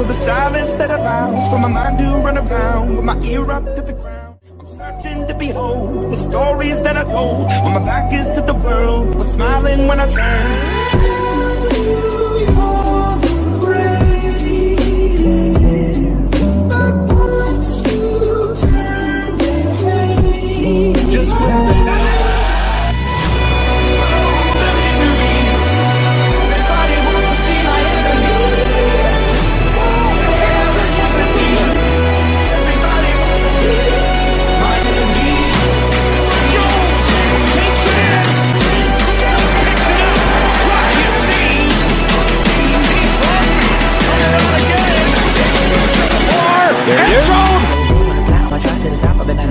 for the silence that allows for my mind to run around with my ear up to the ground. I'm searching to behold the stories that I told when my back is to the world, was smiling when I turned. Just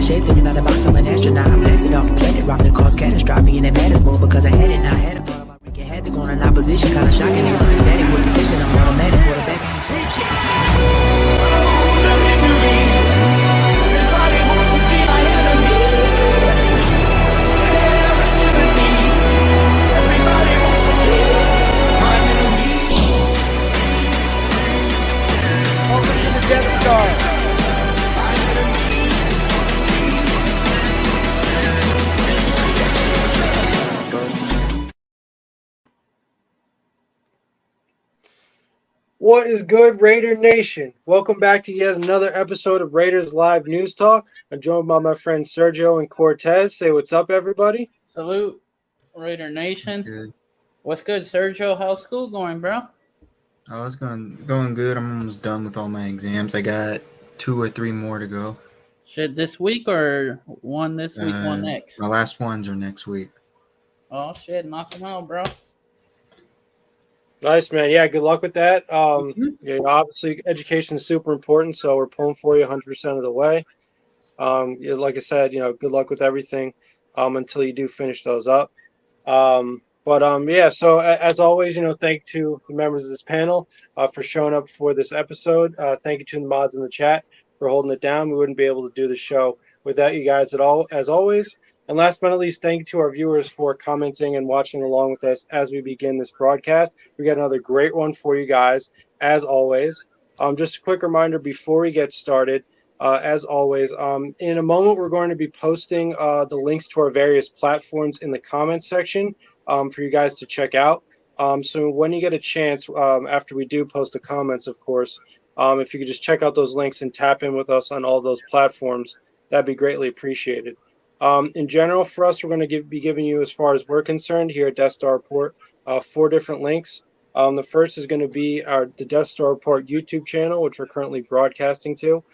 shape, then you're not a box, I'm an astronaut. I'm blasting off a planet, rocking cause catastrophe, and it matters more because I had it, now I had above. I reckon had to go in opposition, kinda shocking, they were static with precision. I'm automatic, quarterback, Death Star. What is good, Raider Nation? Welcome back to yet another episode of Raiders Live News Talk. I'm joined by my friends Sergio and Cortez. Say what's up, everybody. Salute, Raider Nation. Good. What's good, Sergio? How's school going, bro? Oh, it's going good. I'm almost done with all my exams. I got 2 or 3 more to go. Shit, this week or one this week, one next? My last ones are next week. Oh, shit, knock them out, bro. Nice, man. Yeah, good luck with that. Yeah, obviously, education is super important, so we're pulling for you 100% of the way. Yeah, like I said, good luck with everything until you do finish those up. Yeah, so as always, thank you to the members of this panel for showing up for this episode. Thank you to the mods in the chat for holding it down. We wouldn't be able to do the show without you guys at all, as always. And last but not least, thank you to our viewers for commenting and watching along with us as we begin this broadcast. We got another great one for you guys, as always. Just a quick reminder before we get started, as always, in a moment we're going to be posting the links to our various platforms in the comments section for you guys to check out. So when you get a chance, after we do post the comments, of course, if you could just check out those links and tap in with us on all those platforms, that'd be greatly appreciated. In general, for us, we're going to be giving you, as far as we're concerned, here at Death Star Report, 4 different links. The first is going to be the Death Star Report YouTube channel, which we're currently broadcasting to.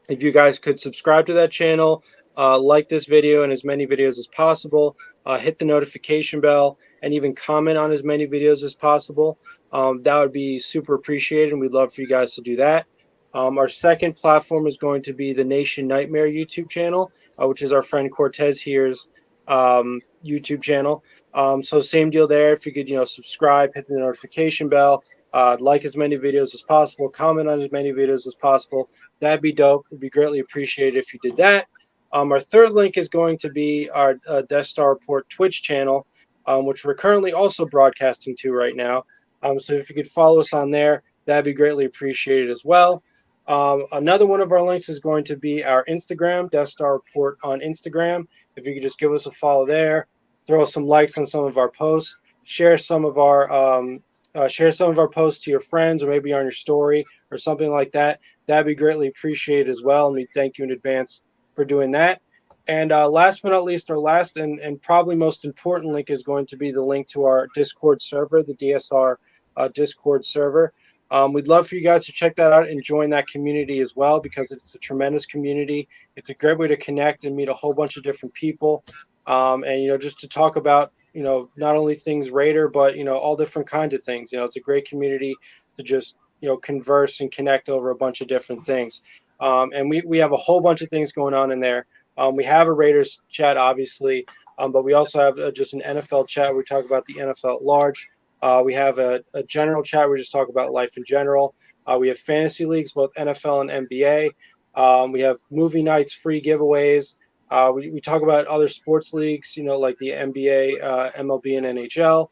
If you guys could subscribe to that channel, like this video and as many videos as possible, hit the notification bell, and even comment on as many videos as possible, that would be super appreciated, and we'd love for you guys to do that. Our second platform is going to be the Nation Nightmare YouTube channel, which is our friend Cortez here's YouTube channel. So same deal there. If you could, subscribe, hit the notification bell, like as many videos as possible, comment on as many videos as possible. That'd be dope. It'd be greatly appreciated if you did that. Our third link is going to be our Death Star Report Twitch channel, which we're currently also broadcasting to right now. So if you could follow us on there, that'd be greatly appreciated as well. Another one of our links is going to be our Instagram, Death Star Report on Instagram. If you could just give us a follow there, throw some likes on some of our posts, share some of our posts to your friends or maybe on your story or something like that. That'd be greatly appreciated as well, and we thank you in advance for doing that. And last but not least, our last and probably most important link is going to be the link to our Discord server, the DSR Discord server. We'd love for you guys to check that out and join that community as well, because it's a tremendous community. It's a great way to connect and meet a whole bunch of different people. And, just to talk about, not only things Raider, but, all different kinds of things. It's a great community to just, converse and connect over a bunch of different things. And we have a whole bunch of things going on in there. We have a Raiders chat, obviously, but we also have just an NFL chat where we talk about the NFL at large. We have a general chat where we just talk about life in general. We have fantasy leagues, both NFL and NBA. We have movie nights, free giveaways. We talk about other sports leagues, like the NBA, MLB, and NHL.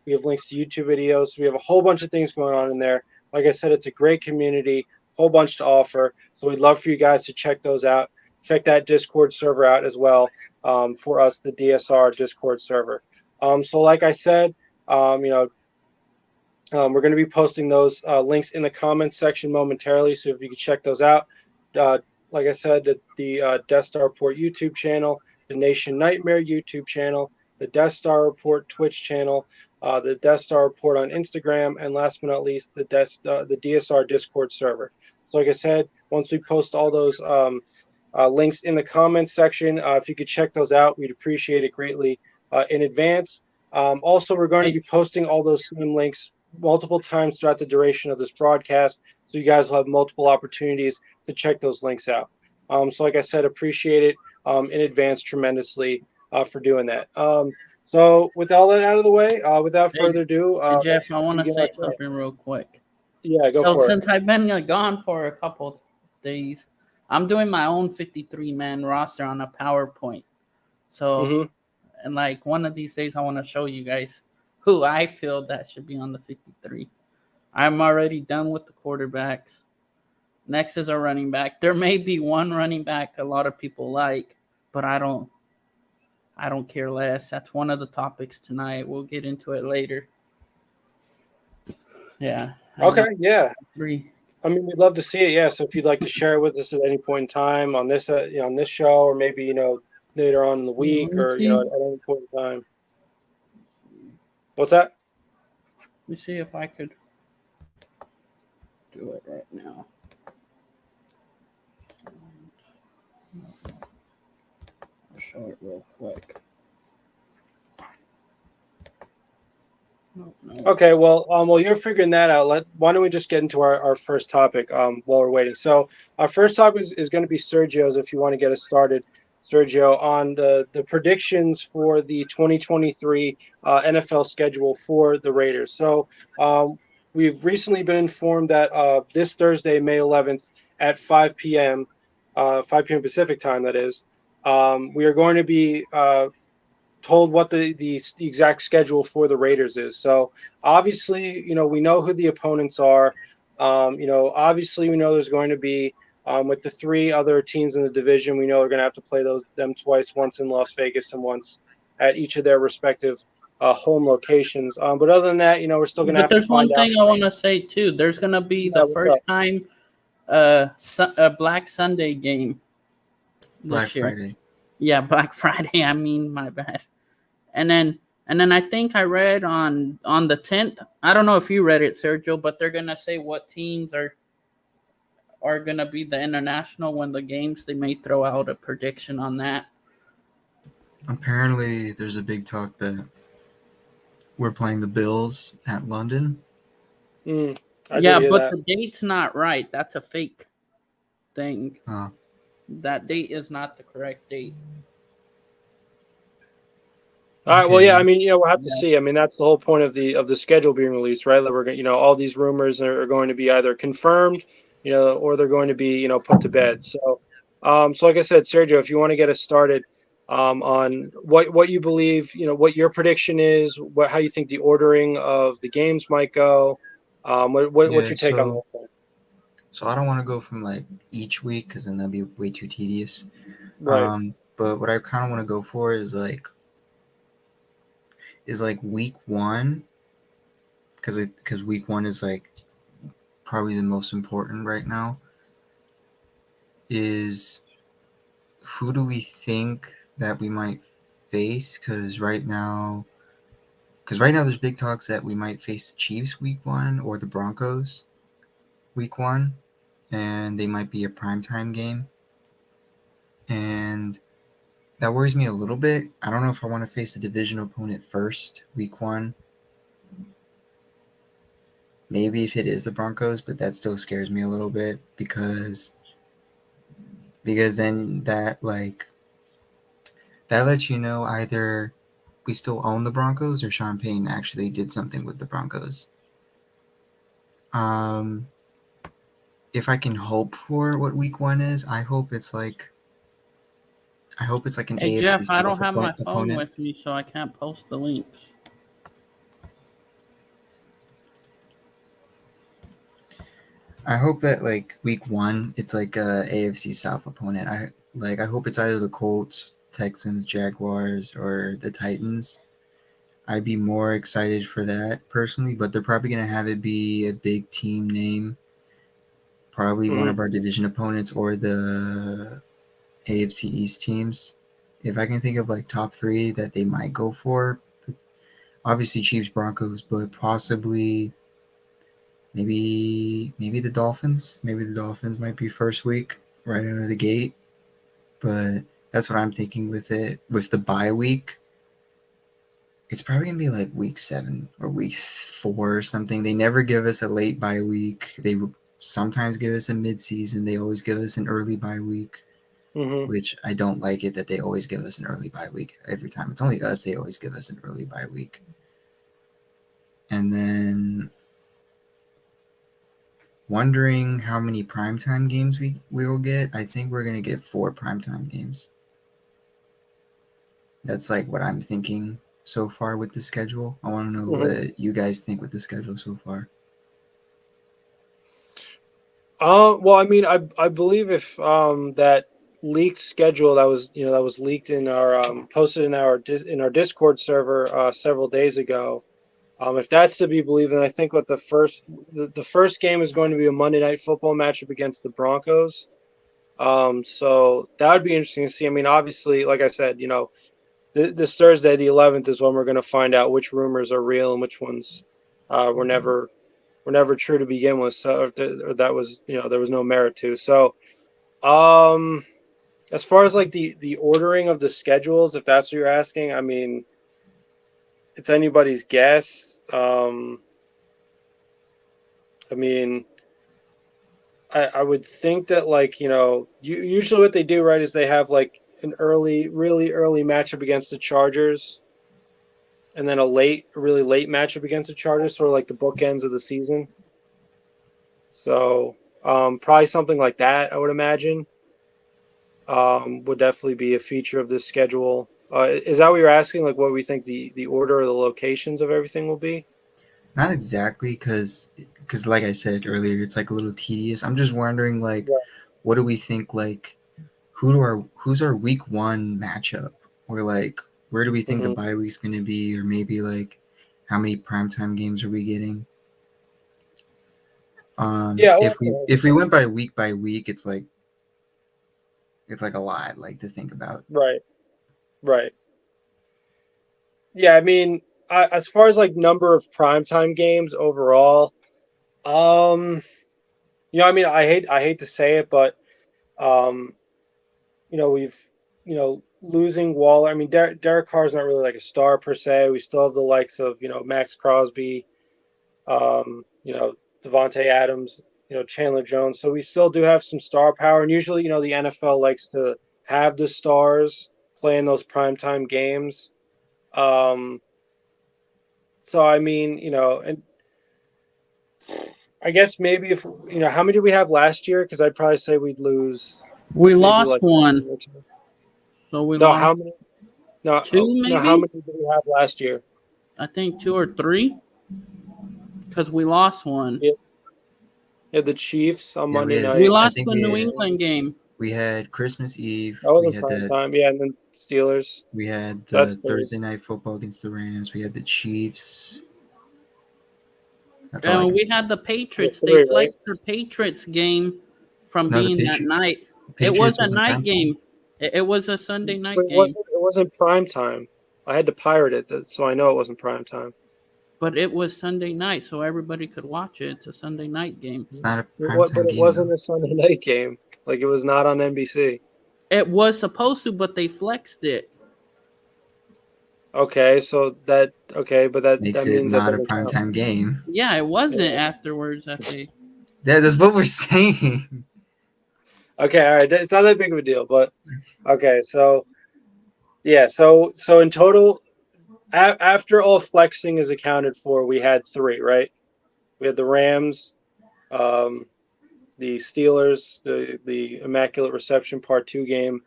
We have links to YouTube videos. So we have a whole bunch of things going on in there. Like I said, it's a great community, whole bunch to offer. So we'd love for you guys to check those out. Check that Discord server out as well, for us, the DSR Discord server. So like I said, we're going to be posting those links in the comments section momentarily. So if you can check those out. Like I said, the Death Star Report YouTube channel, the Nation Nightmare YouTube channel, the Death Star Report Twitch channel, the Death Star Report on Instagram, and last but not least, the DSR Discord server. So like I said, once we post all those links in the comments section, if you could check those out, we'd appreciate it greatly in advance. Also, we're going to be posting all those same links multiple times throughout the duration of this broadcast, so you guys will have multiple opportunities to check those links out. So like I said, appreciate it in advance tremendously for doing that. So with all that out of the way, without further ado, Jeff, I want to say something real quick. Yeah, go for it. So since I've been gone for a couple days, I'm doing my own 53-man roster on a PowerPoint. So, and like one of these days, I want to show you guys who I feel that should be on the 53. I'm already done with the quarterbacks. Next is a running back. There may be one running back a lot of people like, but I don't care less. That's one of the topics tonight. We'll get into it later. Yeah. Okay. Yeah. 3. I mean, we'd love to see it. Yeah. So if you'd like to share it with us at any point in time on this, on this show, or maybe later on in the week, or at any point in time. What's that? Let me see if I could do it right now. I'll show it real quick. No. Okay, well, while you're figuring that out, why don't we just get into our first topic while we're waiting. So our first topic is going to be Sergio's, if you want to get us started, Sergio, on the predictions for the 2023 NFL schedule for the Raiders. So we've recently been informed that this Thursday, May 11th at 5 p.m. Pacific time, that is, we are going to be told what the exact schedule for the Raiders is. So obviously, we know who the opponents are. Obviously we know there's going to be, with the 3 other teams in the division, we know we're going to have to play them twice, once in Las Vegas and once at each of their respective home locations. But other than that, we're still going to have to find out. There's one thing I want to say too. There's going to be the first time a Black Sunday game. Black Friday. Yeah, Black Friday. I mean, my bad. And then I think I read on the 10th. I don't know if you read it, Sergio, but they're gonna say what teams are gonna be the international when the games. They may throw out a prediction on that. Apparently, there's a big talk that we're playing the Bills at London. Yeah, but the date's not right. That's a fake thing. That date is not the correct date. All right. Well, yeah. I mean, we'll have to see. I mean, that's the whole point of the schedule being released, right? That we're going, all these rumors are going to be either confirmed, or they're going to be, put to bed. So, like I said, Sergio, if you want to get us started on what you believe, what your prediction is, how you think the ordering of the games might go, what's your take on that? So I don't want to go from like each week because then that'd be way too tedious. Right. But what I kind of want to go for is like week 1, because week 1 is like probably the most important right now. Is who do we think that we might face? Because right now there's big talks that we might face the Chiefs week 1 or the Broncos week 1, and they might be a primetime game. And that worries me a little bit. I don't know if I want to face a division opponent first, week 1. Maybe if it is the Broncos, but that still scares me a little bit because then that lets you know either we still own the Broncos or Sean Payton actually did something with the Broncos. If I can hope for what week 1 is, I hope it's like an AFC. Jeff, I don't have my phone with me, so I can't post the links. I hope that like week 1, it's like a AFC South opponent. I hope it's either the Colts, Texans, Jaguars, or the Titans. I'd be more excited for that personally, but they're probably gonna have it be a big team name, probably one Mhm. of our division opponents or the AFC East teams. If I can think of like top 3 that they might go for, obviously Chiefs, Broncos, but possibly maybe the Dolphins. Maybe the Dolphins might be first week right out of the gate. But that's what I'm thinking with it. With the bye week, it's probably gonna be like week 7 or week 4 or something. They never give us a late bye week. They sometimes give us a mid-season. They always give us an early bye week, Mhm. which I don't like it that they always give us an early bye week every time. It's only us. They always give us an early bye week. And then wondering how many primetime games we will get. I think we're gonna get 4 primetime games. That's like what I'm thinking so far with the schedule. I want to know Mhm. what you guys think with the schedule so far. Well, I mean, I believe if that leaked schedule that was that was leaked in our posted in our in our Discord server several days ago. If that's to be believed, then I think what the first game is going to be a Monday Night Football matchup against the Broncos. So that would be interesting to see. I mean, obviously, like I said, this Thursday, the 11th, is when we're going to find out which rumors are real and which ones were never true to begin with. So or that was there was no merit to. So um, as far as like the ordering of the schedules, if that's what you're asking, I mean, it's anybody's guess. I mean, I would think that like usually what they do right is they have like an really early matchup against the Chargers, and then really late matchup against the Chargers, sort of like the bookends of the season. So probably something like that, I would imagine, would definitely be a feature of this schedule. Is that what you're asking? Like what we think the order or the locations of everything will be? Not exactly, because like I said earlier, it's like a little tedious. I'm just wondering like, Yeah. what do we think like who's our week 1 matchup, or like where do we think the Hmm. bye week's going to be, or maybe like how many primetime games are we getting? Yeah. If we Well, went by week, it's like a lot like to think about. right. Right. Yeah. I mean, as far as like number of primetime games overall, um, I mean, I hate to say it, but um, we've losing Waller. I mean, Derek Carr's not really like a star per se. We still have the likes of Max Crosby, Devontae Adams, Chandler Jones. So we still do have some star power, and usually the NFL likes to have the stars play in those primetime games. Um, so I mean, and I guess maybe if how many did we have last year? Because I'd probably say we'd lose We maybe lost like one, one or two. so we No, lost how many? No, two, no. How maybe. many did we have last year? I think 2 or 3, because we lost one. Yeah, yeah, the Chiefs on Yeah, Monday We night. I lost think the New England game. we had Christmas Eve. That wasn't prime time. Yeah, and then Steelers. We had So that's the three. Thursday night football against the Rams. We had the Chiefs. That's all I And can. we had the Yeah, Patriots. They three, right? flexed their Patriots game from No, the being that night. It was Patriots a wasn't night prime time. game. It was a Sunday But night game, it wasn't prime time. I had to pirate it, so I know it wasn't prime time. but it was Sunday night, so everybody could watch it. It's a Sunday night game. It's not a prime What? But time it game wasn't though. a Sunday night game. Like it was not on NBC. It was supposed to, but they flexed it. Okay, so but Makes that it means that not a doesn't prime count. time game. Yeah, it wasn't Yeah. afterwards that they. That's what we're saying. Okay, all right. It's not that big of a deal, but okay. So yeah, so in total, after all flexing is accounted for, we had three, right? We had the Rams, um, the Steelers, the Immaculate Reception Part 2 game,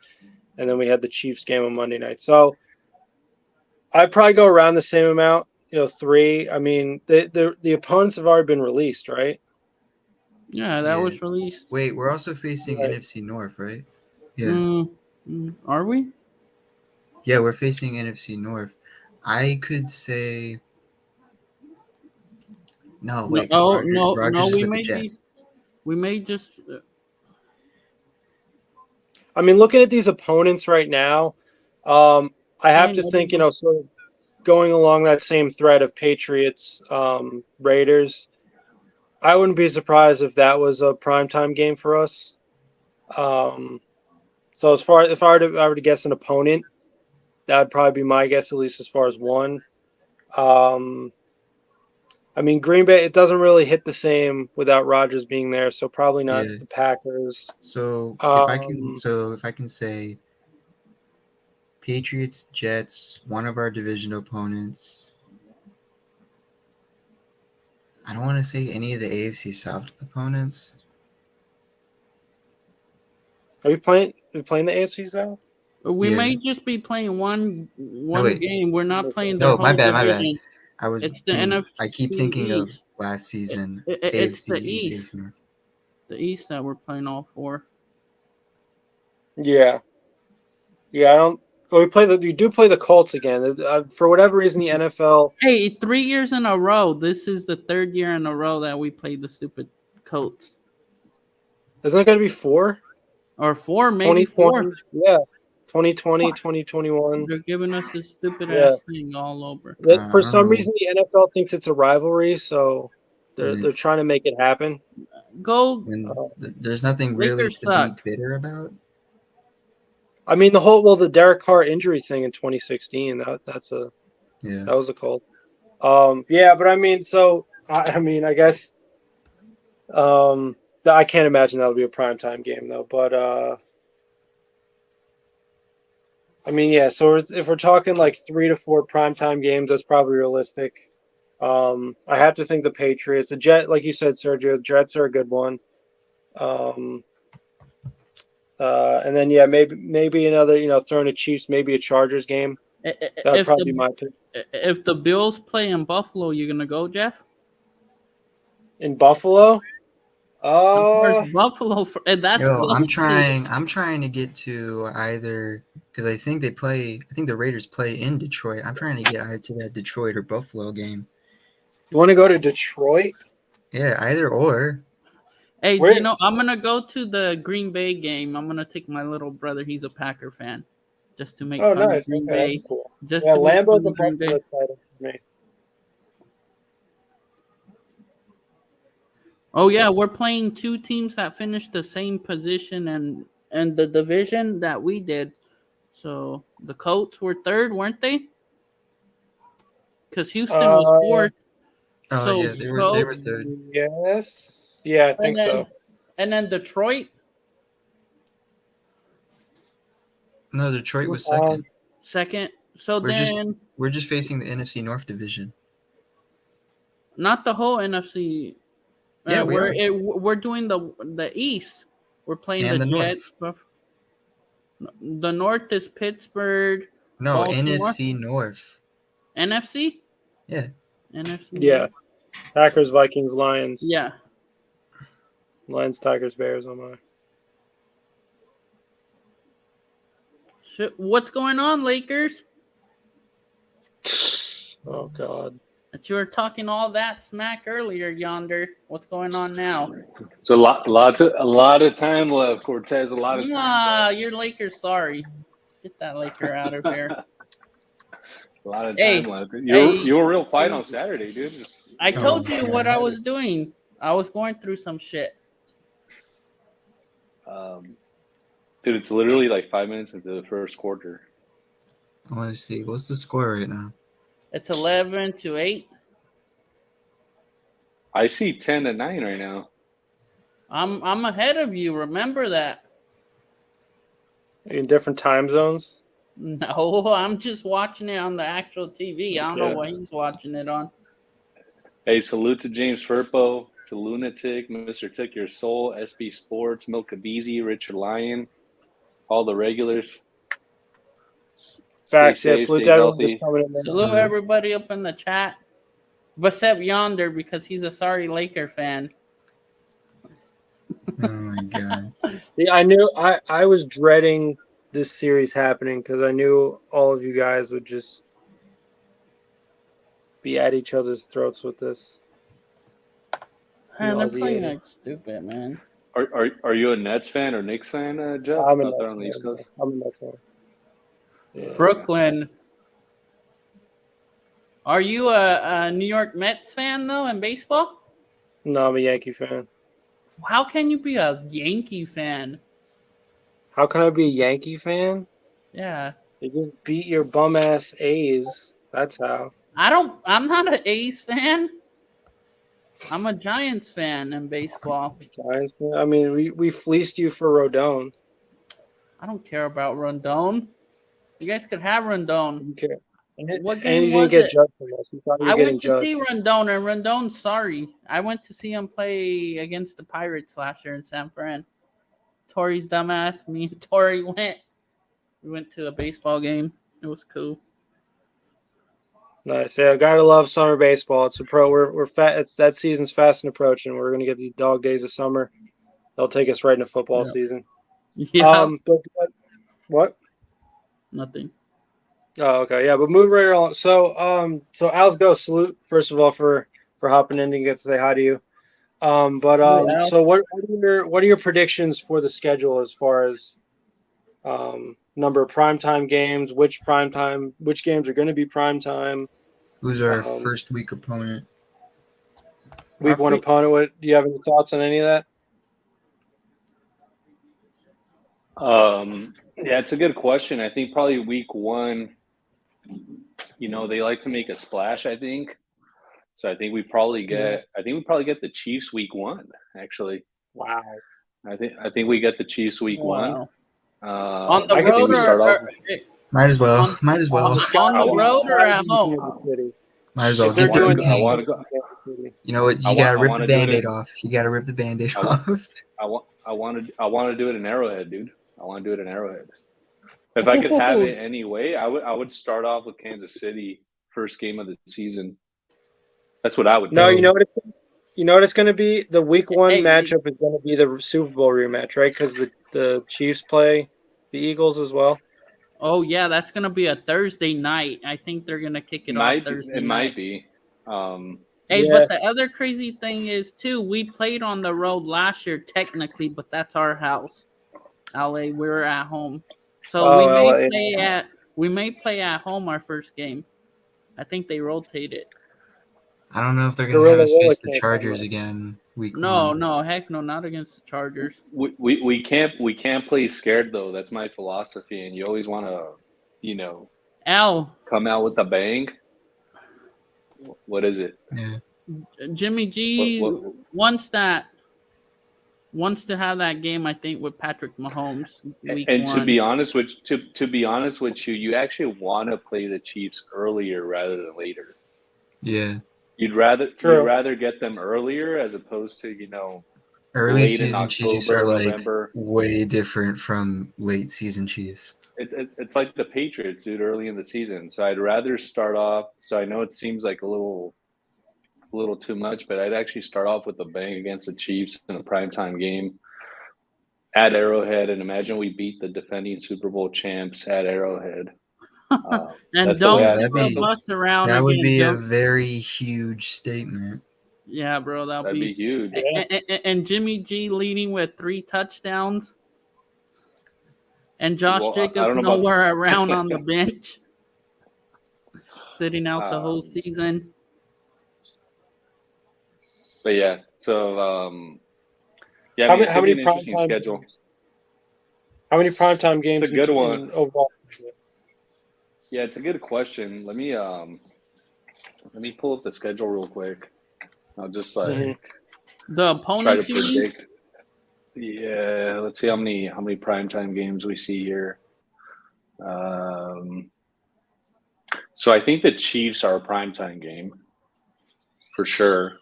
and then we had the Chiefs game on Monday night. So I'd probably go around the same amount, three. I mean, the opponents have already been released, right? Yeah, that Yeah. was released. Wait, we're also facing Right. NFC North, right? Yeah. Are we? Yeah, we're facing NFC North. I could say no. Wait, because No, no, Rogers no. is with the Jets. We may just. I mean, looking at these opponents right now, I have to think, sort of going along that same thread of Patriots, Raiders. I wouldn't be surprised if that was a primetime game for us. So as far if I were to guess an opponent, that would probably be my guess, at least as far as one. I mean, Green Bay, it doesn't really hit the same without Rodgers being there, so probably not Yeah. the Packers. So if I can say Patriots, Jets, one of our division opponents. I don't want to say any of the AFC South opponents. Are you playing the AFC South? We Yeah. may just be playing one wait. game. We're not playing the No, whole my bad. division. It's the NFC I keep thinking of East. last season. It's AFC the East. AFC North. The East that we're playing all four. Yeah. Yeah, I don't. Well, you do play the Colts again. For whatever reason, the NFL. Hey, 3 years in a row. This is the third year in a row that we played the stupid Colts. Isn't it going to be 4? Or 4, maybe 4. Yeah. 2020, 2021. They're giving us this stupid ass thing all over. For some reason, the NFL thinks it's a rivalry, so they're trying to make it happen. There's nothing really to be bitter about. I mean, the Derek Carr injury thing in 2016, that was a cult. Yeah, but I mean, I guess I can't imagine that'll be a primetime game though. But I mean, yeah. So if we're talking like 3 to 4 primetime games, that's probably realistic. I have to think the Patriots, the Jet, like you said, Sergio, Jets are a good one. And then maybe another, throwing a Chiefs, maybe a Chargers game. That'd probably be my pick. If the Bills play in Buffalo, you're gonna go, Jeff? In Buffalo? Buffalo that's I'm trying to get to either because I think the Raiders play in Detroit. I'm trying to get either to that Detroit or Buffalo game. You want to go to Detroit? Yeah, either or. Hey, I'm gonna go to the Green Bay game. I'm gonna take my little brother. He's a Packer fan, just to make fun of Green Bay. Cool. Just Lambeau's the breakfast title for me. Oh yeah, we're playing 2 teams that finished the same position and the division that we did. So the Colts were 3rd, weren't they? Because Houston was 4th. Oh yeah, they were 3rd. Yes. Yeah, I think so. And then Detroit? No, Detroit was 2nd. 2nd. So we're just facing the NFC North division. Not the whole NFC. Yeah, we're doing the East. We're playing the Jets. North. The North is Pittsburgh. No, Baltimore. NFC North. NFC? Yeah. NFC. Yeah. Packers, Vikings, Lions. Yeah. Lions, Tigers, Bears on my. What's going on, Lakers? Oh God. But you were talking all that smack earlier, Yonder. What's going on now? It's a lot of time left, Cortez. A lot of time. You're Lakers. Sorry. Get that Laker out of here. A lot of time left. You were real quiet on Saturday, dude. I told you what I was doing. I was going through some shit. Dude, it's literally like 5 minutes into the first quarter. I want to see. What's the score right now? It's 11-8. I see 10-9 right now. I'm ahead of you. Remember that. Are you in different time zones? No, I'm just watching it on the actual TV. I don't know what he's watching it on. Hey, salute to James Firpo, to Lunatic, Mr. Took Your Soul, SB Sports, Milka Beezy, Richard Lyon, all the regulars. Facts, salute everybody up in the chat. Except Yonder, because he's a sorry Laker fan. Oh my god. Yeah, I was dreading this series happening because I knew all of you guys would just be at each other's throats with this. Man, they're Aussie playing hater. like stupid, man. Are you a Nets fan or Knicks fan, Jeff? I'm a Out there Nets on the East fan. Coast. I'm a Nets fan. Yeah. Brooklyn. Are you a New York Mets fan though in baseball? No, I'm a Yankee fan. How can you be a Yankee fan? How can I be a Yankee fan? Yeah. They just beat your bum ass A's. That's how. I'm not an A's fan. I'm a Giants fan in baseball. Giants. I mean, we fleeced you for Rodon. I don't care about Rondon. You guys could have Rondon. You care. What And game you was didn't get it? judged from us. You thought you were I getting went to judged. see Rondon, and Rondon's sorry. I went to see him play against the Pirates last year in San Fran. Tori's dumbass. Me and Tori went. We went to a baseball game. It was cool. Nice. Yeah, gotta love summer baseball. It's a pro. We're fat. It's that season's fast and approaching. We're gonna get the dog days of summer. They'll take us right into football Yeah. season. Yeah. But what? Nothing. Oh, okay. Yeah, but moving right along. So Al's go salute first of all for hopping in and get to say hi to you. Al. So what are your predictions for the schedule as far as number of primetime games, which games are going to be primetime? Who's our Um, first week opponent? Week one opponent. Do you have any thoughts on any of that? Yeah, it's a good question. I think probably week one, they like to make a splash, I think. So I think we probably get the Chiefs week one, actually. Wow. I think we get the Chiefs week one. On the I think road we start off. Might as well. On- Might as well. On the road or at home? Might as well. If they're Get the doing game. wanna go. You know what? I You gotta rip wanna the do it Band-Aid in- off. You gotta rip the Band-Aid I want- off. I want to do it in Arrowhead, dude. I want to do it in Arrowhead. If I could have it any way, I would start off with Kansas City first game of the season. That's what I would do. No, you know what it's going to be? The week one Hey, matchup is going to be the Super Bowl rematch, right? Because the Chiefs play the Eagles as well. Oh yeah, that's gonna be a Thursday night. I think they're gonna kick it off Thursday It night. might be. Hey, Yeah. but the other crazy thing is too, we played on the road last year technically, but that's our house. LA, we're at home. So Oh, we may LA. play at home our first game. I think they rotate it. I don't know if they're gonna Gorilla have us face the Roller Chargers Coaster. again. Week No, one. no, heck no, not against the Chargers. We can't play scared though. That's my philosophy, and you always want to, Al, come out with a bang. What is it? Yeah. Jimmy G What- wants to have that game, I think, with Patrick Mahomes week And one. to be honest with you, you actually want to play the Chiefs earlier rather than later. Yeah. You'd rather True. get them earlier as opposed to Early late in season Chiefs October, are like November. way different from late season Chiefs. It's like the Patriots, dude, early in the season. So I'd rather start off. So I know it seems like a little too much, but I'd actually start off with a bang against the Chiefs in a primetime game at Arrowhead, and imagine we beat the defending Super Bowl champs at Arrowhead. And That's the don't way that'd throw be- bus around. That would again, be a Joe. very huge statement. Yeah, bro, That'd be huge. And Jimmy G leading with 3 touchdowns, and Josh Well, I Jacobs don't know about- nowhere around on the bench, sitting out the whole Um, season. But yeah, so yeah, How I mean, many- it's how gonna be many an interesting primetime schedule. How many primetime games? It's a good one. in overall? Yeah, it's a good question. Let me pull up the schedule real quick. I'll just Mhm. The try opponents, to you mean? predict. Yeah, let's see how many primetime games we see here. So I think the Chiefs are a primetime game for sure.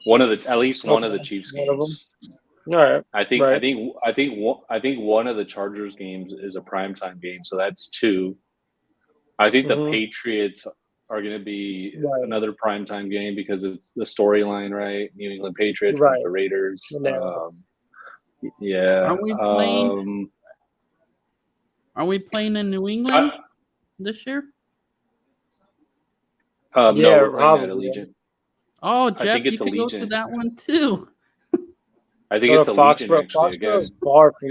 At least one of the Chiefs One of games. All right. I think Right. I think one of the Chargers games is a primetime game, so that's 2. I think the Mhm. Patriots are going to be Right. another primetime game because it's the storyline, right? New England Patriots Right. against the Raiders. Yeah. Yeah. Are we playing in New England this year? No, Yeah, we're playing at probably. Allegiant. Oh, I Jeff, think you it's could go to Allegiant. that one too. I think Go it's to Allegiant Foxborough. actually again. Foxborough's far from.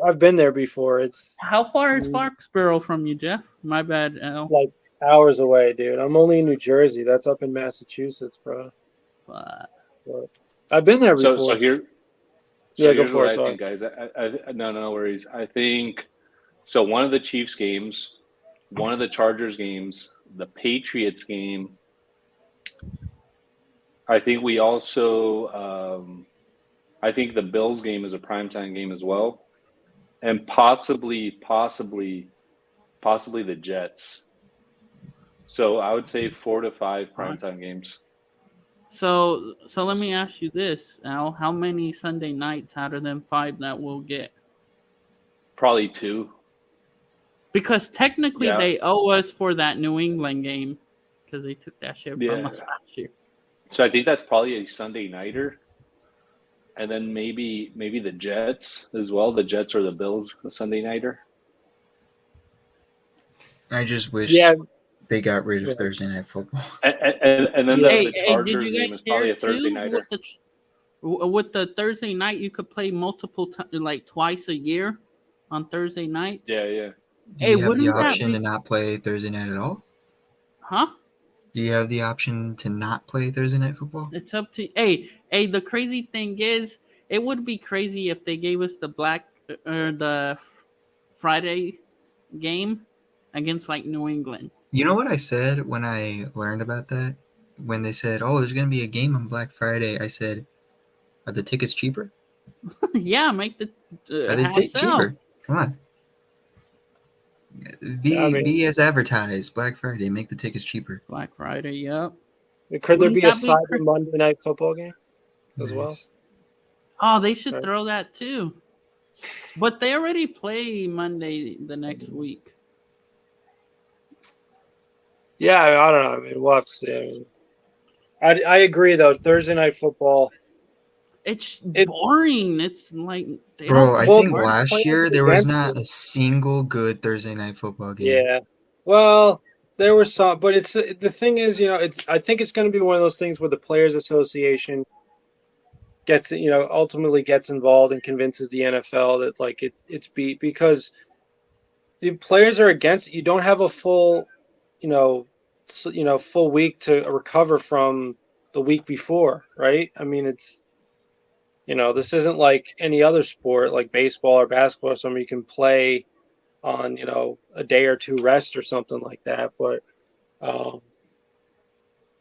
I've been there before. It's How far is Foxborough from you, Jeff? My bad, Al. like hours away, dude. I'm only in New Jersey. That's up in Massachusetts, bro. But I've been there before. So yeah, here's go for what it. I think, guys. No worries. I think so. One of the Chiefs games, one of the Chargers games, the Patriots game. I think we also. I think the Bills game is a primetime game as well, and possibly the Jets. So I would say 4 to 5 primetime games. So let me ask you this, Al. How many Sunday nights out of them 5 that we'll get? Probably 2. Because technically they owe us for that New England game because they took that shit from us last year. So I think that's probably a Sunday nighter. And then maybe the Jets as well. The Jets or the Bills, the Sunday nighter. I just wish they got rid of Thursday night football. And then the Chargers did you game guys is probably a Thursday too, nighter. With the Thursday night, you could play multiple like twice a year on Thursday night. Yeah. Do you have the option to not play Thursday night at all? Huh? Do you have the option to not play Thursday night football? It's up to the crazy thing is, it would be crazy if they gave us the Friday game against like New England. You know what I said when I learned about that? When they said, "Oh, there's going to be a game on Black Friday," I said, "Are the tickets cheaper?" Yeah, make the Are they cheaper? Come on. Be as advertised. Black Friday, make the tickets cheaper. Black Friday, yep. Could there be a Cyber Monday night football game as well? Oh, they should throw that too. But they already play Monday the next week. Yeah, I don't know. I mean, we'll have to see. I agree though. Thursday night football. It's boring. It's like I think last year there was not a single good Thursday night football game. Yeah, well, there were some, but it's the thing is, I think it's going to be one of those things where the Players Association ultimately gets involved and convinces the NFL that like it's beat because the players are against it. You don't have a full, full week to recover from the week before, right? I mean, it's. This isn't like any other sport like baseball or basketball or something you can play on, a day or two rest or something like that. But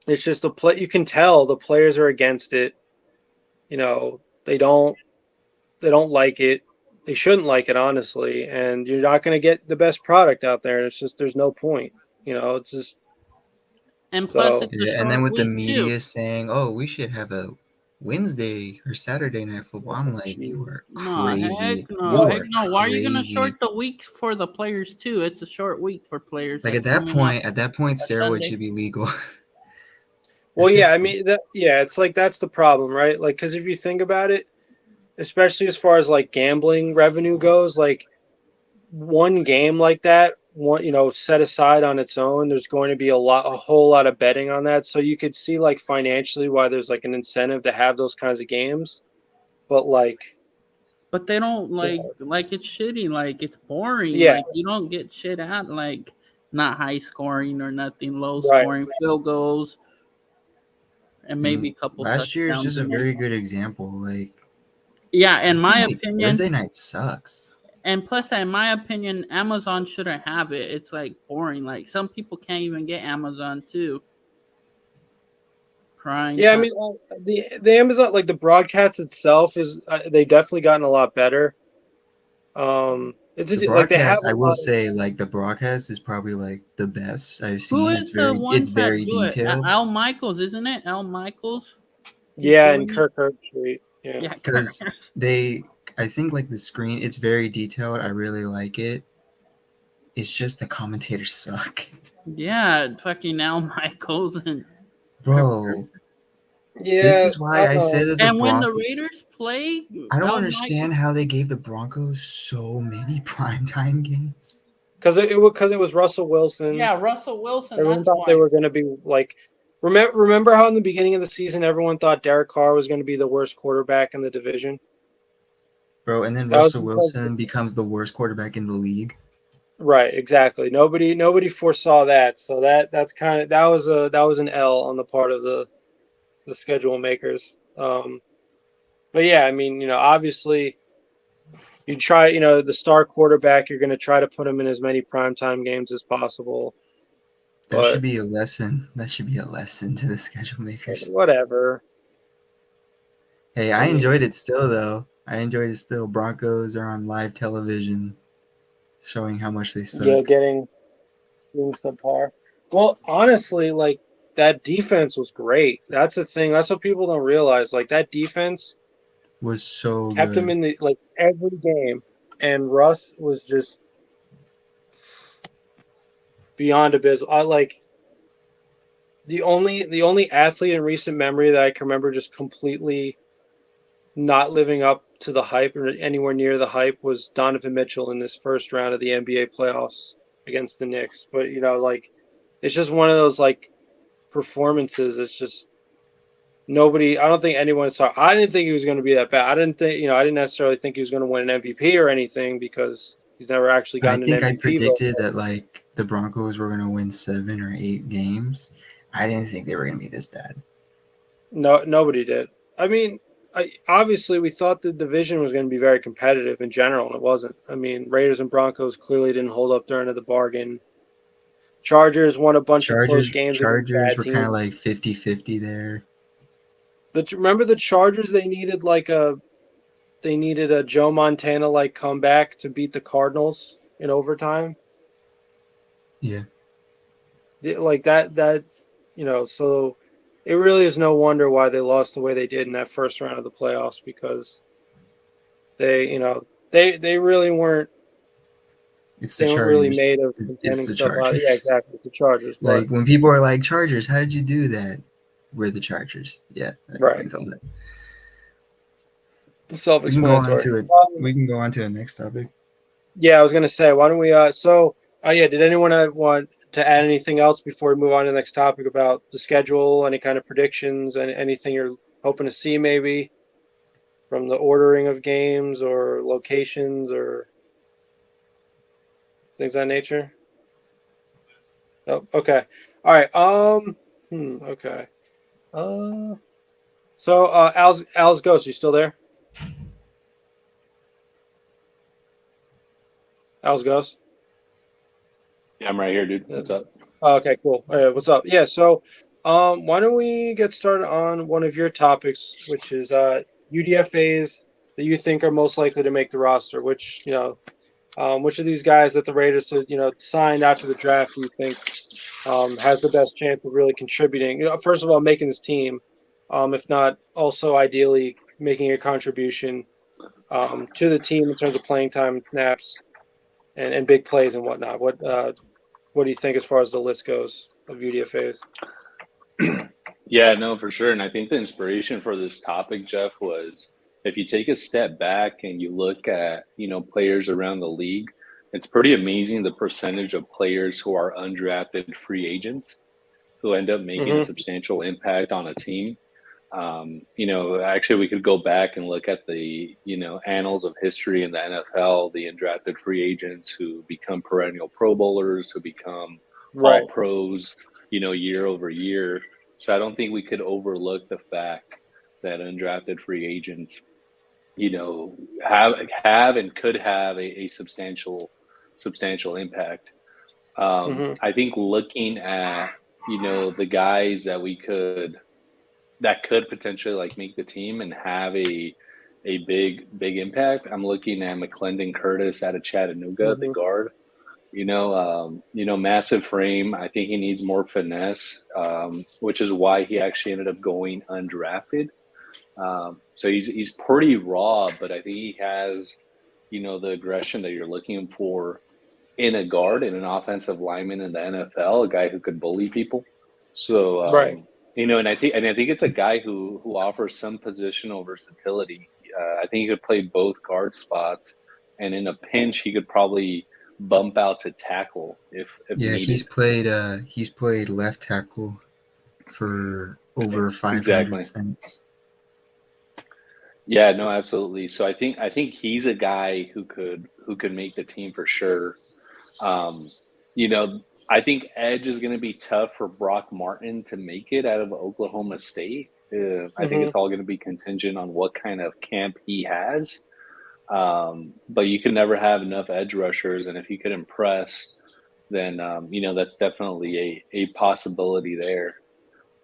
it's just you can tell the players are against it. They don't like it. They shouldn't like it, honestly. And you're not going to get the best product out there. And it's just, there's no point, it's just. And plus, and then with the media saying, "Oh, we should have a Wednesday or Saturday night football." I'm like, you are crazy. Heck no. Why are you gonna short the week for the players too? It's a short week for players. Like at that point, steroids should be legal. Well, yeah, I mean it's like that's the problem, right? Like, because if you think about it, especially as far as like gambling revenue goes, like one game like that, set aside on its own, there's going to be a whole lot of betting on that. So you could see like financially why there's like an incentive to have those kinds of games. But they don't like it's shitty, like it's boring. Yeah. Like you don't get shit out, like not high scoring or nothing, low scoring field goals. And maybe a couple last year is touchdowns just a very good example. Like, yeah, in my opinion, Thursday night sucks. And plus, in my opinion, Amazon shouldn't have it. It's like boring. Like some people can't even get Amazon too. Prime. Yeah, I mean, the Amazon, like the broadcast itself is they've definitely gotten a lot better. It's the broadcast, like they have. I will say, like the broadcast is probably like the best I've seen. Who is it's very detailed. Al Michaels, isn't it? Al Michaels. Yeah, and Kirk Herbstreit. Yeah, because I think like the screen, it's very detailed. I really like it. It's just the commentators suck. Yeah, fucking Al Michaels and bro. Yeah, This is why I said that the And when the Broncos. Raiders play, I don't Al understand how they gave the Broncos so many primetime games. because it was Russell Wilson. Yeah, Russell Wilson. Everyone That's thought they why. were going to be like. Remember how in the beginning of the season everyone thought Derek Carr was going to be the worst quarterback in the division? Bro, and then That was Russell because Wilson becomes the worst quarterback in the league. right, exactly. Nobody foresaw that. So that was an L on the part of the schedule makers. But yeah, I mean, obviously you try, the star quarterback, you're going to try to put him in as many primetime games as possible. That should But be a lesson. That should be a lesson to the schedule makers. whatever. Hey, I enjoyed it still, though. I enjoyed it still. Broncos are on live television showing how much they suck. Yeah, getting subpar. Well, honestly, like that defense was great. That's the thing. That's what people don't realize. Like that defense Was so kept good. him in the every game, and Russ was just beyond abysmal. The only athlete in recent memory that I can remember just completely not living up to the hype or anywhere near the hype was Donovan Mitchell in this first round of the NBA playoffs against the Knicks. But it's just one of those performances. It's just nobody. I don't think anyone saw. I didn't think he was going to be that bad. I didn't think. I didn't necessarily think he was going to win an MVP or anything because he's never actually I gotten think an I MVP predicted vote. that the Broncos were gonna win 7 or 8 games. I didn't think they were gonna be this bad. No, nobody did. I mean, obviously we thought the division was going to be very competitive in general, and it wasn't. I mean, Raiders and Broncos clearly didn't hold up during the bargain. Chargers won a bunch of close games against Chargers bad were kind of teams. 50-50 there. Remember the Chargers? They needed a Joe Montana comeback to beat the Cardinals in overtime. Yeah. Like that. So it really is no wonder why they lost the way they did in that first round of the playoffs because they really weren't. It's the They weren't Chargers. really made of It's contending the stuff out. Chargers. Yeah, exactly. The Chargers. Like when people are like, Chargers, how did you do that? We're the Chargers. Yeah, that explains all that. Self-explanatory. We can go on to the next topic. Yeah, I was gonna say, why don't we? Did anyone want to add anything else before we move on to the next topic about the schedule? Any kind of predictions and anything you're hoping to see maybe from the ordering of games or locations or things of that nature? Oh, okay. All right. Okay. So Al's Ghost, you still there? Al's Ghost? Yeah, I'm right here, dude. What's up? Okay, cool. What's up? Yeah, so why don't we get started on one of your topics, which is UDFAs that you think are most likely to make the roster, which of these guys that the Raiders signed after the draft do you think has the best chance of really contributing? First of all, making this team, if not also ideally making a contribution to the team in terms of playing time and snaps and big plays and whatnot. What do you think as far as the list goes of UDFAs? Yeah, no, for sure. And I think the inspiration for this topic, Jeff, was if you take a step back and you look at, players around the league, it's pretty amazing the percentage of players who are undrafted free agents who end up making a substantial impact on a team. Actually, we could go back and look at the, annals of history in the NFL, the undrafted free agents who become perennial Pro Bowlers, who become all pros, year over year. So I don't think we could overlook the fact that undrafted free agents, have and could have a substantial impact. I think looking at, the guys that could potentially make the team and have a big impact. I'm looking at McClendon Curtis out of Chattanooga, the guard. Massive frame. I think he needs more finesse, which is why he actually ended up going undrafted. So he's pretty raw, but I think he has, the aggression that you're looking for in a guard, in an offensive lineman in the NFL, a guy who could bully people. So, And I think it's a guy who offers some positional versatility. I think he could play both guard spots, and in a pinch, he could probably bump out to tackle if Yeah, needed. he's played left tackle for over 500 Exactly. cents. Yeah, no, absolutely. So I think he's a guy who could make the team for sure. Um, you know, I think edge is going to be tough for Brock Martin to make it out of Oklahoma State. I think Hmm. it's all going to be contingent on what kind of camp he has. But you can never have enough edge rushers, and if he could impress, then that's definitely a possibility there.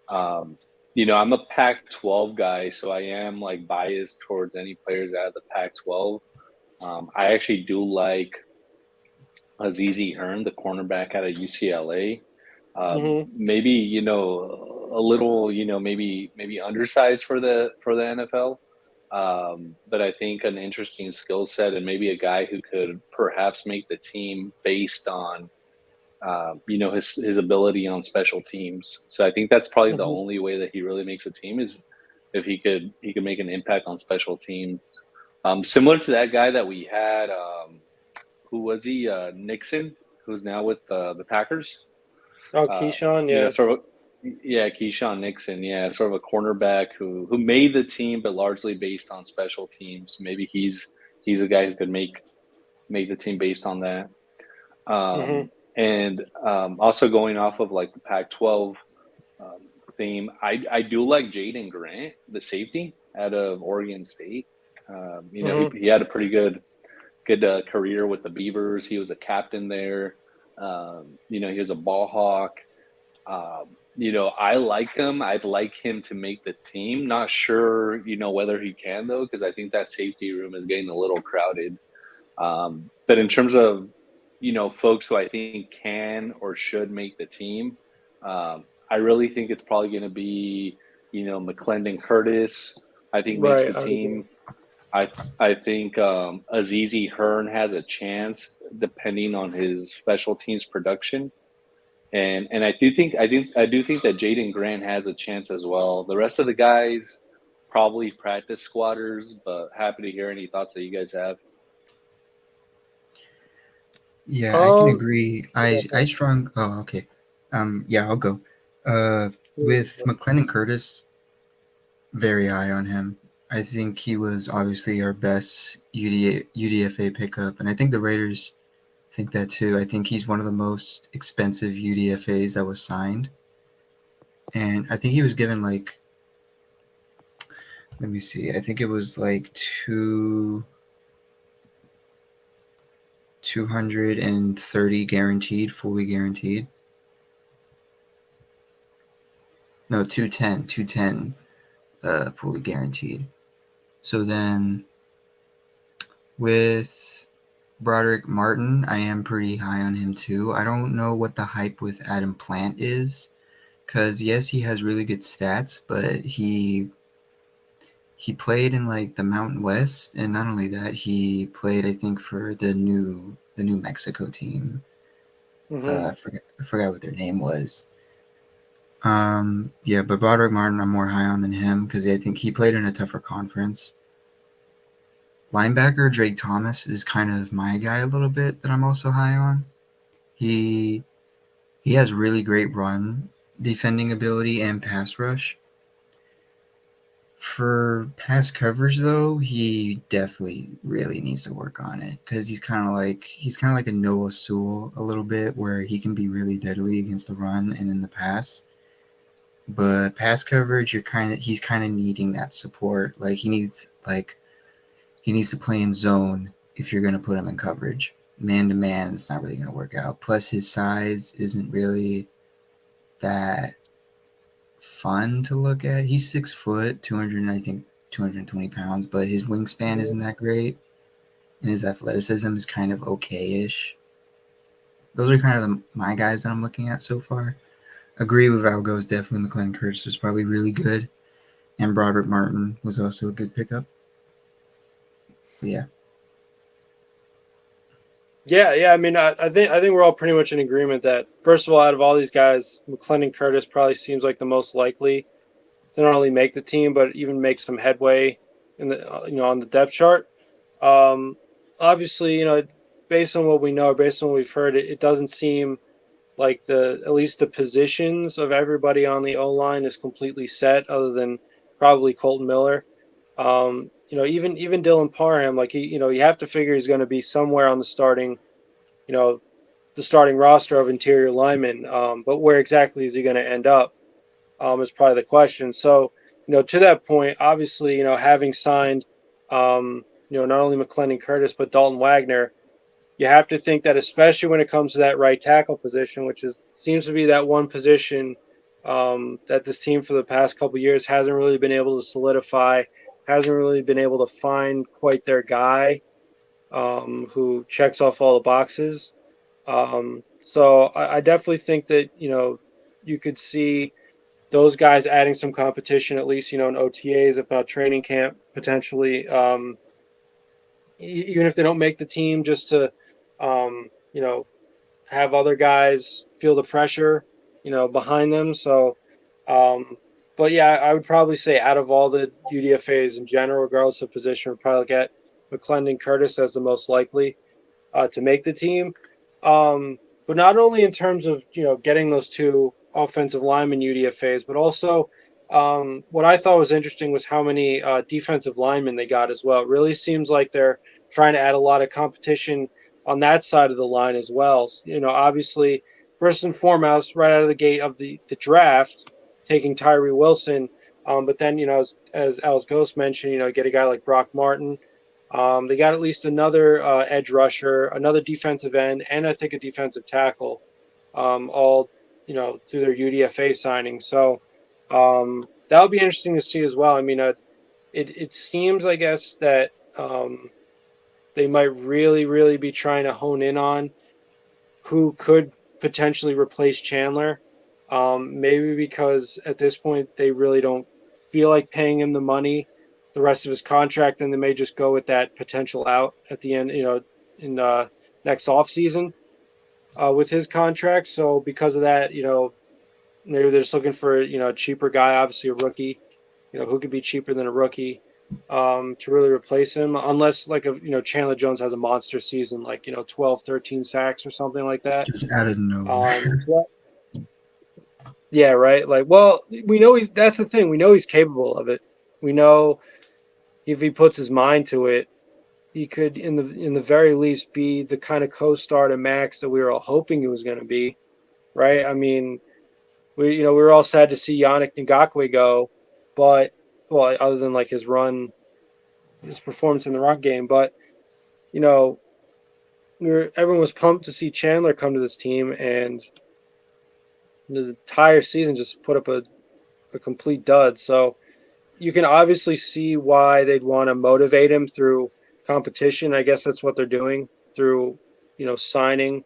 Um, I'm a Pac-12 guy, so I am like biased towards any players out of the Pac-12. I actually do like Azizi Hearn, the cornerback out of UCLA. Hmm. Maybe a little maybe undersized for the NFL, but I think an interesting skill set and maybe a guy who could perhaps make the team based on his ability on special teams. So I think that's probably the Hmm. only way that he really makes a team is if he could make an impact on special teams. Similar to that guy that we had, who was he? Nixon, who's now with the Packers. Oh, Keyshawn, yeah. Sort of, yeah, Keyshawn Nixon, yeah, sort of a cornerback who made the team, but largely based on special teams. Maybe he's a guy who could make the team based on that. Hmm. And also going off of like the Pac-12 um, theme, I do like Jaden Grant, the safety out of Oregon State. Hmm. He had a pretty good career with the Beavers. He was a captain there. He was a ball hawk. I like him. I'd like him to make the team. Not sure, whether he can though, because I think that safety room is getting a little crowded. But in terms of, folks who I think can or should make the team, I really think it's probably going to be, McClendon Curtis. I think makes Right. the I agree. team. I think Azizi Hearn has a chance depending on his special teams production, and I do think that Jaden Grant has a chance as well. The rest of the guys probably practice squatters, but happy to hear any thoughts that you guys have. Yeah, I can Um, agree. yeah, I strong. Oh, okay. Yeah, I'll go. Uh, with McClendon Curtis, very high on him. I think he was obviously our best UDFA pickup, and I think the Raiders think that too. I think he's one of the most expensive UDFAs that was signed, and I think he was given like, let me see. I think it was like 230 guaranteed, fully guaranteed. No, 210, fully guaranteed. So then with Broderick Martin, I am pretty high on him too. I don't know what the hype with Adam Plant is, because yes, he has really good stats, but he played in like the Mountain West, and not only that, he played I think for the New Mexico team. hmm I forgot what their name was. Yeah, but Broderick Martin, I'm more high on than him because I think he played in a tougher conference. Linebacker Drake Thomas is kind of my guy a little bit that I'm also high on. He he has really great run defending ability and pass rush. For pass coverage though, he definitely really needs to work on it because he's kind of like a Noah Sewell a little bit where he can be really deadly against the run and in the pass. But pass coverage, he's kind of needing that support. Like he needs to play in zone if you're gonna put him in coverage. Man to man, it's not really gonna work out. Plus, his size isn't really that fun to look at. He's 6 foot, 200, I think 220 pounds, but his wingspan isn't that great, and his athleticism is kind of okay-ish. Those are kind of my guys that I'm looking at so far. Agree with Valgo's definitely. McClendon Curtis was probably really good, and Broderick Martin was also a good pickup. But yeah. Yeah. I mean, I think we're all pretty much in agreement that first of all, out of all these guys, McClendon Curtis probably seems like the most likely to not only make the team but even make some headway in the on the depth chart. Um, Obviously, based on what we know, based on what we've heard, it doesn't seem like at least the positions of everybody on the O line is completely set, other than probably Colton Miller. Even Dylan Parham, like you have to figure he's going to be somewhere on you know, the starting roster of interior linemen. But where exactly is he going to end up? Is probably the question. So, to that point, obviously, having signed, not only McClendon Curtis but Dalton Wagner, you have to think that especially when it comes to that right tackle position, which seems to be that one position that this team for the past couple of years hasn't really been able to solidify, hasn't really been able to find quite their guy who checks off all the boxes. So I definitely think that you could see those guys adding some competition, at least in OTAs, if not training camp, potentially. Even if they don't make the team, just to um, you know have other guys feel the pressure, behind them. So, but yeah, I would probably say out of all the UDFA's in general, regardless of position, we'd probably get McClendon Curtis as the most likely to make the team. But not only in terms of getting those two offensive lineman UDFA's, but also what I thought was interesting was how many defensive linemen they got as well. It really seems like they're trying to add a lot of competition on that side of the line as well. Obviously, first and foremost, right out of the gate of the draft, taking Tyree Wilson. But then, as Alice Ghost mentioned, get a guy like Brock Martin. They got at least another edge rusher, another defensive end, and I think a defensive tackle, all through their UDFA signing. So that'll be interesting to see as well. I mean, it seems, I guess, that they might really, really be trying to hone in on who could potentially replace Chandler. Maybe because at this point they really don't feel like paying him the money the rest of his contract, and they may just go with that potential out at the end, in next offseason with his contract. So because of that, maybe they're just looking for a cheaper guy, obviously a rookie, who could be cheaper than a rookie to really replace him, unless like Chandler Jones has a monster season, like 12, 13 sacks or something like that. Just out of nowhere. Yeah, right. Like, well, we know that's the thing. We know he's capable of it. We know if he puts his mind to it, he could, in the very least, be the kind of co-star to Max that we were all hoping he was going to be, right? I mean, we were all sad to see Yannick Ngakoue go, but other than like his performance in the run game, but everyone was pumped to see Chandler come to this team, and the entire season just put up a complete dud. So you can obviously see why they'd want to motivate him through competition. I guess that's what they're doing through, signing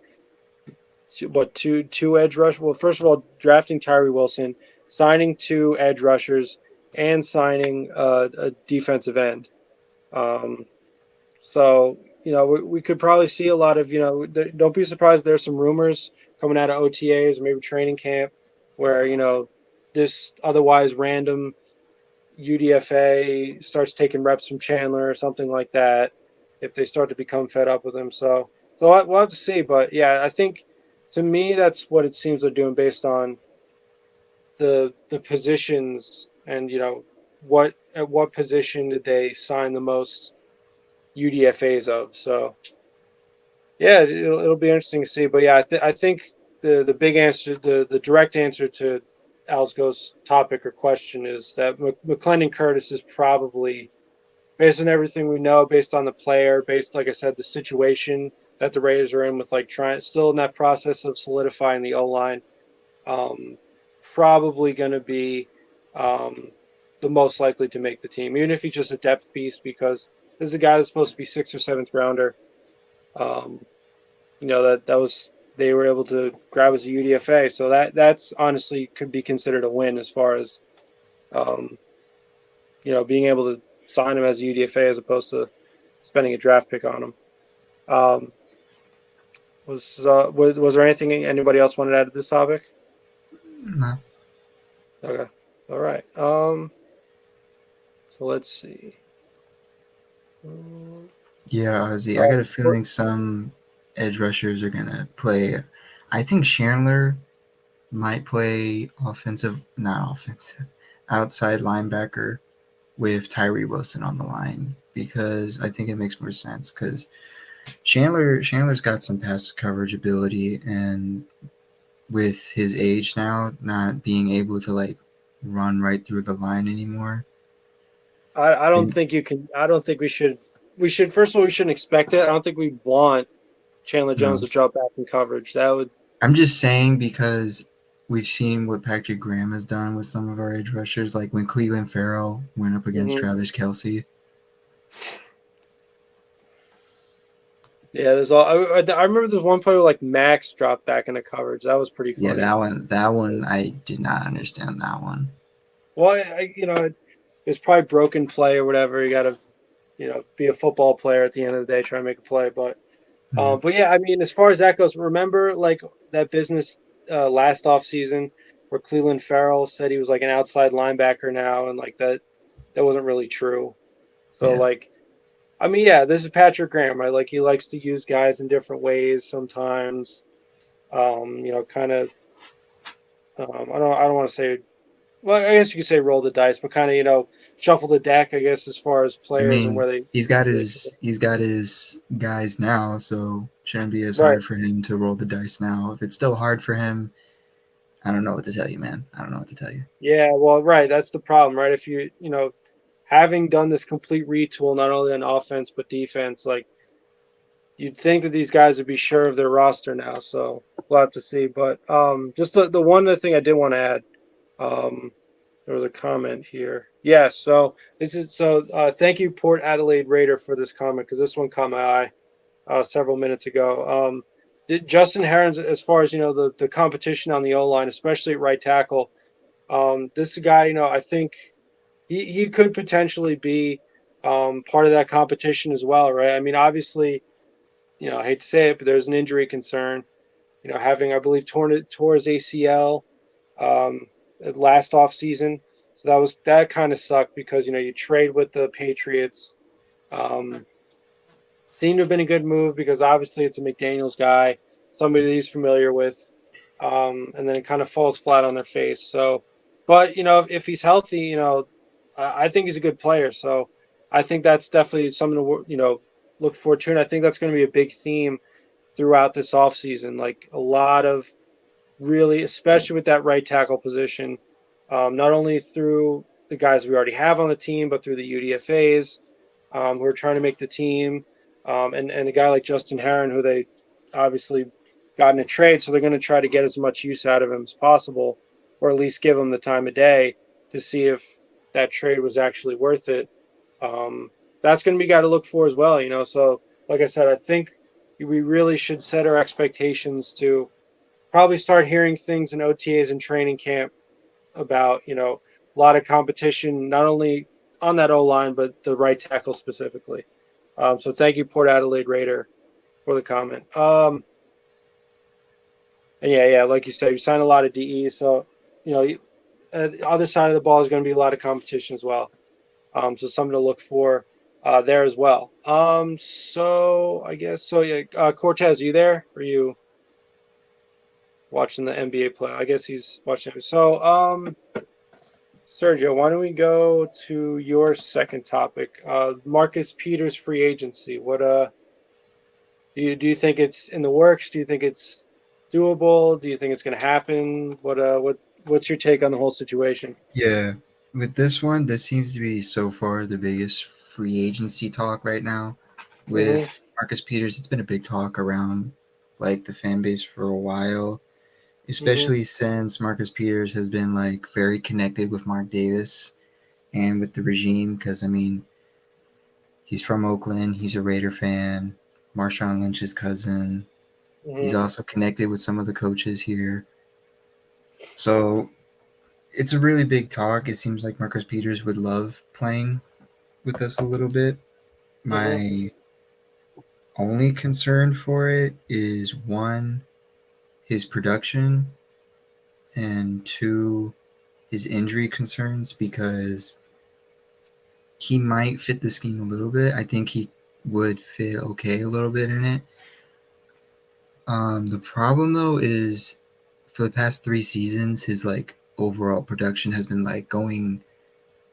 two edge rush. Well, first of all, drafting Tyree Wilson, signing two edge rushers, and signing a defensive end. So we could probably see a lot of don't be surprised. There's some rumors coming out of OTAs, maybe training camp, where this otherwise random UDFA starts taking reps from Chandler or something like that, if they start to become fed up with him. So we'll have to see. But yeah, I think to me that's what it seems they're doing based on the positions, and at what position did they sign the most UDFA's of. So yeah, it'll be interesting to see. But yeah, I think the big answer, the direct answer to Al's Ghost's topic or question is that McClendon Curtis is probably, based on everything we know, based on the player, based, like I said, the situation that the Raiders are in with still in that process of solidifying the O-line, probably going to be the most likely to make the team, even if he's just a depth piece, because this is a guy that's supposed to be 6th or 7th rounder. That was, they were able to grab as a UDFA. So that's honestly could be considered a win as far as, being able to sign him as a UDFA as opposed to spending a draft pick on him. Was there anything anybody else wanted to add to this topic? No. Okay. All right. So let's see. Yeah, Ozzy, I got a feeling some edge rushers are gonna play. I think Chandler might play outside linebacker with Tyree Wilson on the line, because I think it makes more sense, because Chandler's got some pass coverage ability, and with his age now, not being able to like run right through the line anymore. I don't think you can. I don't think we should. We should, first of all, we shouldn't expect it. I don't think we want Chandler Jones to drop back in coverage. That would. I'm just saying, because we've seen what Patrick Graham has done with some of our edge rushers, like when Cleveland Farrell went up against Travis Kelce. Yeah, there's all. I remember there's one play where like Max dropped back into coverage. That was pretty funny. Yeah, that one I did not understand that one. Well, it's probably broken play or whatever. You got to, be a football player at the end of the day, try to make a play. But yeah, I mean, as far as that goes, remember like that business last offseason where Cleveland Farrell said he was like an outside linebacker now, and like that wasn't really true. So like, I mean, yeah, this is Patrick Graham, right? Like he likes to use guys in different ways sometimes. Kind of. I don't want to say. Well, I guess you could say roll the dice, but kind of shuffle the deck, I guess, as far as players and where they. He's got his guys now, so shouldn't be as hard for him to roll the dice now. If it's still hard for him, I don't know what to tell you, man. I don't know what to tell you. Yeah, well, right, that's the problem, right? If having done this complete retool, not only on offense but defense, like you'd think that these guys would be sure of their roster now. So we'll have to see. But just the one other thing I did want to add. There was a comment here. Yes, so thank you, Port Adelaide Raider, for this comment, because this one caught my eye several minutes ago. Justin Herron, as far as the competition on the O-line, especially at right tackle, this guy, I think he could potentially be part of that competition as well, right? I mean, obviously, I hate to say it, but there's an injury concern. Having, I believe, tore his ACL last off season, so that kind of sucked, because you trade with the Patriots. Seemed to have been a good move, because obviously it's a McDaniels guy, somebody that he's familiar with, and then it kind of falls flat on their face. So, but if he's healthy, I think he's a good player. So I think that's definitely something to look forward to, and I think that's going to be a big theme throughout this offseason. Like a lot of really, especially with that right tackle position, not only through the guys we already have on the team, but through the UDFAs who are trying to make the team, and a guy like Justin Herron, who they obviously got in a trade, so they're going to try to get as much use out of him as possible, or at least give him the time of day to see if that trade was actually worth it. That's going to be a guy to look for as well, So, like I said, I think we really should set our expectations to probably start hearing things in OTAs and training camp about, a lot of competition, not only on that O-line, but the right tackle specifically. So thank you, Port Adelaide Raider, for the comment. And yeah, like you said, you signed a lot of DE. So, the other side of the ball is going to be a lot of competition as well. So something to look for there as well. So I guess, yeah, Cortez, you there? Or are you watching the NBA play? I guess he's watching. So, Sergio, why don't we go to your second topic? Marcus Peters free agency. What do you think it's in the works? Do you think it's doable? Do you think it's going to happen? What's your take on the whole situation? Yeah, with this one, this seems to be so far the biggest free agency talk right now. With Marcus Peters, it's been a big talk around like the fan base for a while, especially since Marcus Peters has been like very connected with Mark Davis and with the regime, because I mean, he's from Oakland, he's a Raider fan, Marshawn Lynch's cousin. He's also connected with some of the coaches here. So it's a really big talk. It seems like Marcus Peters would love playing with us a little bit. My only concern for it is one, his production, and two, his injury concerns, because he might fit the scheme a little bit. I think he would fit okay a little bit in it. The problem though is for the past 3 seasons, his like overall production has been like going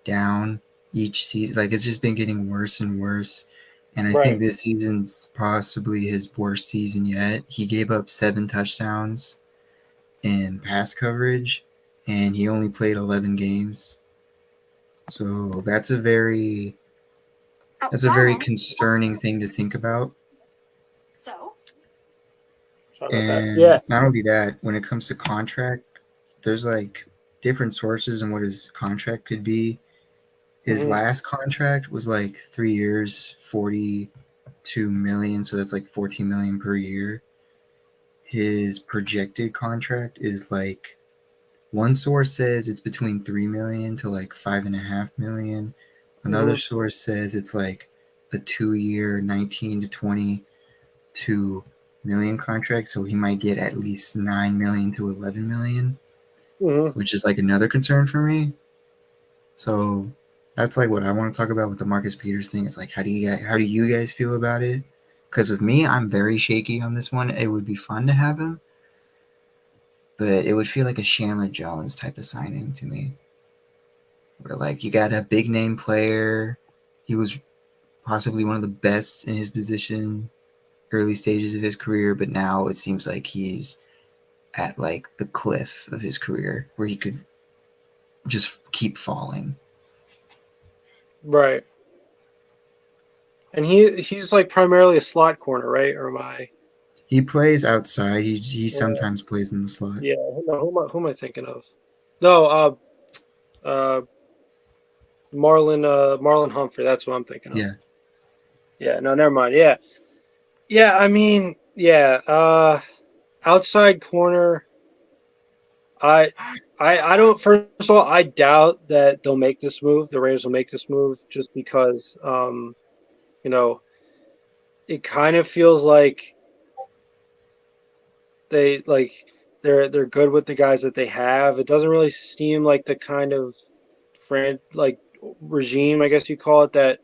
down each season. Like it's just been getting worse and worse. And I think this season's possibly his worst season yet. He gave up 7 touchdowns in pass coverage, and he only played 11 games. So that's a very concerning thing to think about. And not only that, when it comes to contract, there's like different sources on what his contract could be. His last contract was like 3 years, 42 million, so that's like 14 million per year. His projected contract is like, one source says it's between 3 million to like 5.5 million. Another source says it's like a 2-year, 19 to 22 million contract, so he might get at least 9 million to 11 million, which is like another concern for me. So that's like what I want to talk about with the Marcus Peters thing. It's like, how do you guys feel about it? Because with me, I'm very shaky on this one. It would be fun to have him, but it would feel like a Chandler Jones type of signing to me, where like you got a big name player. He was possibly one of the best in his position early stages of his career, but now it seems like he's at like the cliff of his career where he could just keep falling. Right. And he's like primarily a slot corner, right? Or am I? He plays outside. He sometimes plays in the slot. Yeah. Who am I thinking of? No. Marlon Humphrey. That's what I'm thinking of. Yeah. Yeah. No, never mind. Yeah. Yeah. I mean, yeah. Outside corner. I don't. First of all, I doubt that they'll make this move. The Raiders will make this move just because, it kind of feels like they're good with the guys that they have. It doesn't really seem like the kind of regime, I guess you call it, that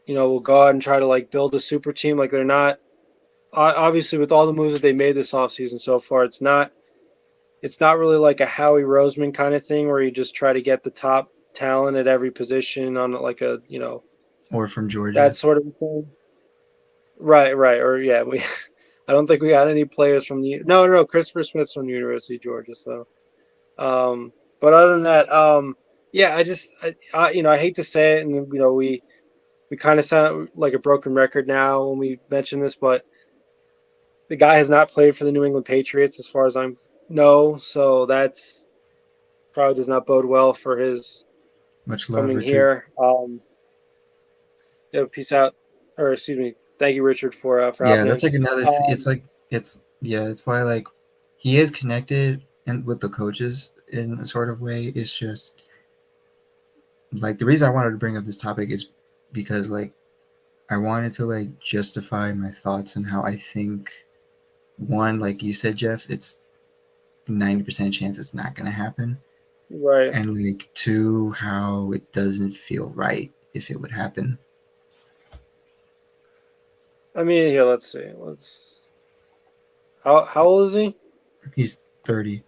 will go out and try to like build a super team. Like they're not. Obviously, with all the moves that they made this offseason so far, it's not really like a Howie Roseman kind of thing where you just try to get the top talent at every position on like a, or from Georgia. That sort of thing. Right. Or yeah, I don't think we got any players from no, Christopher Smith's from the University of Georgia. So, but other than that, yeah, I hate to say it, and we kind of sound like a broken record now when we mention this, but the guy has not played for the New England Patriots as far as I know, so that's probably does not bode well for his much love coming Richard. here. Peace out, or excuse me. Thank you, Richard, for yeah, that's like another. It's why like he is connected and with the coaches in a sort of way. It's just like the reason I wanted to bring up this topic is because like I wanted to like justify my thoughts on how I think. One, like you said, Jeff, it's 90% chance it's not going to happen. Right. And like two, how it doesn't feel right if it would happen. I mean, here, let's see. How old is he? He's 30.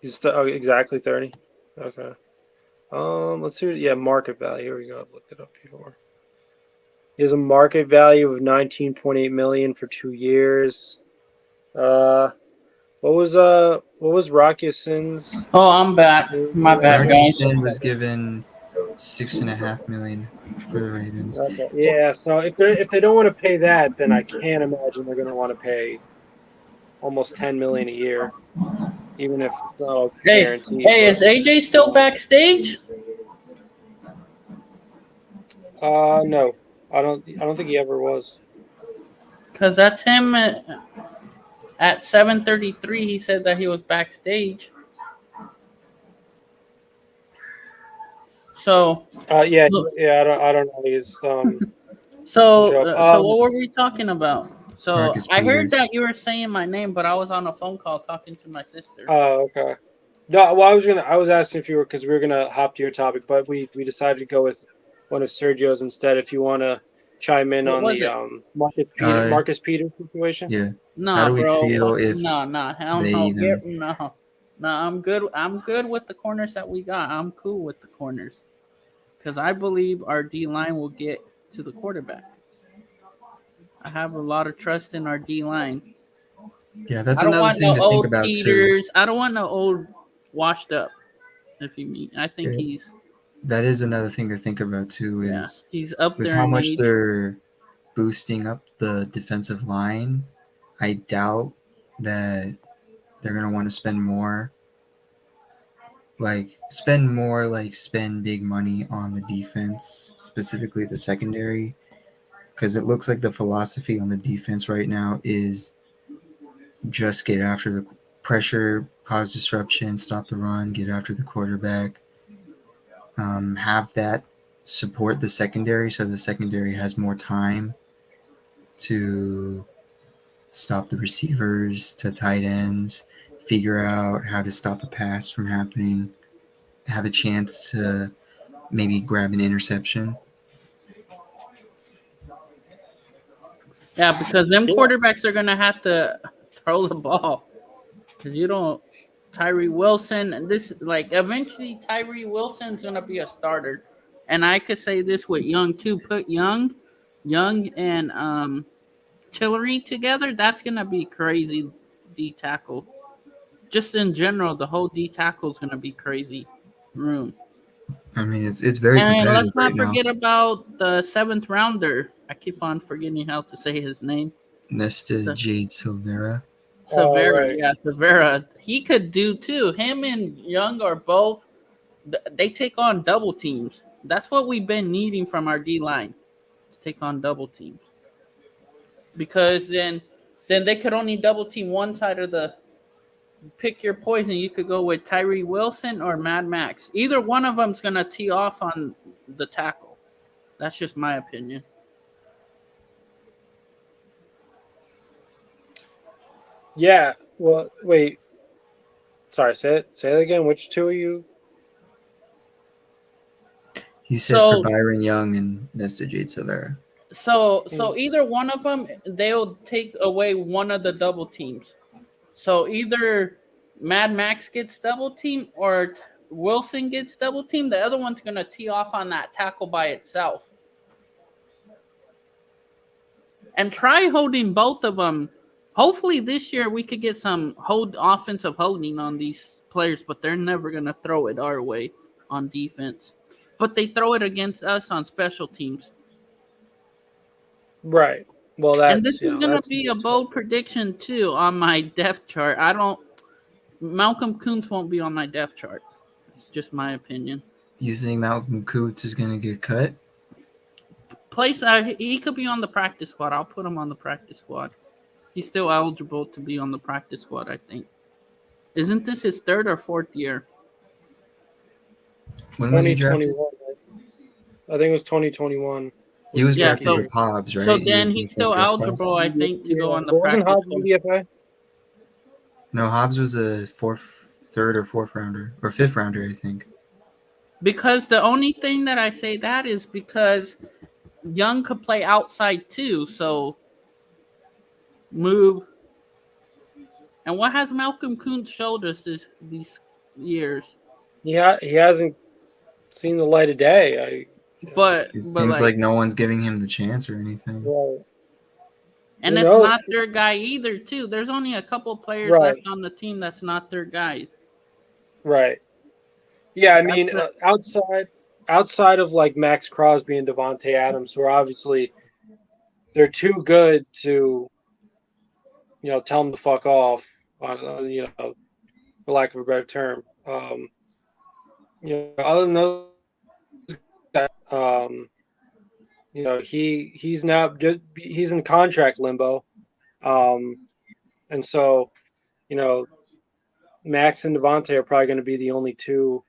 He's exactly 30. Okay. Let's see. Yeah, market value. Here we go. I've looked it up before. He has a market value of $19.8 million for 2 years. What was Rocky Sin's? Oh, I'm back. My bad, Rocky guys. Sin was given $6.5 million for the Ravens. Okay. Yeah. So if they don't want to pay that, then I can't imagine they're going to want to pay almost $10 million a year, even if guaranteed. Hey, is AJ still backstage? No. I don't think he ever was. Because that's him at 7:33. He said that he was backstage. So I don't know. He's So what were we talking about? So Marcus I heard Peters. that you were saying my name, but I was on a phone call talking to my sister. Oh, okay. No, well, I was asking if you were, because we were gonna hop to your topic, but we decided to go with one of Sergio's instead. If you want to chime in What on was the it? Marcus Peters situation. Yeah. How Nah, do we bro. feel Fuck, if nah. Hell they no. even? No. I'm good. I'm good with the corners that we got. I'm cool with the corners because I believe our D line will get to the quarterback. I have a lot of trust in our D line. Yeah, that's I don't another want thing no to think old about too. Peters. I don't want no old washed up. If you mean, I think Yeah. he's That is another thing to think about too. yeah, Is he's up with there how in much age. they're boosting up the defensive line, I doubt that they're gonna want to spend more. Spend big money on the defense, specifically the secondary, because it looks like the philosophy on the defense right now is just get after the pressure, cause disruption, stop the run, get after the quarterback. Have that support the secondary so the secondary has more time to stop the receivers, to tight ends, figure out how to stop a pass from happening, have a chance to maybe grab an interception. Yeah, because them Yeah. quarterbacks are gonna have to throw the ball. Because you don't Tyree Wilson. This like eventually Tyree Wilson's gonna be a starter. And I could say this with Young too. Put Young and Tillery together, that's gonna be crazy D tackle. Just in general, the whole D tackle is gonna be crazy room. I mean, it's very And competitive let's right not now. forget about the 7th rounder. I keep on forgetting how to say his name. Nesta Jade Silvera. Severa, right. yeah, Severa. He could do too. Him and Young are both. They take on double teams. That's what we've been needing from our D line to take on double teams. Because then they could only double team one side of the. Pick your poison. You could go with Tyree Wilson or Mad Max. Either one of them's gonna tee off on the tackle. That's just my opinion. Yeah. Well, wait. Sorry. Say it again. Which two are you? He said So- for Byron Young and Nesta Jade Silvera. So either one of them, they'll take away one of the double teams. So either Mad Max gets double team or Wilson gets double team. The other one's gonna tee off on that tackle by itself. And try holding both of them. Hopefully this year we could get some offensive holding on these players, but they're never gonna throw it our way on defense. But they throw it against us on special teams. Right. Well, that's And this is gonna that's be a bold prediction too on my depth chart. Malcolm Kuntz won't be on my depth chart. It's just my opinion. You think Malcolm Kuntz is going to get cut? He could be on the practice squad. I'll put him on the practice squad. He's still eligible to be on the practice squad, I think. Isn't this his 3rd or 4th year? When was he drafted? 2021. I think it was 2021. He was Yeah, drafted so- with Hobbs, right? So He then was in he's the still first class. eligible, I think, to go on the Wasn't practice Hobbs squad. in the DFA? No, Hobbs was a third or fourth rounder, or 5th rounder, I think. Because the only thing that I say that is because Young could play outside too, so move. And what has Malcolm Kuntz showed us these years? He hasn't seen the light of day. But It seems like no one's giving him the chance or anything. and Who it's knows? not their guy either, too. There's only a couple players Right. left on the team that's not their guys. Right. Yeah, I That's mean, outside of like Max Crosby and Devontae Adams, who are obviously they're too good to, tell them to fuck off. For lack of a better term. Other than those, he's now he's in contract limbo, and so, Max and Devontae are probably going to be the only two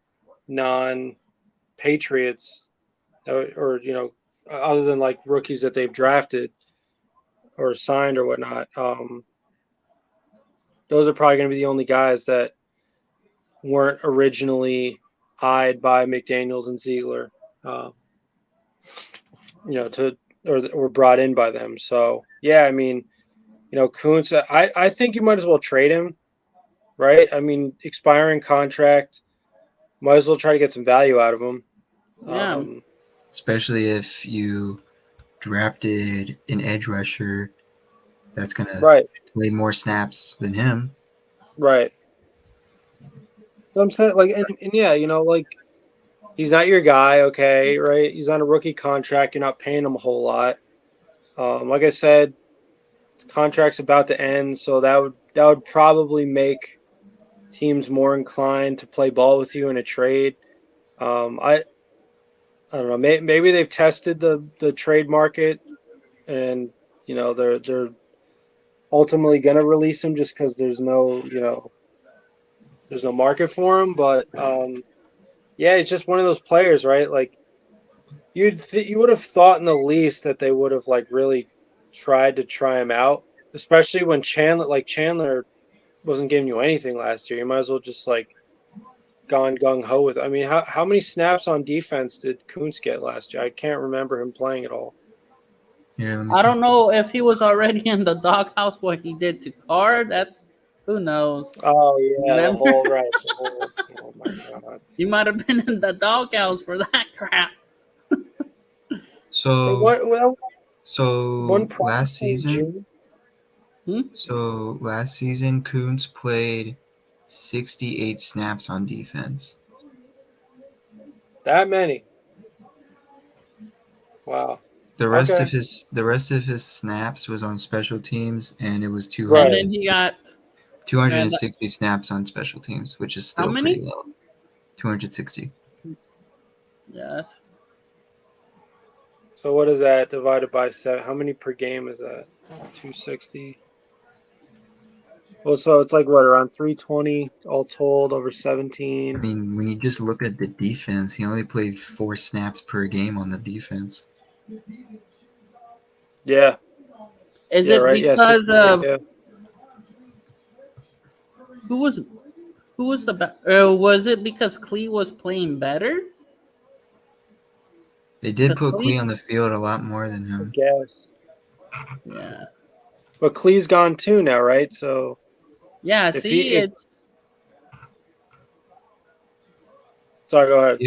non-Patriots or other than like rookies that they've drafted or signed or whatnot. Those are probably going to be the only guys that weren't originally eyed by McDaniels and Ziegler, or brought in by them. So yeah, I mean, Kuntz, I think you might as well trade him, right? I mean, expiring contract, might as well try to get some value out of him. Yeah. Especially if you drafted an edge rusher that's gonna Right. play more snaps than him. Right. So I'm saying, like, and yeah, like, he's not your guy, okay, right? He's on a rookie contract. You're not paying him a whole lot. Like I said, his contract's about to end, so that would probably make teams more inclined to play ball with you in a trade. I don't know. Maybe they've tested the trade market, and they're ultimately gonna release him just because there's no market for him. But yeah, it's just one of those players, right? Like you would have thought in the least that they would have like really tried to try him out, especially when Chandler wasn't giving you anything last year. You might as well just like gone gung ho with. I mean, how many snaps on defense did Kuntz get last year? I can't remember him playing at all. Here, I don't know if he was already in the doghouse what he did to Carr. That's who knows. Oh yeah, the whole right. Oh my god. He might have been in the doghouse for that crap. So one last season. Hmm? So last season, Kuntz played 68 snaps on defense. That many. Wow. The rest of his snaps was on special teams, and it was 200. And then he got 260 snaps on special teams, which is still pretty low. 260. Yes. So what is that divided by 7? How many per game is that? 260. Well, so it's like what, around 320 all told over 17. I mean, when you just look at the defense, he only played 4 snaps per game on the defense. Yeah. Is it right? because who was the was it because Klee was playing better? They did put Klee on the field a lot more than him. Yes. Yeah. But Klee's gone too now, right? So yeah, it's sorry, go ahead.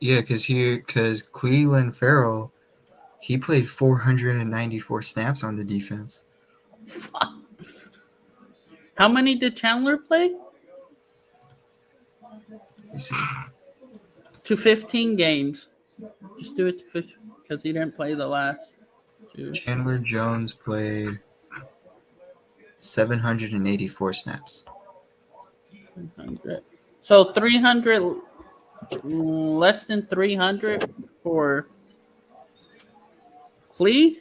Yeah, because Cleveland Farrell, he played 494 snaps on the defense. How many did Chandler play? You see. To 15 games. Just do it to 15 because he didn't play the last 2. Chandler Jones played 784 snaps. 300. So 300, less than 300 for Klee?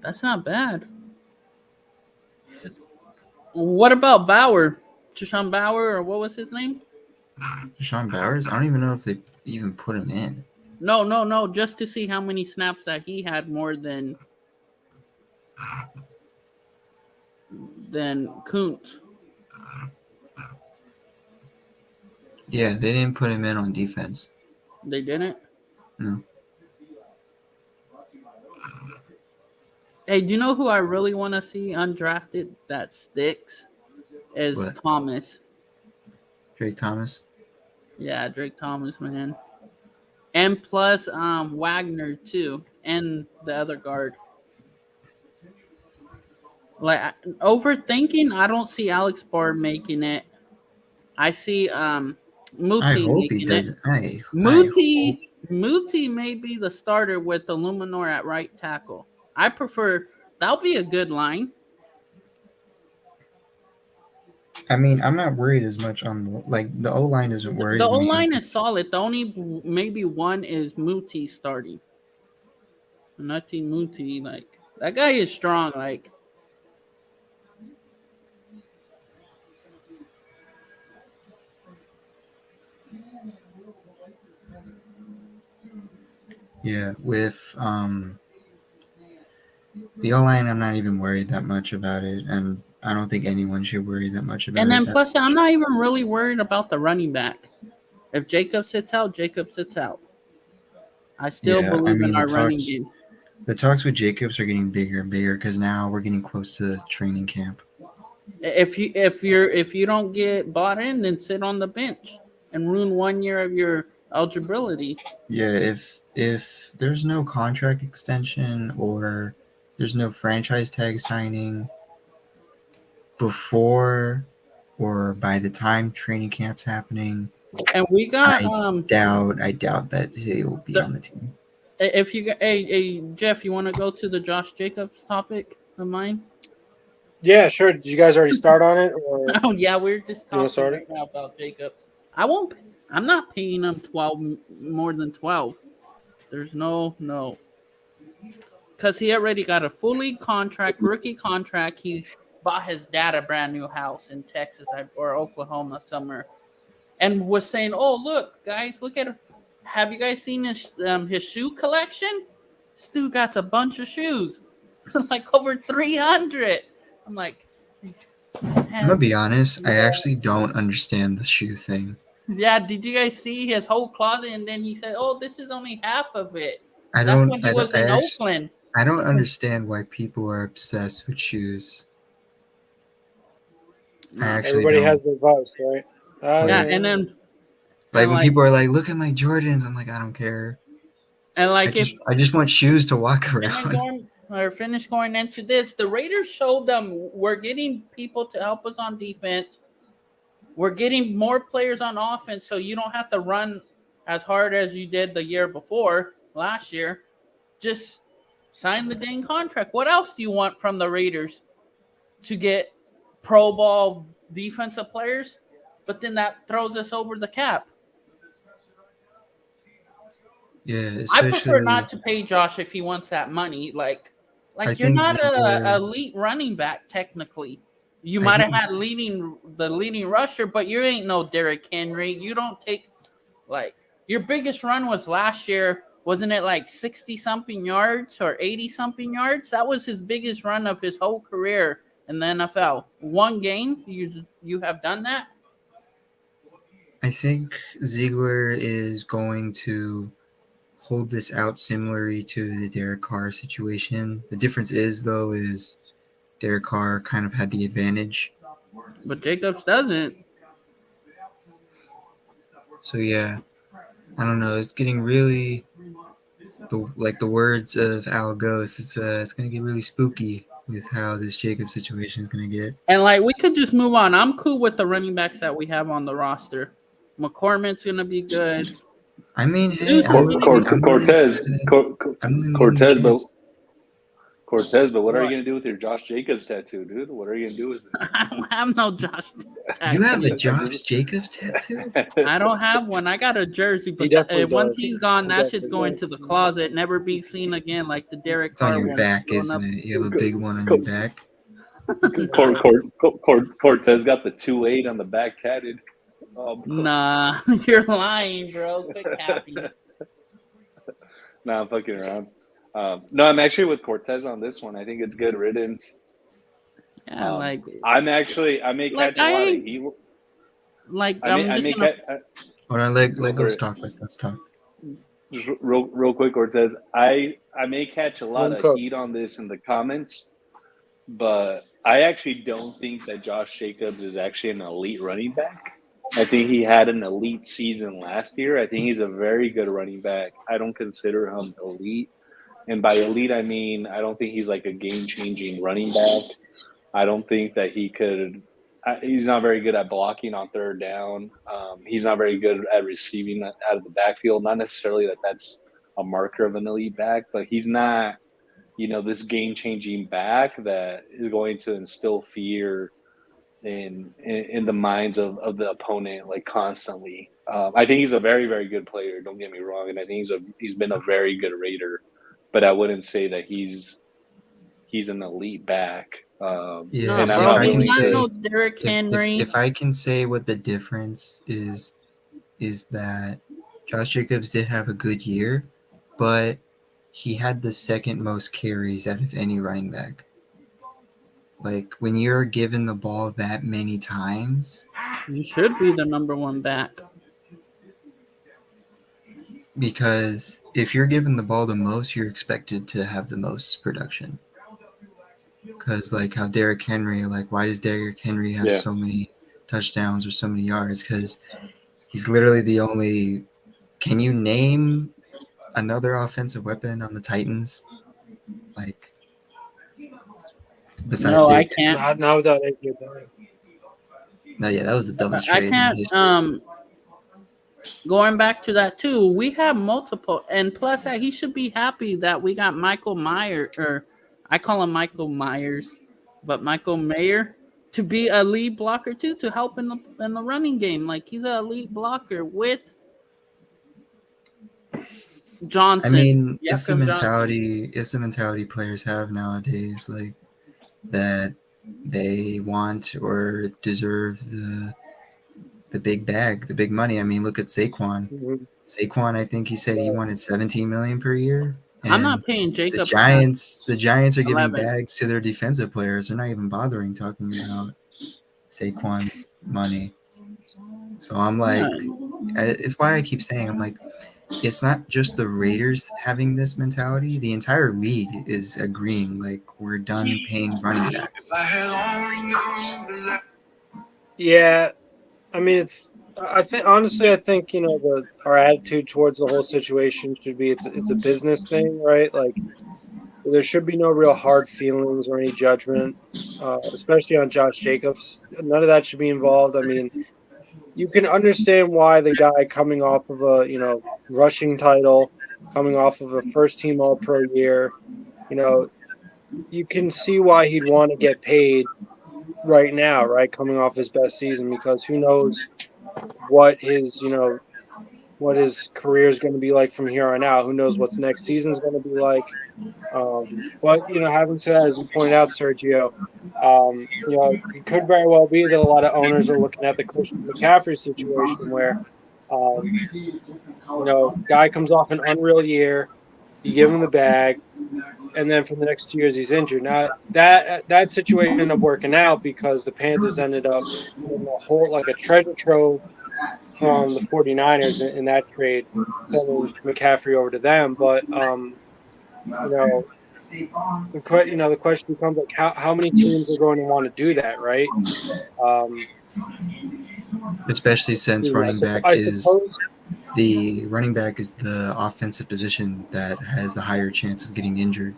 That's not bad. What about Bauer? Deshaun Bauer, or what was his name? Deshaun Bowers? I don't even know if they even put him in. No. Just to see how many snaps that he had more than Kuntz. Yeah, they didn't put him in on defense. They didn't? No. Hey, do you know who I really want to see undrafted that sticks? Is What? Thomas. Drake Thomas? Yeah, Drake Thomas, man. And plus Wagner, too. And the other guard. Like, overthinking, I don't see Alex Barr making it. I see Muti I hope making he doesn't. it. Muti may be the starter with Illuminor at right tackle. I prefer... That'll be a good line. I mean, I'm not worried as much on the O-line doesn't worry me. The O-line is solid. The only maybe one is Muti starting. Nati Muti, like, that guy is strong. Like, Yeah, with the O-line, I'm not even worried that much about it, and I don't think anyone should worry that much about And it. then plus, I'm not even really worried about the running back. If Jacob sits out, Jacob sits out. I still Yeah, I believe in mean our running game. the talks with Jacobs are getting bigger and bigger because now we're getting close to training camp. If you don't get bought in, then sit on the bench and ruin 1 year of your eligibility. Yeah, if there's no contract extension or there's no franchise tag signing before or by the time training camp's happening, And we got I doubt that he will be on the team. if you hey Jeff, you want to go to the Josh Jacobs topic of mine? Yeah, sure. Did you guys already start on it? Or Oh yeah, we're just You wanna talking start right now about Jacobs. I'm not paying him more than 12. There's no, because he already got a fully rookie contract. He bought his dad a brand new house in Texas or Oklahoma somewhere, and was saying, "Oh look, guys, look at. Have you guys seen his shoe collection? This dude got a bunch of shoes, like over 300." I'm like, I'm gonna be honest, I actually don't understand the shoe thing. yeah, did you guys see his whole closet? And then he said, "Oh, this is only half of it." I That's don't when he I was don't in I, actually, Oakland. I don't understand why people are obsessed with shoes. I actually everybody don't. has their vice, right? Yeah, and then Like and when like people are like, "Look at my Jordans," I'm like, I don't care. and like if I just want shoes to walk and then around. finish going into this, the Raiders showed them we're getting people to help us on defense. We're getting more players on offense, so you don't have to run as hard as you did the year before, last year. Just sign the dang contract. What else do you want from the Raiders to get Pro Bowl defensive players? But then that throws us over the cap. Yeah, I prefer especially not to pay Josh if he wants that money. Like I you're think not Ziegler. a elite running back technically. You I might have think had the leading rusher, but you ain't no Derrick Henry. You don't take like your biggest run was last year. Wasn't it like 60 something yards or 80 something yards? That was his biggest run of his whole career in the NFL. One game, you have done that. I think Ziegler is going to hold this out similarly to the Derek Carr situation. The difference is though is Derek Carr kind of had the advantage. But Jacobs doesn't. So yeah, I don't know. It's getting really the words of Al Ghost. It's gonna get really spooky with how this Jacob situation is gonna get. And like we could just move on. I'm cool with the running backs that we have on the roster. McCormick's gonna be good. I mean, hey, Cortez, but what are you gonna do with your Josh Jacobs tattoo, dude? What are you gonna do with it? I don't have no Josh tattoo. You have a Josh Jacobs tattoo? I don't have one. I got a jersey, but once he's gone, that shit's going to the closet, never be seen again, like the Derek It's on Carr your one. back, isn't it? You have a big one on your back. Cortez got the 2-8 on the back tatted. Nah, you're lying, bro. Quit capping. Nah, I'm fucking around. No, I'm actually with Cortez on this one. I think it's good riddance. Yeah, I may catch a lot of heat. Hold on, let Ghost talk. Let Ghost talk. Just real quick, Cortez. I may catch a lot of heat on this in the comments, but I actually don't think that Josh Jacobs is actually an elite running back. I think he had an elite season last year. I think he's a very good running back. I don't consider him elite. And by elite, I mean, I don't think he's like a game-changing running back. I don't think that he's not very good at blocking on third down. He's not very good at receiving out of the backfield. Not necessarily that's a marker of an elite back, but he's not, this game-changing back that is going to instill fear in the minds of the opponent like constantly. I think he's a very, very good player. Don't get me wrong, and I think he's been a very good Raider, but I wouldn't say that he's an elite back. He's not no Derrick Henry. If I can say what the difference is that Josh Jacobs did have a good year, but he had the second most carries out of any running back. Like, when you're given the ball that many times, You should be the number one back. because if you're given the ball the most, you're expected to have the most production. Because, like, how Derrick Henry, like, why does Derrick Henry have so many touchdowns or so many yards? Because he's literally the only. Can you name another offensive weapon on the Titans? Like, besides No, I Derrick can't. Not without AJ Brown. No, yeah, that was the dumbest I trade. in can't. history. Going back to that too, we have multiple, and plus that he should be happy that we got Michael Myers, or I call him Michael Myers, but Michael Mayer, to be a lead blocker too, to help in the running game. Like, he's a lead blocker with Johnson. I mean, Jacob it's the mentality. It's the mentality players have nowadays, like that they want or deserve the big bag, the big money. I mean, look at Saquon. Mhm. Saquon, I think he said he wanted $17 million per year. I'm not And paying Jacob. the Giants are giving 11. bags to their defensive players. They're not even bothering talking about Saquon's money. So I'm like, it's why I keep saying, I'm like, it's not just the Raiders having this mentality. The entire league is agreeing, like, we're done paying running backs. Yeah, I mean, I think you know, our attitude towards the whole situation should be it's a business thing, right? Like, there should be no real hard feelings or any judgment, especially on Josh Jacobs. None of that should be involved. I mean, you can understand why the guy coming off of a, you know, rushing title, coming off of a first-team All-Pro year, you know, you can see why he'd want to get paid right now, right, coming off his best season, because who knows what his career is going to be like from here on out. Who knows what's next season's going to be like. But, you know, having said that, as you pointed out, Sergio, you know, it could very well be that a lot of owners are looking at the Christian McCaffrey situation where, you know, guy comes off an unreal year, you give him the bag, and then for the next 2 years he's injured. Now that situation ended up working out because the Panthers ended up in a whole, like, a treasure trove from the 49ers in that trade, sending McCaffrey over to them. But you know, the question becomes, like, how many teams are going to want to do that, right? Especially since the running back is the offensive position that has the higher chance of getting injured.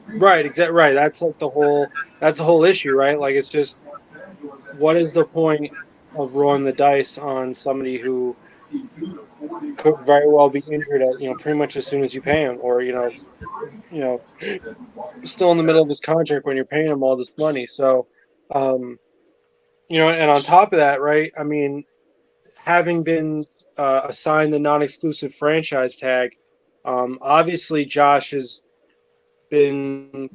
Right, exactly. Right. That's like the whole issue, right? Like, it's just, what is the point of rolling the dice on somebody who could very well be injured at, you know, pretty much as soon as you pay him, or you know, still in the middle of his contract when you're paying him all this money. So, you know, and on top of that, right? I mean, having been assigned the non-exclusive franchise tag, obviously Josh has been,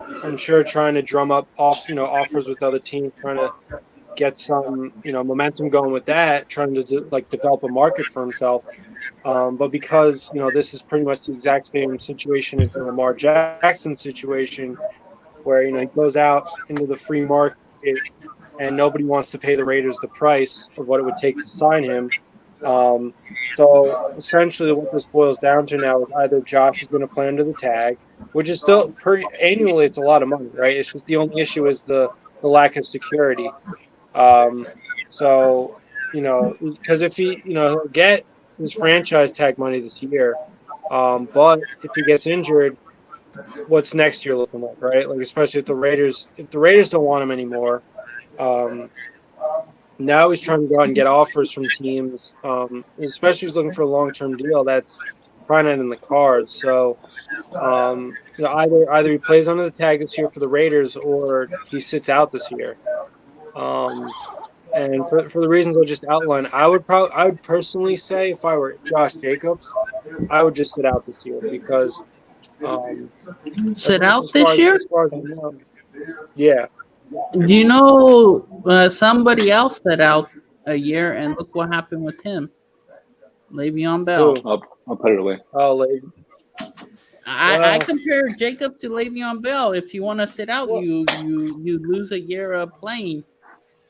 I'm sure, trying to drum up offers with other teams, trying to get some, you know, momentum going with that, trying to develop a market for himself. But because, you know, this is pretty much the exact same situation as the Lamar Jackson situation, where, you know, he goes out into the free market and nobody wants to pay the Raiders the price of what it would take to sign him. So essentially what this boils down to now is either Josh is going to play under the tag, which is still annually, it's a lot of money, right? It's just the only issue is the lack of security. So, you know, because if he, you know, he'll get his franchise tag money this year, but if he gets injured, what's next year looking like, right? Like, especially if the Raiders don't want him anymore. Now he's trying to go out and get offers from teams, especially if he's looking for a long-term deal. That's probably not in the cards. So, you know, either he plays under the tag this year for the Raiders, or he sits out this year. And for the reasons I just outlined, I would personally say, if I were Josh Jacobs, I would just sit out this year, because sit out this year? Yeah. Do you know somebody else sat out a year, and look what happened with him? Le'Veon Bell. I'll put it away. Oh, lady. I Well- compare Jacob to Le'Veon Bell. If you want to sit out, you lose a year of playing,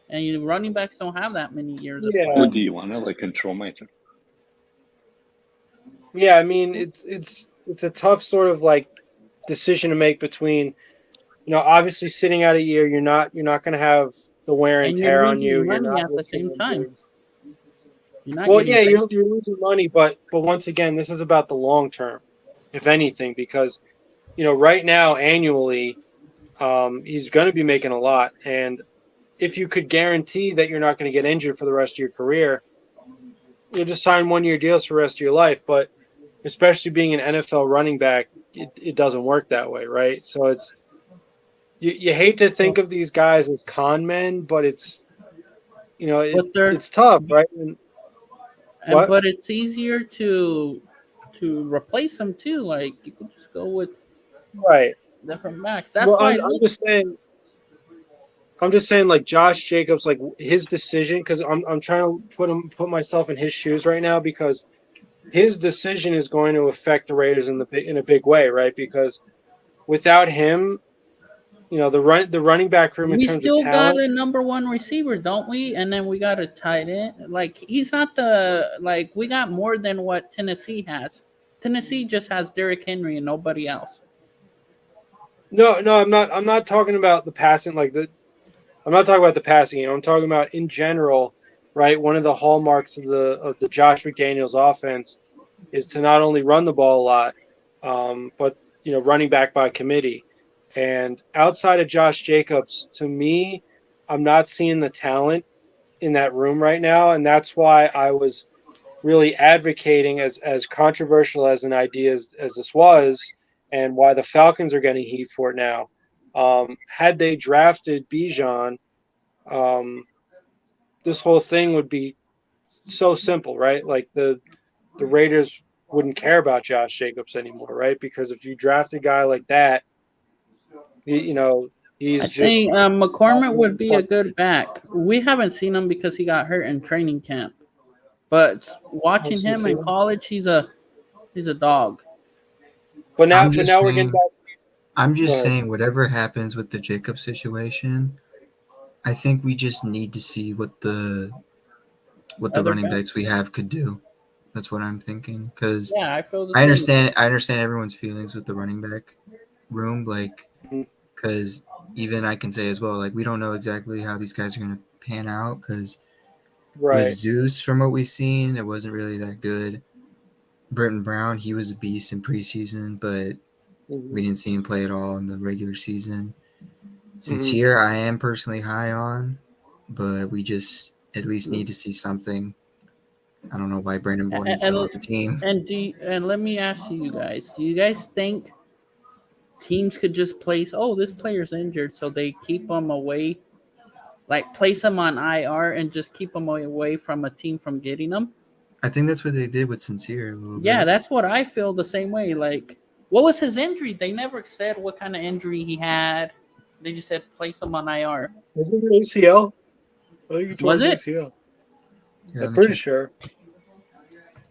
and running backs don't have that many years of Yeah. playing. What do you want to like control my turn? Yeah, I mean it's a tough sort of like decision to make between, obviously sitting out a year, you're not going to have the wear and And you're tear on losing you. You're money not at the looking same time. injured. You're not Well, getting yeah, paid. you're losing money, but once again, this is about the long term, if anything, because right now annually, he's going to be making a lot, and if you could guarantee that you're not going to get injured for the rest of your career, you'll just sign 1-year deals for the rest of your life. But especially being an NFL running back, it doesn't work that way, right? So it's you hate to think of these guys as con men, but it's it's tough, right? What? But it's easier to replace them too. Like you could just go with Right. different backs. That's Well, why I'm just saying. I'm just saying, like Josh Jacobs, like his decision, because I'm trying to put myself in his shoes right now, because his decision is going to affect the Raiders in a big way, right? Because without him, the running back room in we terms still of talent. got a number one receiver, don't we? And then we got a tight end. Like he's not we got more than what Tennessee has. Tennessee just has Derrick Henry and nobody else. No, I'm not talking about the passing. I'm not talking about the passing game. I'm talking about in general, right? One of the hallmarks of the Josh McDaniels offense is to not only run the ball a lot, but running back by committee. And outside of Josh Jacobs, to me, I'm not seeing the talent in that room right now, and that's why I was really advocating, as controversial as an idea as this was, and why the Falcons are getting heat for it now. Had they drafted Bijan, this whole thing would be so simple, right? Like the Raiders wouldn't care about Josh Jacobs anymore, right? Because if you draft a guy like that, he's I just. think McCormick would be a good back. We haven't seen him because he got hurt in training camp, but watching him in college, he's a dog. But now I'm just we're getting saying- back. I'm just Go ahead. saying, whatever happens with the Jacob situation, I think we just need to see what the Other running backs? backs we have could do. That's what I'm thinking. Because Yeah, I feel the I same. understand everyone's feelings with the running back room, like, Mhm. because even I can say as well, like, we don't know exactly how these guys are going to pan out, because Right. with Zeus, from what we've seen, it wasn't really that good. Burton Brown, he was a beast in preseason, but Mhm. we didn't see him play at all in the regular season. Sincere, I am personally high on, but we just at least need to see something. I don't know why Brandon Bolden's still on the team. And let me ask you guys: do you guys think teams could just place? Oh, this player's injured, so they keep him away, like place him on IR and just keep him away from a team from getting him. I think that's what they did with Sincere a little Yeah, bit. that's what I feel the same way. Like, what was his injury? They never said what kind of injury he had. They just said place him on IR. Was it ACL? I think it Was it? ACL. Here, I'm let me pretty check. sure.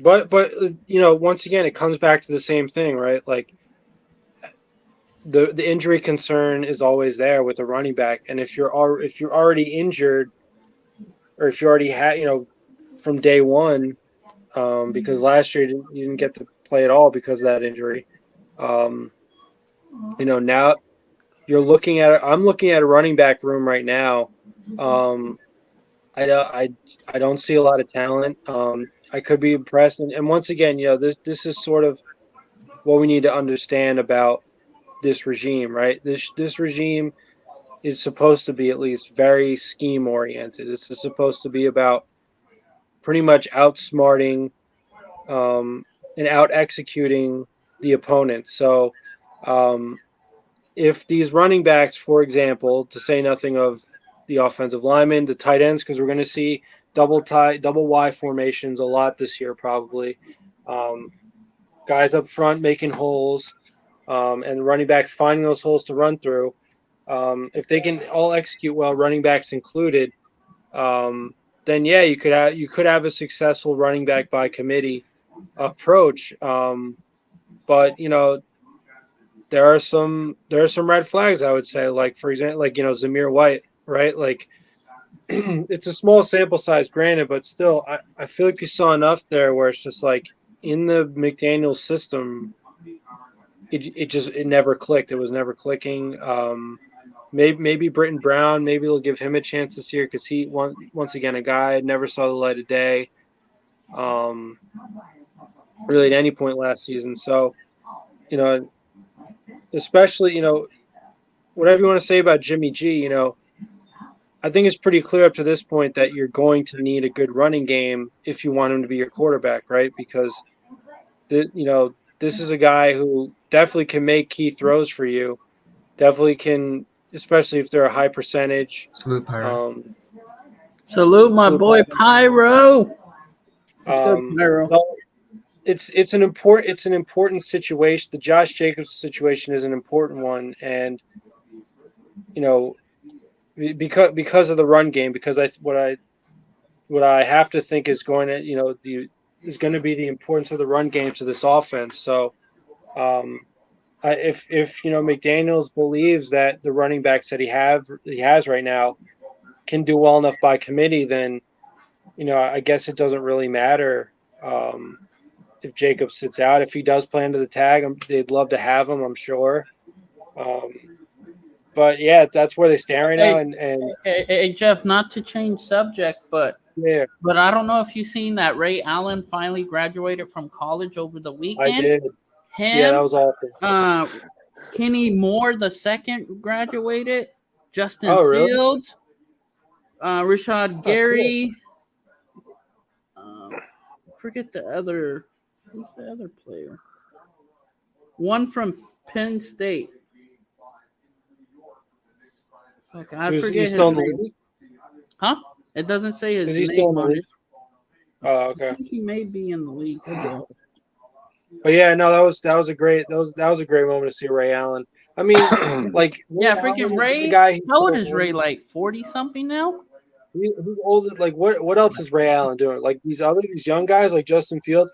But once again, it comes back to the same thing, right? Like the injury concern is always there with a running back, and if you're already injured, or if you already had from day one, because last year you didn't get to play at all because of that injury. Now you're looking at. I'm looking at a running back room right now. I don't see a lot of talent. I could be impressed, and once again, this is sort of what we need to understand about this regime, right? This regime is supposed to be at least very scheme oriented. This is supposed to be about pretty much outsmarting and out executing the opponent. So if these running backs, for example, to say nothing of the offensive linemen, the tight ends, because we're going to see double Y formations a lot this year, probably. Guys up front making holes, and running backs finding those holes to run through. If they can all execute well, running backs included, then yeah, you could have a successful running back by committee approach. But there are some red flags, I would say. Like, for example, like Zamir White, right? Like it's a small sample size, granted, but still, I feel like we saw enough there where it's just like in the McDaniels system, it never clicked. It was never clicking. Maybe Britton Brown, maybe they'll give him a chance this year because he once again a guy never saw the light of day. Really at any point last season. So, especially whatever you want to say about Jimmy G, I think it's pretty clear up to this point that you're going to need a good running game if you want him to be your quarterback, right? Because this is a guy who definitely can make key throws for you. Definitely can, especially if they're a high percentage. Salute, Pyro. Salute my boy Pyro. Pyro. So it's an important situation. The Josh Jacobs situation is an important one, and because of the run game, because what I have to think is going to is going to be the importance of the run game to this offense. So, if McDaniels believes that the running backs that he has right now can do well enough by committee, then I guess it doesn't really matter if Jacobs sits out. If he does play under the tag, they'd love to have him, I'm sure. But yeah, that's where they stand right now. And hey, Jeff, not to change subject, but yeah, but I don't know if you've seen that Ray Allen finally graduated from college over the weekend. I did. Yeah, that was awesome. Kenny Moore the second graduated. Justin really? Fields, Rashad Gary. Forget the other. Who's the other player? One from Penn State. Okay, I forget his name. Huh? It doesn't say his name on it. Oh, okay. I think he may be in the league still. But yeah, no, that was a great moment to see Ray Allen. I mean, like freaking Ray. How old is Ray? Like 40 something now? Who's older? Like what else is Ray Allen doing? Like these young guys like Justin Fields.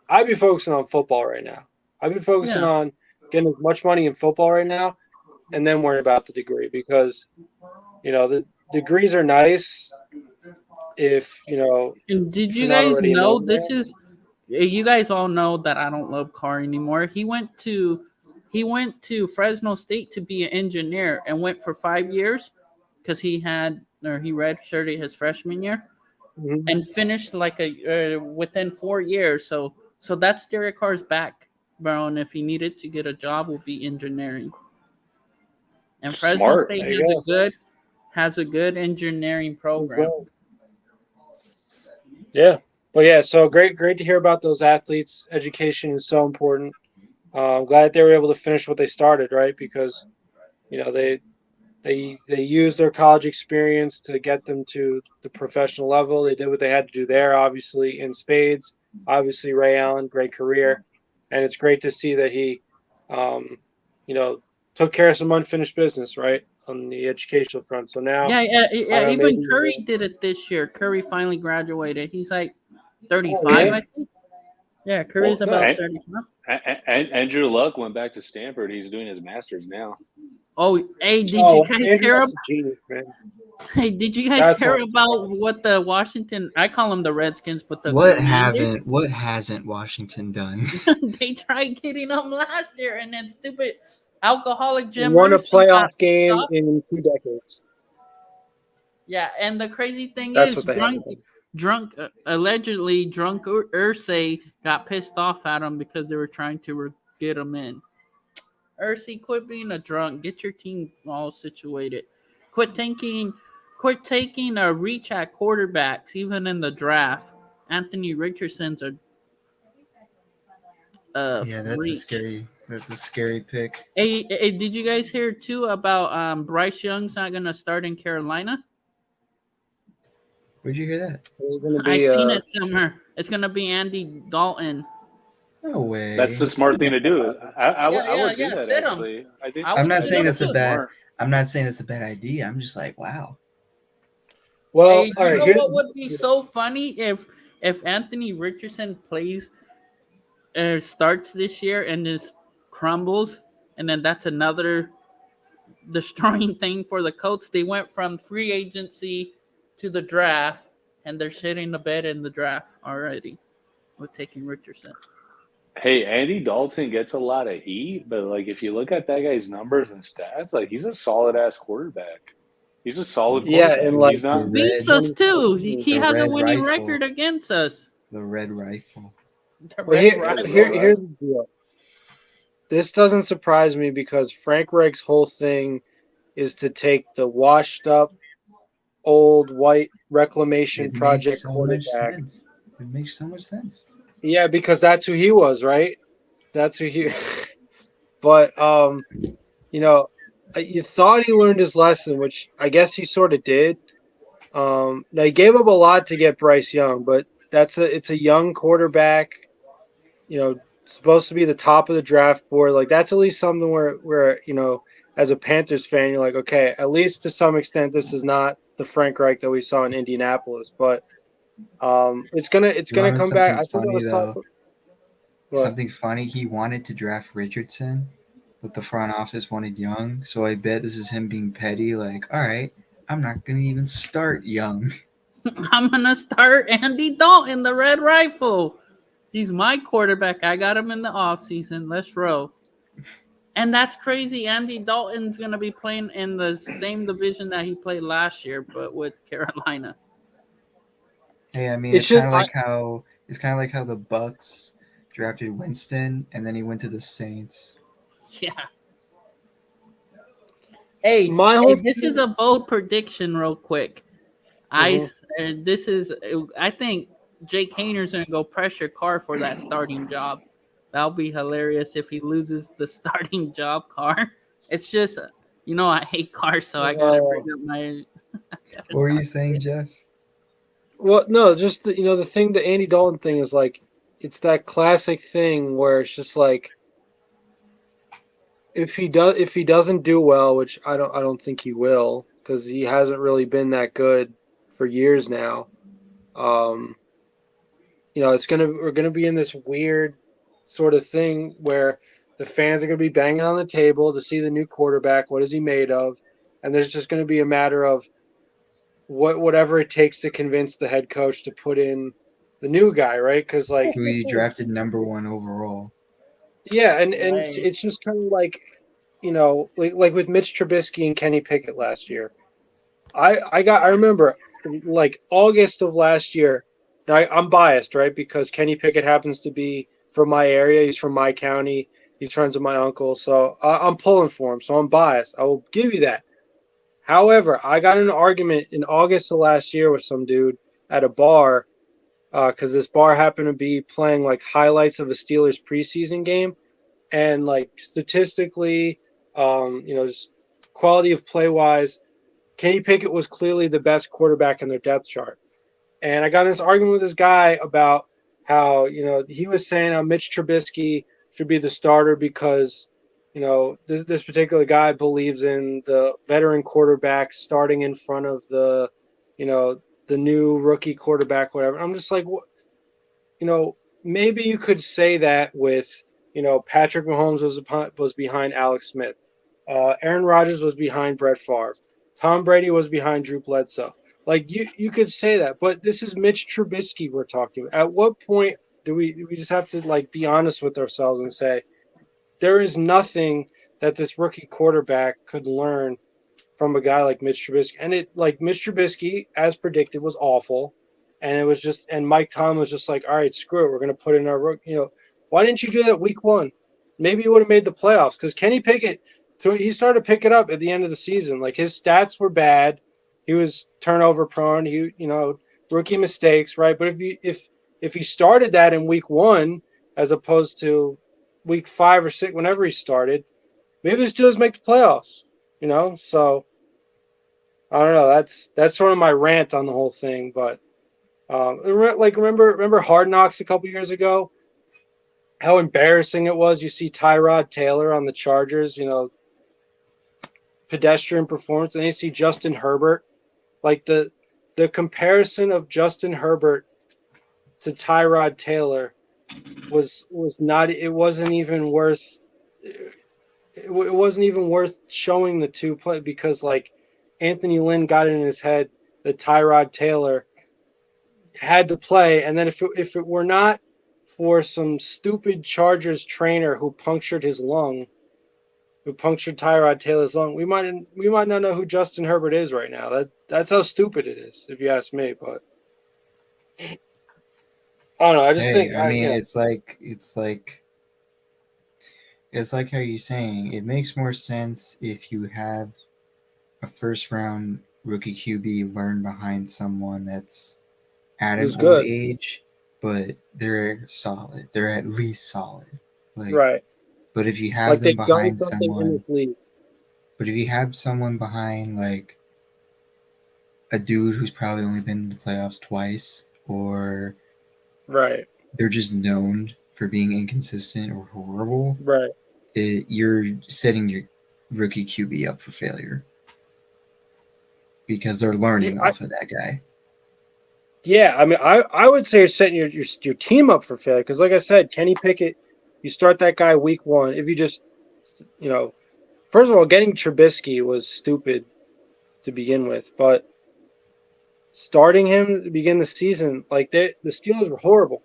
I'd be focusing on football right now. I'd be focusing on getting as much money in football right now, and then worrying about the degree, because the degrees are nice if And did you guys know this is? You guys all know that I don't love Carr anymore. He went to Fresno State to be an engineer and went for 5 years because he redshirted his freshman year and finished within 4 years. So that's Derek Carr's background. If he needed to get a job, will be engineering. And Fresno State has a good engineering program. Yeah. But yeah, so great to hear about those athletes. Education is so important. I'm glad they were able to finish what they started, right? Because they used their college experience to get them to the professional level. They did what they had to do there, obviously in spades. Obviously, Ray Allen, great career, and it's great to see that he, took care of some unfinished business, right, on the educational front. So now, even Curry did it this year. Curry finally graduated. He's like 35, I think. Yeah, Curry's about 35. Andrew Luck went back to Stanford. He's doing his master's now. Oh, hey, did you guys hear about? Hey, did you guys hear about what the Washington? I call them the Redskins, but what hasn't Washington done? They tried getting them last year, and then stupid alcoholic Jim won a playoff game in 2 decades. Yeah, and the crazy thing is, allegedly drunk Irsay got pissed off at him because they were trying to get him in. Irsay, quit being a drunk. Get your team all situated. Quit taking a reach at quarterbacks, even in the draft. Anthony Richardson's a that's a scary pick. Hey, did you guys hear too about Bryce Young's not gonna start in Carolina? Where'd you hear that? I seen it somewhere. It's gonna be Andy Dalton. No way. That's the smart thing to do. I would do that actually. I'm not saying that's a bad idea. I'm just like, wow. Well, what would be so funny if Anthony Richardson plays starts this year and just crumbles, and then that's another destroying thing for the Colts. They went from free agency to the draft, and they're shitting the bed in the draft already with taking Richardson. Hey, Andy Dalton gets a lot of heat, but like if you look at that guy's numbers and stats, like he's a solid ass quarterback. He's a solid quarterback. Yeah, and like He's not Beats us too. He has a red winning rifle. record against us. The red rifle. The Well, Red Rifle. here's the deal. This doesn't surprise me because Frank Reich's whole thing is to take the washed up, old white reclamation It project makes so much quarterback. sense. It makes so much sense. Yeah, because that's who he was, right? That's who he. But you know, you thought he learned his lesson, which I guess he sort of did. Now he gave up a lot to get Bryce Young, but it's a young quarterback. You know, supposed to be the top of the draft board. Like that's at least something where you know, as a Panthers fan, you're like, okay, at least to some extent, this is not the Frank Reich that we saw in Indianapolis, but it's gonna come back. I think Funny, it was though. What? Something funny. He wanted to draft Richardson, but the front office wanted Young. So I bet this is him being petty. Like, all right, I'm not gonna even start Young. I'm gonna start Andy Dalton, the Red Rifle. He's my quarterback. I got him in the offseason. Let's roll. And that's crazy. Andy Dalton's gonna be playing in the same division that he played last year, but with Carolina. Hey, I mean, It's it's just- kind of like how the Bucks drafted Winston and then he went to the Saints. Yeah. Hey, My whole this is a bold prediction, real quick. I think Jake Hayner's gonna go pressure Carr for that starting job. That'll be hilarious if he loses the starting job, Carr. It's just, you know, I hate Carr, so I gotta bring up my. What were you saying, Jeff? Well, no, just the thing, the Andy Dalton thing is like, it's that classic thing where it's just like, if he doesn't do well, which I don't think he will, because he hasn't really been that good for years now. You know, we're gonna be in this weird sort of thing where the fans are gonna be banging on the table to see the new quarterback. What is he made of? And there's just gonna be a matter of whatever it takes to convince the head coach to put in the new guy, right? Because like Who you drafted number 1 overall. yeah, and it's just kind of like, you know, like with Mitch Trubisky and Kenny Pickett last year. I remember like August of last year. Now I'm biased, right? Because Kenny Pickett happens to be from my area. He's from my county. He's friends with my uncle, so I'm pulling for him. So I'm biased. I will give you that. However, I got in an argument in August of last year with some dude at a bar because this bar happened to be playing like highlights of a Steelers preseason game, and like statistically, you know, just quality of play wise, Kenny Pickett was clearly the best quarterback in their depth chart. And I got in this argument with this guy about how, you know, he was saying how Mitch Trubisky should be the starter because, you know, this particular guy believes in the veteran quarterback starting in front of the, you know, the new rookie quarterback, whatever. I'm just like, you know, maybe you could say that with, you know, Patrick Mahomes was behind Alex Smith. Aaron Rodgers was behind Brett Favre. Tom Brady was behind Drew Bledsoe. Like you could say that, but this is Mitch Trubisky we're talking about. At what point do we just have to like be honest with ourselves and say there is nothing that this rookie quarterback could learn from a guy like Mitch Trubisky? And it like Mitch Trubisky, as predicted, was awful. And it was just, and Mike Tomlin was just like, all right, screw it. We're going to put in our rookie. You know, why didn't you do that week 1? Maybe you would have made the playoffs because Kenny Pickett, he started to pick it up at the end of the season. Like his stats were bad. He was turnover prone. He, you know, rookie mistakes, right? But if he started that in week 1 as opposed to week 5 or 6, whenever he started, maybe the Steelers make the playoffs. You know, so I don't know. That's sort of my rant on the whole thing. But like remember Hard Knocks a couple years ago? How embarrassing it was. You see Tyrod Taylor on the Chargers. You know, pedestrian performance, and then you see Justin Herbert. Like the comparison of Justin Herbert to Tyrod Taylor was not. It wasn't even worth. It wasn't even worth showing the two play because like Anthony Lynn got it in his head that Tyrod Taylor had to play, and then if it were not for some stupid Chargers trainer who punctured Tyrod Taylor's lung, we might not know who Justin Herbert is right now. That's how stupid it is, if you ask me. But I don't know. I just think. I mean, it's like how you're saying. It makes more sense if you have a first round rookie QB learn behind someone that's at an old age, but they're solid. They're at least solid. Like, right. But if you have them behind someone, in this league. But if you have someone behind like a dude who's probably only been in the playoffs twice, or right, they're just known for being inconsistent or horrible, right, you're setting your rookie QB up for failure because they're learning off of that guy. Yeah, I mean, I would say you're setting your team up for failure because, like I said, Kenny Pickett, you start that guy week one. If you just, first of all, getting Trubisky was stupid to begin with, but starting him to begin the season, like the Steelers were horrible,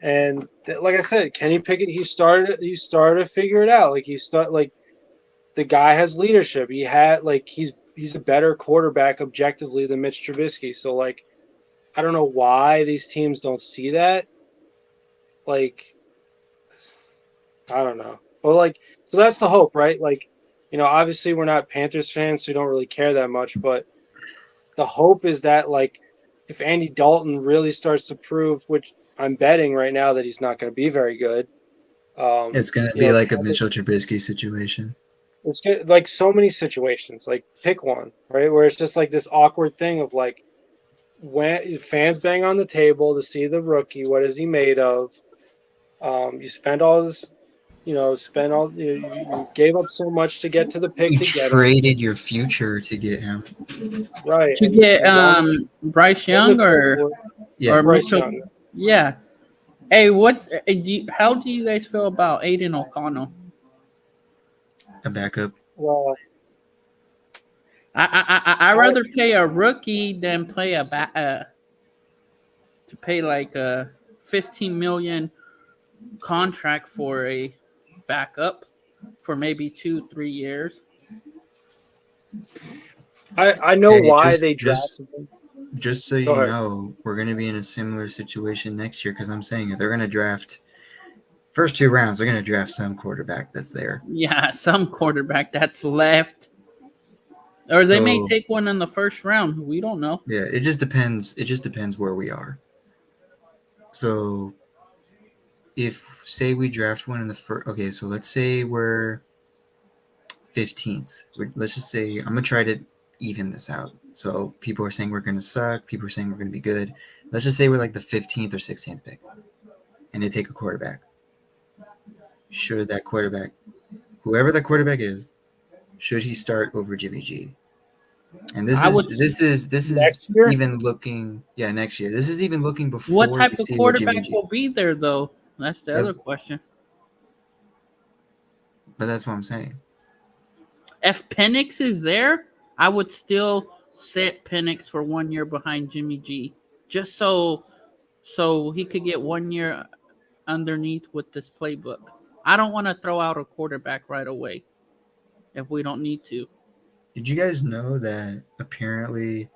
and like I said, Kenny Pickett, he started to figure it out. Like the guy has leadership. He had he's a better quarterback objectively than Mitch Trubisky. So like, I don't know why these teams don't see that. Like, I don't know. But so that's the hope, right? Like, obviously we're not Panthers fans, so we don't really care that much. But the hope is that, like, if Andy Dalton really starts to prove, which I'm betting right now that he's not going to be very good. It's going to be like a Mitchell Trubisky situation. It's like so many situations. Like, pick one, right? Where it's just like this awkward thing of like, when fans bang on the table to see the rookie, what is he made of? You spend all this, you gave up so much to get to the pick. You traded your future to get him, right? To get Bryce Young or Bryce Mitchell. Young. Yeah. Hey, how do you guys feel about Aiden O'Connell? A backup. Well, I rather pay a rookie than play to pay like a $15 million contract for a backup for maybe 2-3 years. I know why they drafted him. Just so you know, we're going to be in a similar situation next year because I'm saying if they're going to draft first 2 rounds, they're going to draft some quarterback that's there. Yeah, some quarterback that's left. Or they may take one in the first round. We don't know. Yeah, it just depends. It just depends where we are. So if, say, we draft one in the first – okay, so let's say we're 15th. Let's just say – I'm going to try to even this out. So people are saying we're going to suck. People are saying we're going to be good. Let's just say we're like the 15th or 16th pick, and they take a quarterback. Should that quarterback – whoever that quarterback is, should he start over Jimmy G? And this is even looking next year. This is even looking before. What type of quarterback will be there though? That's the other question. But that's what I'm saying. If Penix is there, I would still set Penix for 1 year behind Jimmy G, just so he could get 1 year underneath with this playbook. I don't want to throw out a quarterback right away if we don't need to. Did you guys know that apparently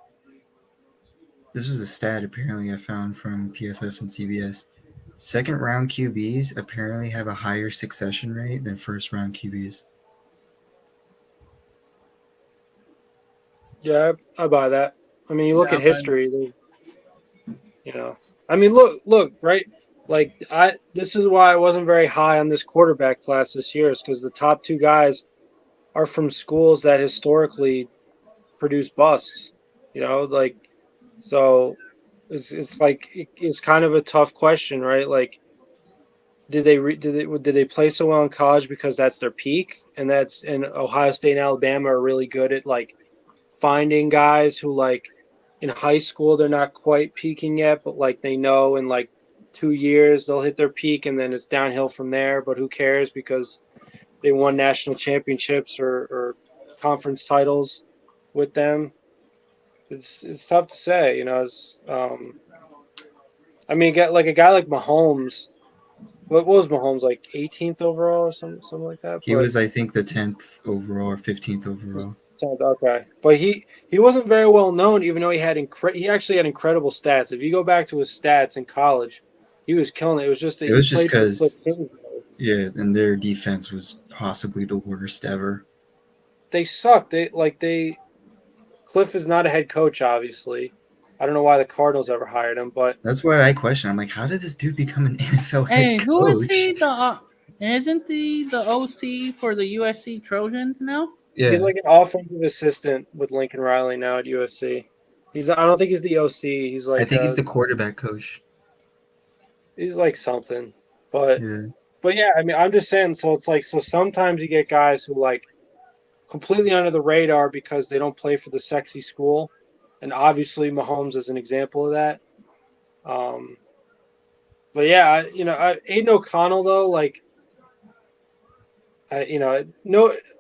this was a stat apparently I found from PFF and CBS? Second round QBs apparently have a higher succession rate than first round QBs. Yeah, I buy that. I mean, you look at history, I mean, look, right? Like this is why I wasn't very high on this quarterback class this year, is because the top 2 guys are from schools that historically produce busts, so it's like it's kind of a tough question, right? Like, did they play so well in college because that's their peak, and Ohio State and Alabama are really good at like finding guys who like in high school they're not quite peaking yet, but like they know, and like 2 years they'll hit their peak, and then it's downhill from there. But who cares, because they won national championships or conference titles with them. It's tough to say, you know. I mean, get like a guy like Mahomes. What was Mahomes, like 18th overall or something like that? He was, I think, the 10th overall or 15th overall. Okay, but he wasn't very well known, even though he actually had incredible stats. If you go back to his stats in college, he was killing it. It was just because and their defense was possibly the worst ever. They sucked. Cliff is not a head coach, obviously. I don't know why the Cardinals ever hired him, but that's what I question. I'm like, how did this dude become an NFL head coach? Who is he? Isn't the OC for the USC Trojans now? Yeah. He's like an offensive assistant with Lincoln Riley now at USC. I don't think he's the OC. He's like, I think he's the quarterback coach. He's like something, but yeah. I mean, I'm just saying. So it's like, so sometimes you get guys who like completely under the radar because they don't play for the sexy school, and obviously Mahomes is an example of that. But yeah, Aiden O'Connell though, like,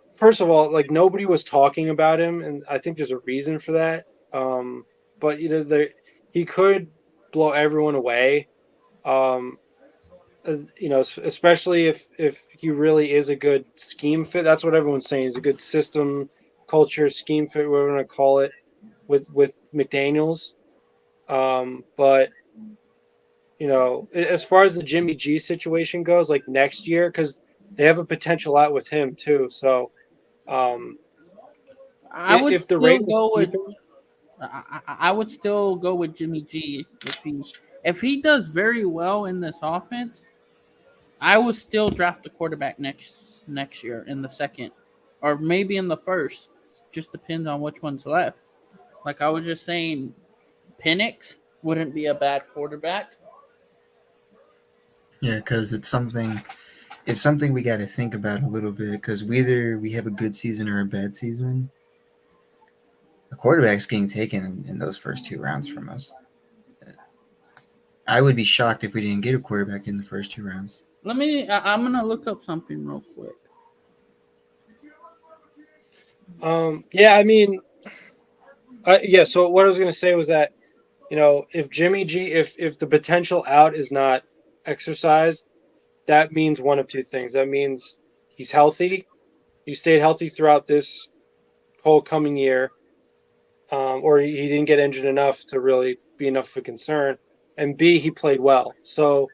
first of all, like nobody was talking about him, and I think there's a reason for that. But he could blow everyone away. Especially if he really is a good scheme fit. That's what everyone's saying. He's a good system, culture, scheme fit, whatever you want to call it, with McDaniels. But as far as the Jimmy G situation goes, like next year, because they have a potential out with him too. So, I would still go with Jimmy G if he does very well in this offense. I would still draft a quarterback next year in the second, or maybe in the first. Just depends on which one's left. Like I was just saying, Penix wouldn't be a bad quarterback. Yeah, because it's something we got to think about a little bit. Because whether we have a good season or a bad season, a quarterback's getting taken in those first 2 rounds from us. I would be shocked if we didn't get a quarterback in the first 2 rounds. I'm gonna look up something real quick. Yeah, I mean, so what I was gonna say was that, if Jimmy G, if the potential out is not exercised, that means one of two things. That means he's healthy. He stayed healthy throughout this whole coming year, or he didn't get injured enough to really be enough of a concern. And B, he played well. So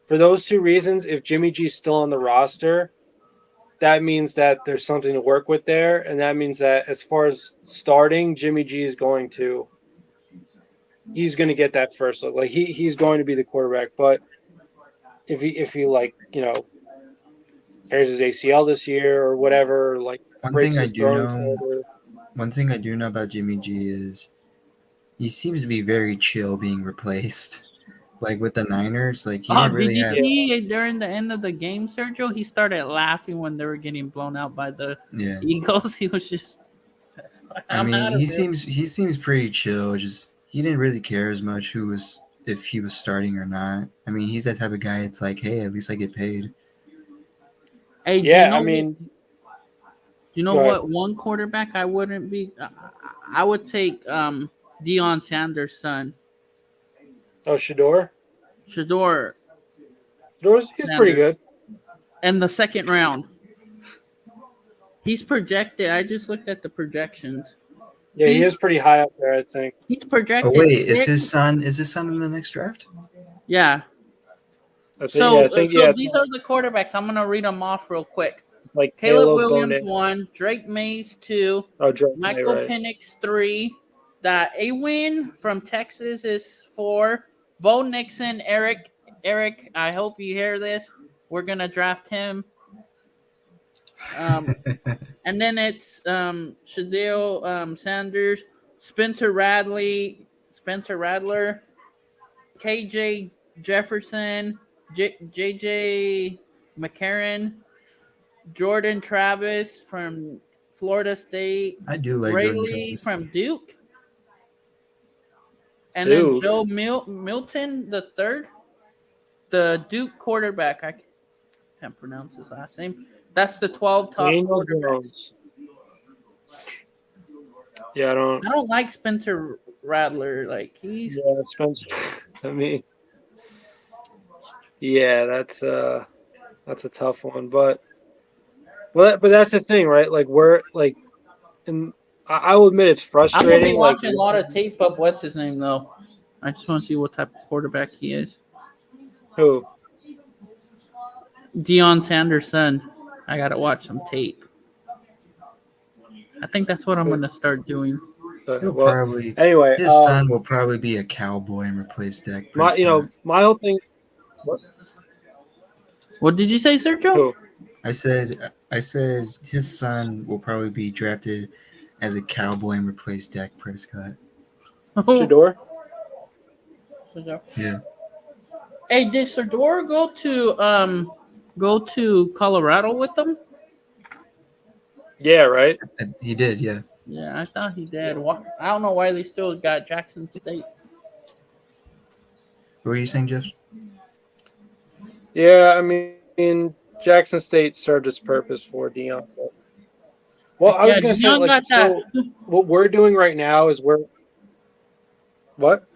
for those 2 reasons, if Jimmy G's still on the roster, that means that there's something to work with there. And that means that as far as starting, Jimmy G is he's going to get that first look. Like he's going to be the quarterback. But if he like, tears his ACL this year or whatever, like one thing I do know about Jimmy G is he seems to be very chill being replaced. Like with the Niners, like he didn't really did you see during the end of the game, Sergio? He started laughing when they were getting blown out by the Eagles. He was just. He seems pretty chill. Just he didn't really care as much if he was starting or not. I mean, he's that type of guy. It's like, hey, at least I get paid. Hey, you know what? One quarterback I wouldn't be. I would take Deion Sanders' son. Oh, Shedeur. He's pretty good. In the second round. He's projected. I just looked at the projections. Yeah, he is pretty high up there, I think. He's projected. Oh wait, is his son in the next draft? Yeah. These are the quarterbacks. I'm gonna read them off real quick. Like Caleb Williams 1, Drake Mays 2, Michael Penix 3. The Awin from Texas is 4. Bo Nixon, Eric, I hope you hear this. We're going to draft him. And then it's Shedeur Sanders, Spencer Rattler, KJ Jefferson, JJ McCarron, Jordan Travis from Florida State. I do like Rayleigh from Duke. And then Joe Milton the third. the Duke quarterback. I can't pronounce his last name. That's the 12 top Daniel quarterbacks. Jones. Yeah, I don't. I don't like Spencer Rattler. Like he's Yeah, Spencer. I mean, yeah, that's a tough one, but that's the thing, right? Like we're like, and I will admit it's I'm frustrating. gonna be like, watching a lot of tape of what's his name though. I just want to see what type of quarterback he is. Who? Deion Sanders' son. I gotta watch some tape. I think that's what I'm gonna start doing. He'll Well, probably anyway, his son will probably be a Cowboy and replace Dak Prescott. my whole thing. What did you say, Sergio? Who? I said his son will probably be drafted as a Cowboy and replace Dak Prescott. Shador? Yeah. Hey, did Shador go to Colorado with them? Yeah, right. He did, yeah. Yeah, I thought he did. I don't know why they still got Jackson State. What were you saying, Jeff? Yeah, I mean, Jackson State served its purpose for Deion. Well, I was going to say, like, so what we're doing right now is what?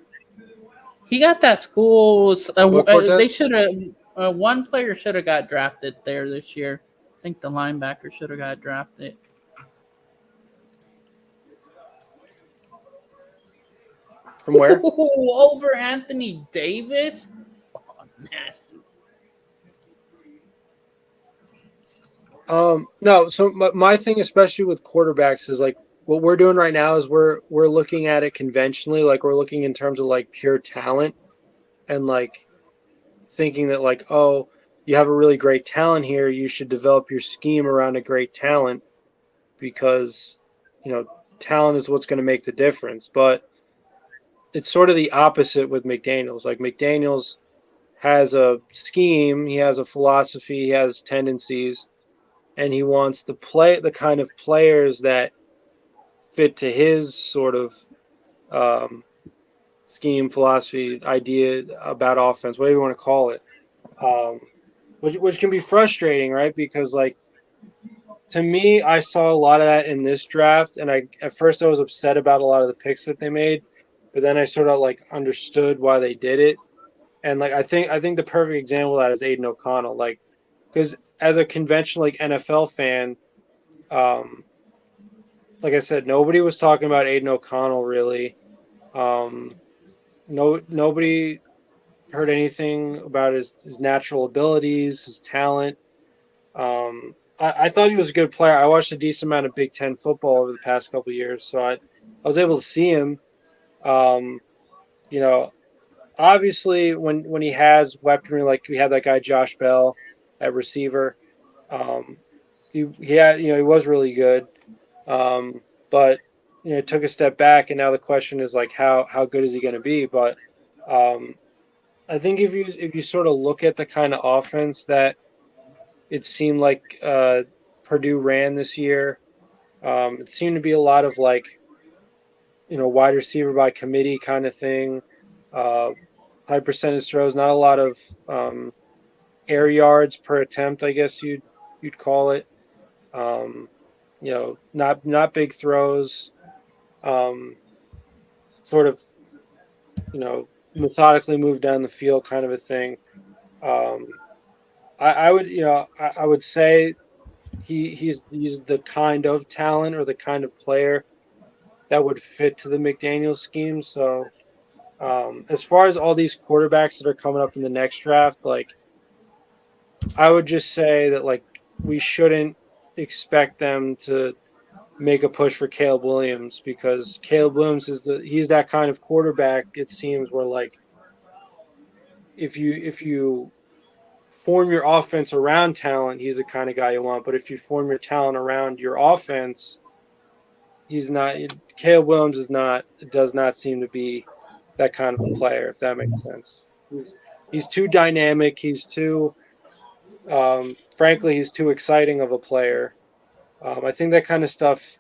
He got that school. They should have. One player should have got drafted there this year. I think the linebacker should have got drafted. From where? Over Anthony Davis? Oh, nasty. No, so my thing, especially with quarterbacks, is like what we're doing right now is we're looking at it conventionally, like we're looking in terms of like pure talent and like thinking that like, oh, you have a really great talent here, you should develop your scheme around a great talent because, you know, talent is what's going to make the difference. But it's sort of the opposite with McDaniels. Like McDaniels has a scheme, he has a philosophy, he has tendencies, and he wants to play the kind of players that fit to his sort of scheme, philosophy, idea about offense, whatever you want to call it, which can be frustrating, right? Because like to me, I saw a lot of that in this draft, and at first I was upset about a lot of the picks that they made, but then I sort of like understood why they did it, and like I think the perfect example of that is Aiden O'Connell, like because as a conventional like NFL fan, like I said, nobody was talking about Aiden O'Connell really. Nobody heard anything about his natural abilities, his talent. I thought he was a good player. I watched a decent amount of Big Ten football over the past couple of years, so I was able to see him. You know, obviously when he has weaponry, like we had that guy Josh Bell at receiver, he had, you know, he was really good, but you know, took a step back, and now the question is like how good is he going to be? But I think if you sort of look at the kind of offense that it seemed like Purdue ran this year, it seemed to be a lot of like, you know, wide receiver by committee kind of thing, high percentage throws, not a lot of air yards per attempt, I guess you'd call it. You know, not big throws, sort of, you know, methodically move down the field kind of a thing. I would say he's the kind of talent or the kind of player that would fit to the McDaniels scheme. So as far as all these quarterbacks that are coming up in the next draft, like I would just say that like we shouldn't expect them to make a push for Caleb Williams, because Caleb Williams he's that kind of quarterback, it seems, where like if you form your offense around talent, he's the kind of guy you want. But if you form your talent around your offense, he's not. Caleb Williams does not seem to be that kind of a player, if that makes sense. He's too dynamic. He's too, frankly, he's too exciting of a player. I think that kind of stuff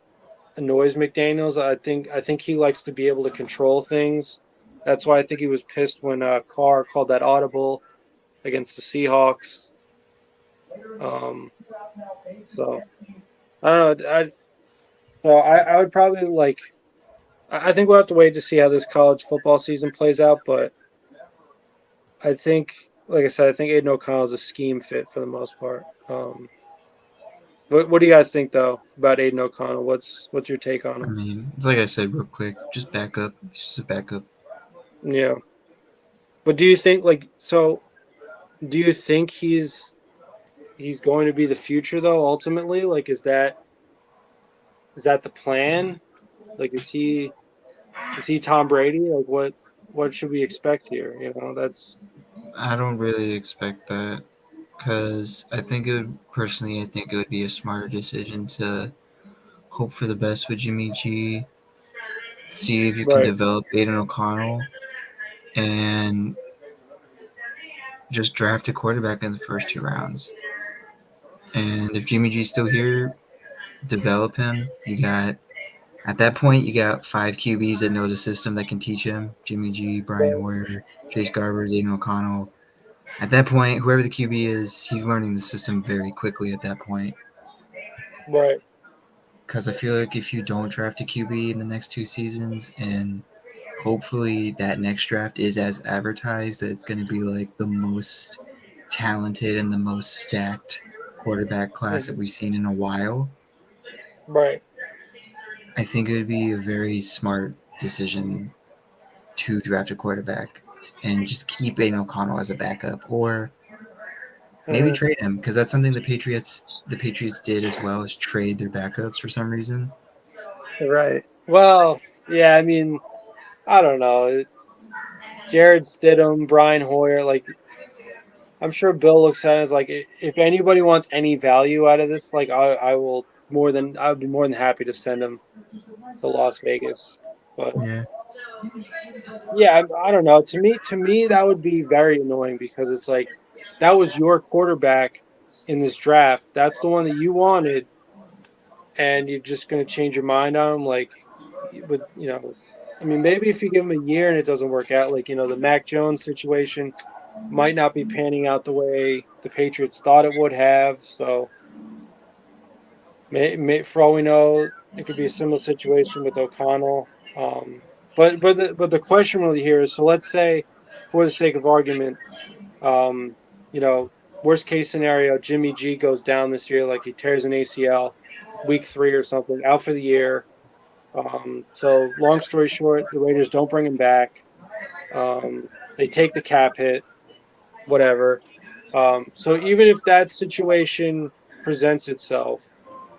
annoys McDaniels. I think he likes to be able to control things. That's why I think he was pissed when Carr called that audible against the Seahawks. So I don't know. I would probably like. I think we'll have to wait to see how this college football season plays out, but I think, like I said, I think Aiden O'Connell is a scheme fit for the most part. What do you guys think though about Aiden O'Connell? What's your take on I him? mean, it's like I said real quick, just back up. It's just a backup. Yeah, but do you think Do you think he's going to be the future though? Ultimately, like, is that the plan? Like, is he Tom Brady? Like, what should we expect here? You know, I don't really expect that because I think it would be a smarter decision to hope for the best with Jimmy G, see if you can right. develop Aiden O'Connell, and just draft a quarterback in the first 2 rounds. And if Jimmy G's still here, develop him. At that point, you got 5 QBs that know the system that can teach him: Jimmy G, Brian Hoyer, Chase Garbers, Aiden O'Connell. At that point, whoever the QB is, he's learning the system very quickly at that point. Right. Because I feel like if you don't draft a QB in the next 2 seasons, and hopefully that next draft is as advertised, that it's going to be like the most talented and the most stacked quarterback class that we've seen in a while, Right. I think it would be a very smart decision to draft a quarterback and just keep Aiden O'Connell as a backup, or maybe trade him, because that's something the Patriots did as well, as trade their backups for some reason. Right. Well, yeah. I mean, I don't know. Jared Stidham, Brian Hoyer, like, I'm sure Bill looks at it as like, if anybody wants any value out of this, like, I would be more than happy to send him to Las Vegas. But yeah, I don't know. To me, that would be very annoying, because it's like, that was your quarterback in this draft. That's the one that you wanted, and you're just going to change your mind on him. Like, with, I mean, maybe if you give him a year and it doesn't work out, like, the Mac Jones situation might not be panning out the way the Patriots thought it would have. So, for all we know, it could be a similar situation with O'Connell. But the question really here is, so let's say, for the sake of argument, worst case scenario, Jimmy G goes down this year, like he tears an ACL, week 3 or something, out for the year. So long story short, the Raiders don't bring him back. They take the cap hit, whatever. So even if that situation presents itself,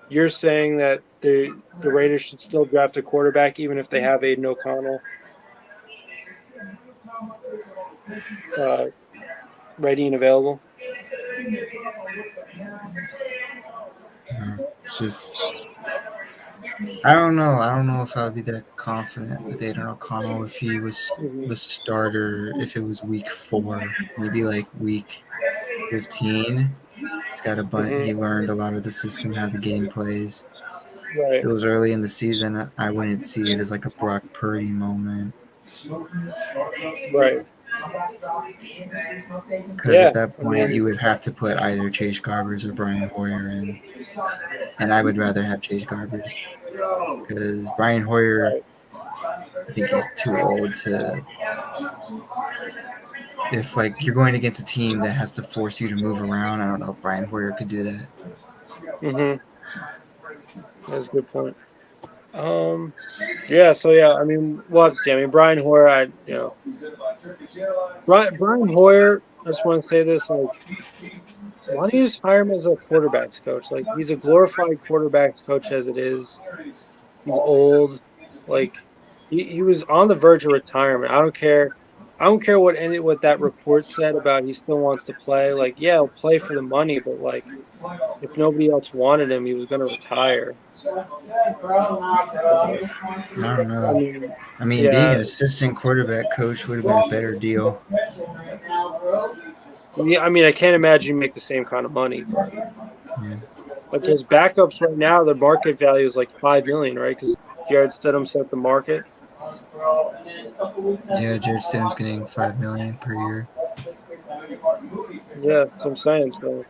you're saying that the Raiders should still draft a quarterback even if they have Aiden O'Connell ready and available? It's just, I don't know. I don't know if I would be that confident with Aiden O'Connell if he was the starter, if it was week 4, maybe like week 15. He's got a bunch. He learned a lot of the system, how the game plays. Right. If it was early in the season, I wouldn't see it as like a Brock Purdy moment. Right. Because at that point, you would have to put either Chase Garbers or Brian Hoyer in. And I would rather have Chase Garbers. Because Brian Hoyer, I think he's too old to... If, like, you're going against a team that has to force you to move around, I don't know if Brian Hoyer could do that. That's a good point. Yeah, so yeah, I mean, we'll have to see. I mean, Brian Hoyer, Brian Hoyer, I just want to say this, like, why don't you just hire him as a quarterbacks coach? Like, he's a glorified quarterbacks coach as it is. He's old. Like, he was on the verge of retirement. I don't care what that report said about he still wants to play. Like, yeah, he'll play for the money, but, like, if nobody else wanted him, he was going to retire. I don't know. I mean, being an assistant quarterback coach would have been a better deal. Yeah, I mean, I can't imagine you make the same kind of money. But his backups right now, their market value is like $5 million, right? Because Jared Stidham set the market. Yeah, Jared Stidham's getting $5 million per year. Yeah, that's what I'm saying. So,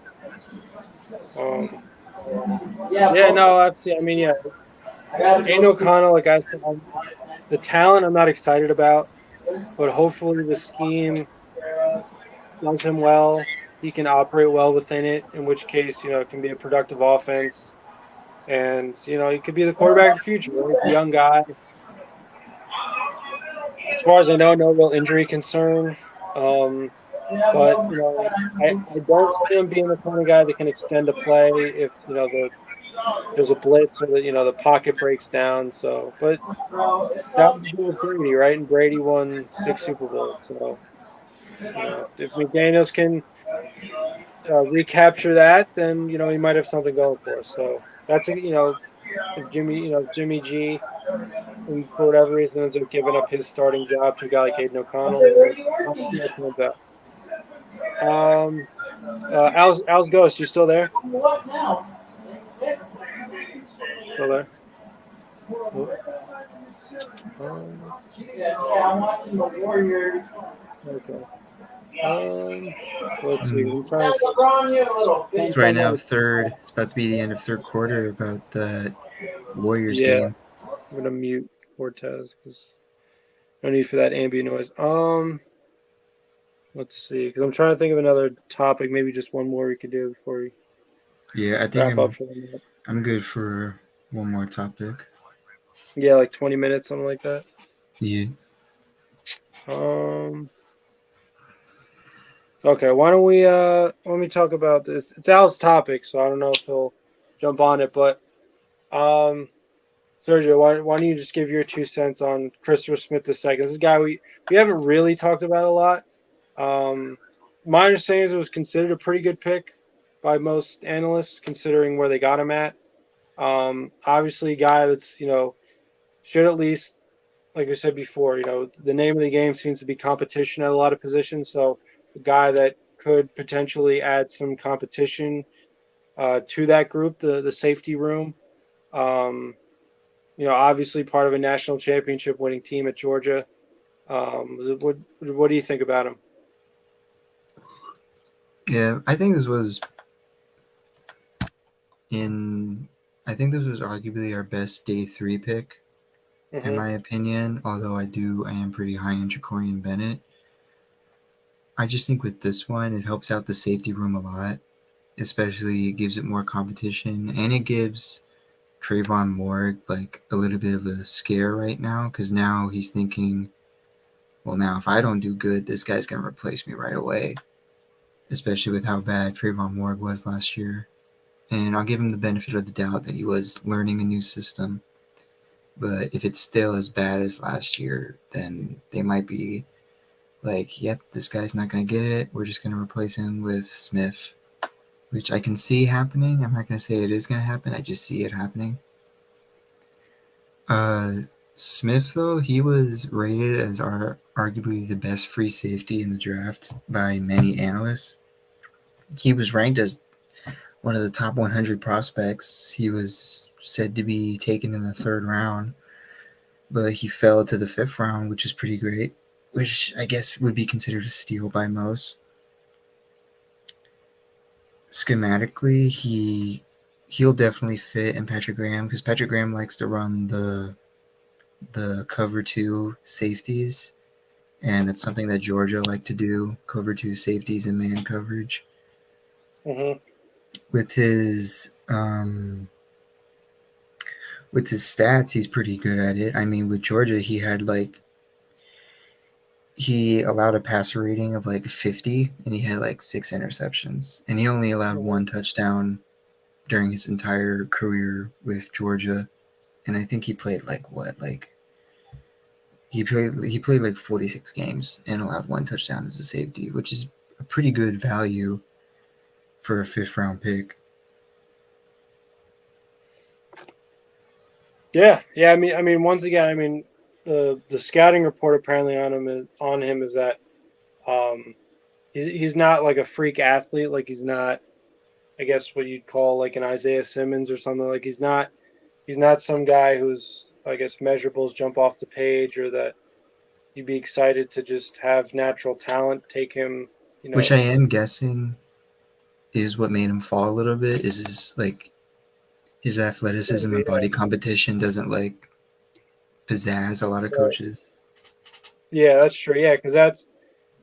yeah, no, that's yeah. I mean, yeah, Aiden O'Connell, like I said, the talent I'm not excited about, but hopefully the scheme does him well. He can operate well within it, in which case, it can be a productive offense. And, he could be the quarterback of the future, right? The young guy. As far as I know, no real injury concern. But, I don't see him being the kind of guy that can extend a play if, there's a blitz or the pocket breaks down. So, but that was with Brady, right? And Brady won 6 Super Bowls. So, if McDaniels can recapture that, then he might have something going for us. So that's if Jimmy G, and for whatever reason ends up giving up his starting job to a guy like Aiden O'Connell, I'll see that coming back. Al's Ghost, you still there? Still there? Okay. So let's see. I'm trying to. It's right now third. It's about to be the end of third quarter. About the Warriors game. I'm gonna mute Cortez because no need for that ambient noise. Let's see, because I'm trying to think of another topic. Maybe just one more we could do before we. Yeah, I think I'm good for one more topic. Yeah, like 20 minutes, something like that. Yeah. Okay, why don't we let me talk about this. It's Al's topic, so I don't know if he'll jump on it, but Sergio, why don't you just give your 2 cents on Christopher Smith II? This is a guy we haven't really talked about a lot. My understanding is it was considered a pretty good pick by most analysts, considering where they got him at. Obviously, a guy that's should at least, like we said before, the name of the game seems to be competition at a lot of positions. So a guy that could potentially add some competition to that group, the safety room. Obviously part of a national championship winning team at Georgia. What do you think about him? Yeah, I think this was arguably our best day 3 pick, in my opinion, although I am pretty high on Jacorian Bennett. I just think with this one, it helps out the safety room a lot, especially it gives it more competition, and it gives Trayvon Moore like a little bit of a scare right now, because now he's thinking, well, now if I don't do good, this guy's going to replace me right away, especially with how bad Trayvon Moore was last year. And I'll give him the benefit of the doubt that he was learning a new system. But if it's still as bad as last year, then they might be like, yep, this guy's not going to get it. We're just going to replace him with Smith, which I can see happening. I'm not going to say it is going to happen. I just see it happening. Smith, though, he was rated as arguably the best free safety in the draft by many analysts. He was ranked as one of the top 100 prospects. He was said to be taken in the 3rd round, but he fell to the 5th round, which is pretty great, which I guess would be considered a steal by most. Schematically, he'll definitely fit in Patrick Graham, because Patrick Graham likes to run the cover 2 safeties, and that's something that Georgia like to do, cover 2 safeties and man coverage. With his stats, he's pretty good at it. I mean, with Georgia, he allowed a passer rating of like 50, and he had 6 interceptions, and he only allowed 1 touchdown during his entire career with Georgia. And I think he played he played 46 games and allowed 1 touchdown as a safety, which is a pretty good value for a 5th round pick. Yeah. I mean, once again, the scouting report apparently on him is that he's not like a freak athlete. Like, he's not, I guess, what you'd call like an Isaiah Simmons or something. Like, he's not some guy who's, I guess, measurables jump off the page, or that you'd be excited to just have natural talent take him, You know, Which I am guessing is what made him fall a little bit. Is his athleticism and body competition doesn't like pizzazz a lot of coaches. yeah, that's true. Yeah, because that's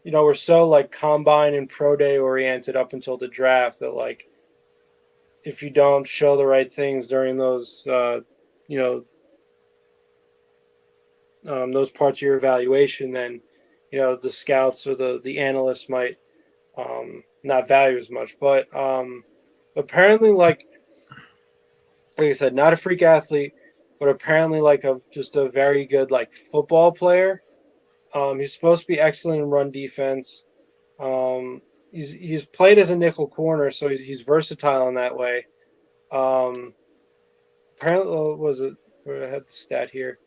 we're so like combine and pro day oriented up until the draft that like if you don't show the right things during those you know those parts of your evaluation, then the scouts or the analysts might not value as much. But apparently, like I said, not a freak athlete, but apparently like just a very good like football player. He's supposed to be excellent in run defense. He's played as a nickel corner, so he's versatile in that way. Apparently, was it? I had the stat here.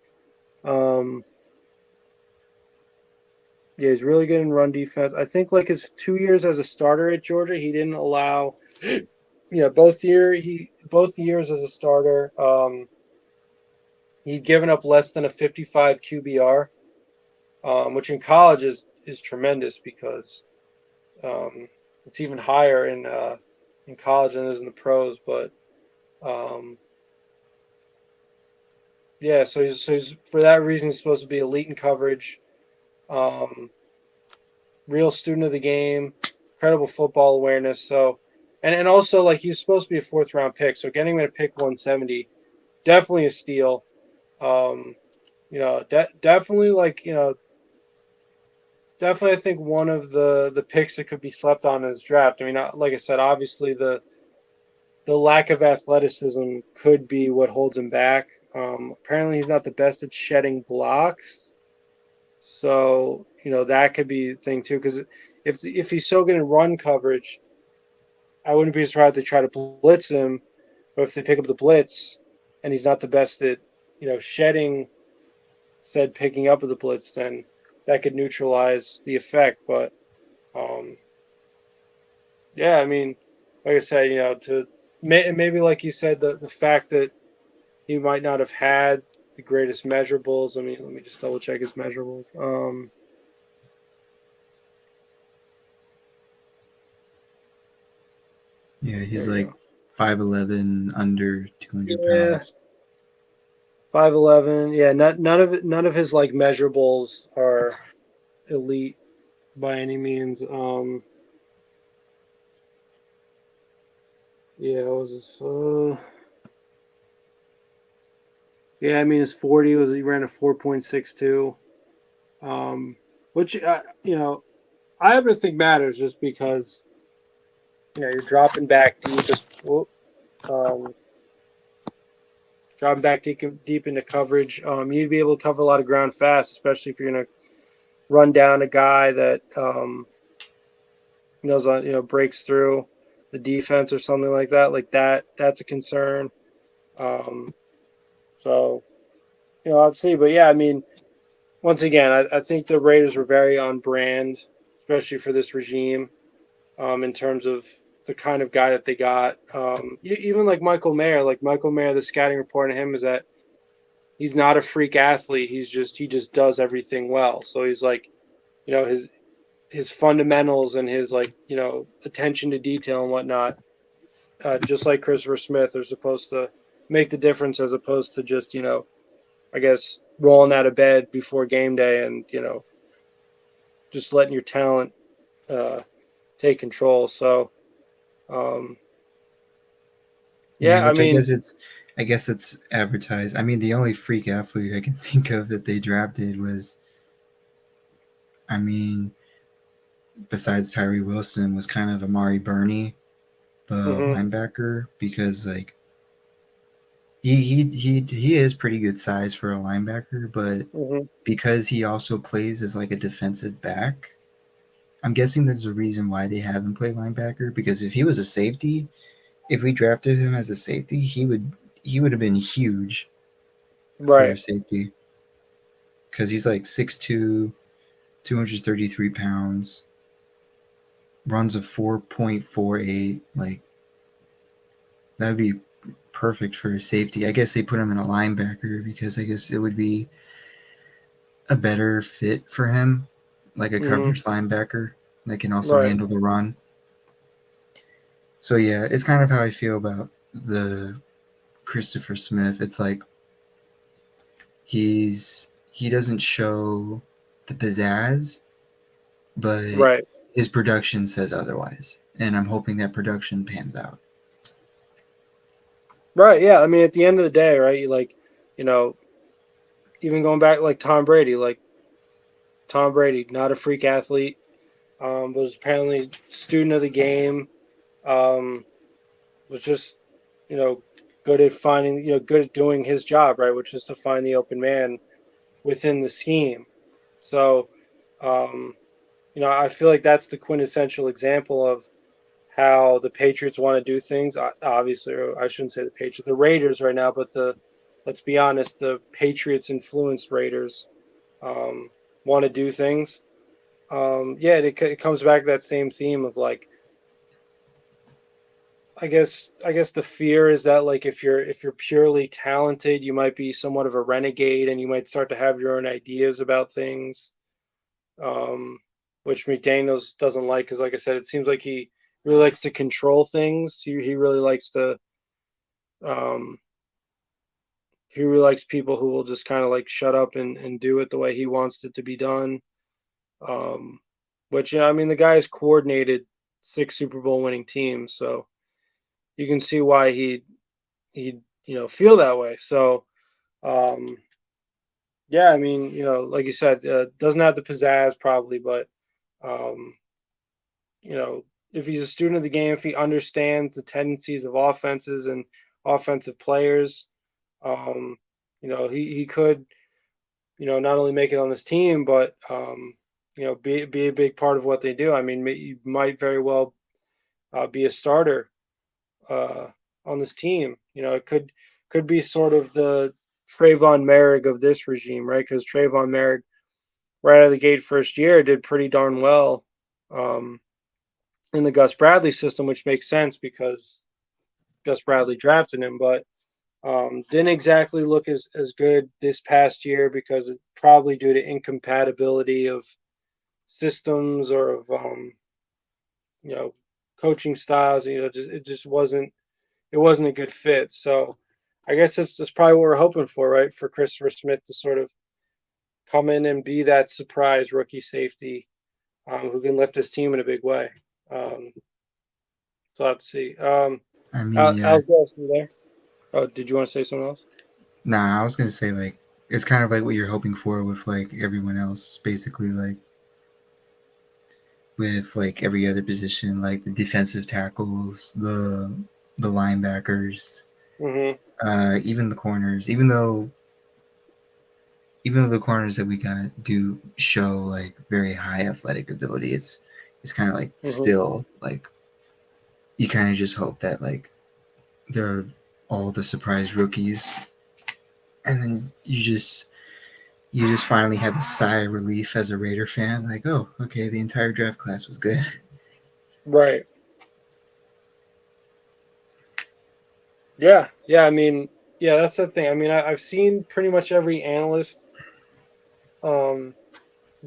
Yeah, he's really good in run defense. I think like his 2 years as a starter at Georgia, he didn't allow. Yeah, both years as a starter, he'd given up less than a 55 QBR, which in college is tremendous because it's even higher in college than it is in the pros. But yeah, so he's for that reason he's supposed to be elite in coverage, real student of the game, incredible football awareness. So. And also, like, he's supposed to be a 4th round pick, so getting him at pick 170, definitely a steal. Definitely, like, definitely, I think one of the picks that could be slept on in his draft. I mean, like I said, obviously the lack of athleticism could be what holds him back. Apparently, he's not the best at shedding blocks, so that could be a thing too. Because if he's so good in run coverage, I wouldn't be surprised if they try to blitz him, but if they pick up the blitz and he's not the best at, shedding said picking up of the blitz, then that could neutralize the effect. But, yeah, I mean, like I said, maybe like you said, the fact that he might not have had the greatest measurables. I mean, let me just double check his measurables. Yeah, he's like 5'11", under 200 pounds. 5'11". Yeah, none of his like measurables are elite by any means. Yeah, what was his? Yeah, I mean his 40 he ran a 4.62, which I happen to think matters just because. You're dropping back deep, dropping back deep into coverage. You need to be able to cover a lot of ground fast, especially if you're going to run down a guy that breaks through the defense or something like that. Like that's a concern. So I'll see. But yeah, I mean, once again, I think the Raiders were very on brand, especially for this regime, in terms of the kind of guy that they got. Even like Michael Mayer, the scouting report on him is that he's not a freak athlete. He just does everything well. So he's like, his fundamentals and his like, attention to detail and whatnot, just like Christopher Smith, are supposed to make the difference as opposed to just, I guess rolling out of bed before game day and, just letting your talent take control. So, yeah, I mean, I guess it's advertised. I mean, the only freak athlete I can think of that they drafted was, I mean, besides Tyree Wilson, was kind of Amari Burney, the linebacker, because like he is pretty good size for a linebacker, but because he also plays as like a defensive back, I'm guessing there's a reason why they have him play linebacker, because if he was a safety, if we drafted him as a safety, he would have been huge for a safety, because he's like 6'2", 233 pounds, runs a 4.48. Like, that would be perfect for a safety. I guess they put him in a linebacker because I guess it would be a better fit for him, like a coverage linebacker. that can also handle the run. So yeah, it's kind of how I feel about the Christopher Smith. It's like he doesn't show the pizzazz, but his production says otherwise. And I'm hoping that production pans out. Right. Yeah. I mean, at the end of the day, right? Even going back like Tom Brady, not a freak athlete, was apparently student of the game, was just, good at finding, good at doing his job, right? Which is to find the open man within the scheme. So, I feel like that's the quintessential example of how the Patriots want to do things. Obviously, I shouldn't say the Patriots, the Raiders right now, but let's be honest, the Patriots influenced Raiders want to do things. It comes back to that same theme of like, I guess the fear is that like if you're purely talented, you might be somewhat of a renegade and you might start to have your own ideas about things, which McDaniels doesn't like because, like I said, it seems like he really likes to control things. He really likes to. He really likes people who will just kind of like shut up and do it the way he wants it to be done. Which I mean, the guy's coordinated 6 Super Bowl winning teams, so you can see why he'd feel that way. So, yeah, I mean, like you said, doesn't have the pizzazz probably, but if he's a student of the game, if he understands the tendencies of offenses and offensive players, he could, not only make it on this team, but be a big part of what they do. I mean, you might very well be a starter on this team. It could be sort of the Trayvon Merrick of this regime, right? Because Trayvon Merrick, right out of the gate first year, did pretty darn well in the Gus Bradley system, which makes sense because Gus Bradley drafted him, but didn't exactly look as good this past year because it probably due to incompatibility of systems or of coaching styles. It just wasn't a good fit. So I guess that's probably what we're hoping for, right? For Christopher Smith to sort of come in and be that surprise rookie safety who can lift his team in a big way. So I'll have to see. I mean, yeah. You there? Oh, did you want to say something else? Nah, I was gonna say like it's kind of like what you're hoping for with like everyone else, basically like with like every other position, like the defensive tackles, the linebackers, even the corners. Even though the corners that we got do show like very high athletic ability, it's kind of like still like you kind of just hope that like they're all the surprise rookies, and then you just finally have a sigh of relief as a Raider fan, like, oh, okay, the entire draft class was good. Right. Yeah. I mean, yeah, that's the thing. I mean, I've seen pretty much every analyst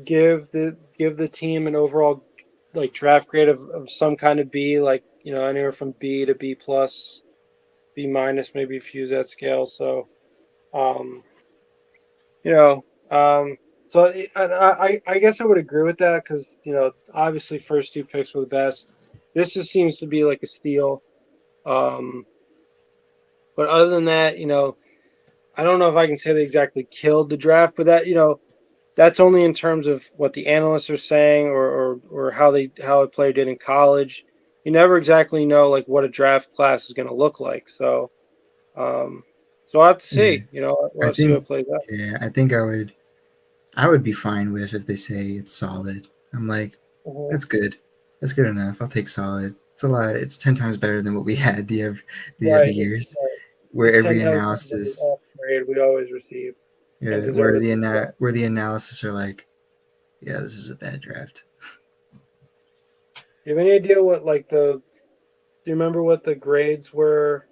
give the team an overall like draft grade of some kind of B, like anywhere from B to B plus, B minus, maybe if you use that scale. So, so I guess I would agree with that because obviously first 2 picks were the best. This just seems to be like a steal. But other than that, I don't know if I can say they exactly killed the draft, but that that's only in terms of what the analysts are saying or how a player did in college. You never exactly know like what a draft class is going to look like. So, so I have to see. We'll have to see what plays out. Yeah, I think I would be fine with if they say it's solid. I'm like, that's good. That's good enough. I'll take solid. It's a lot. It's 10 times better than what we had the other years, where every analysis grade we always receive. Yeah, where the analysis are like, yeah, this was a bad draft. Do you have any idea what like do you remember what the grades were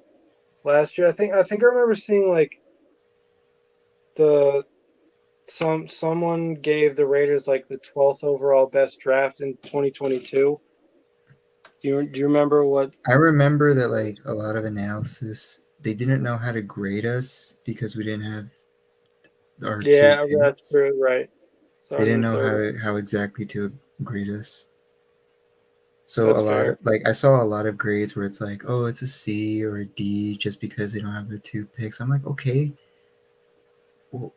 last year? I think I remember seeing like the someone gave the Raiders like the 12th overall best draft in 2022. Do you remember what? I remember that like a lot of analysis, they didn't know how to grade us because we didn't have our two Yeah, that's picks. true. Right. They Starting didn't in know third. how exactly to grade us. So a That's lot of fair. like I saw a lot of grades where it's like, oh, it's a C or a D just because they don't have their two picks. I'm like, okay,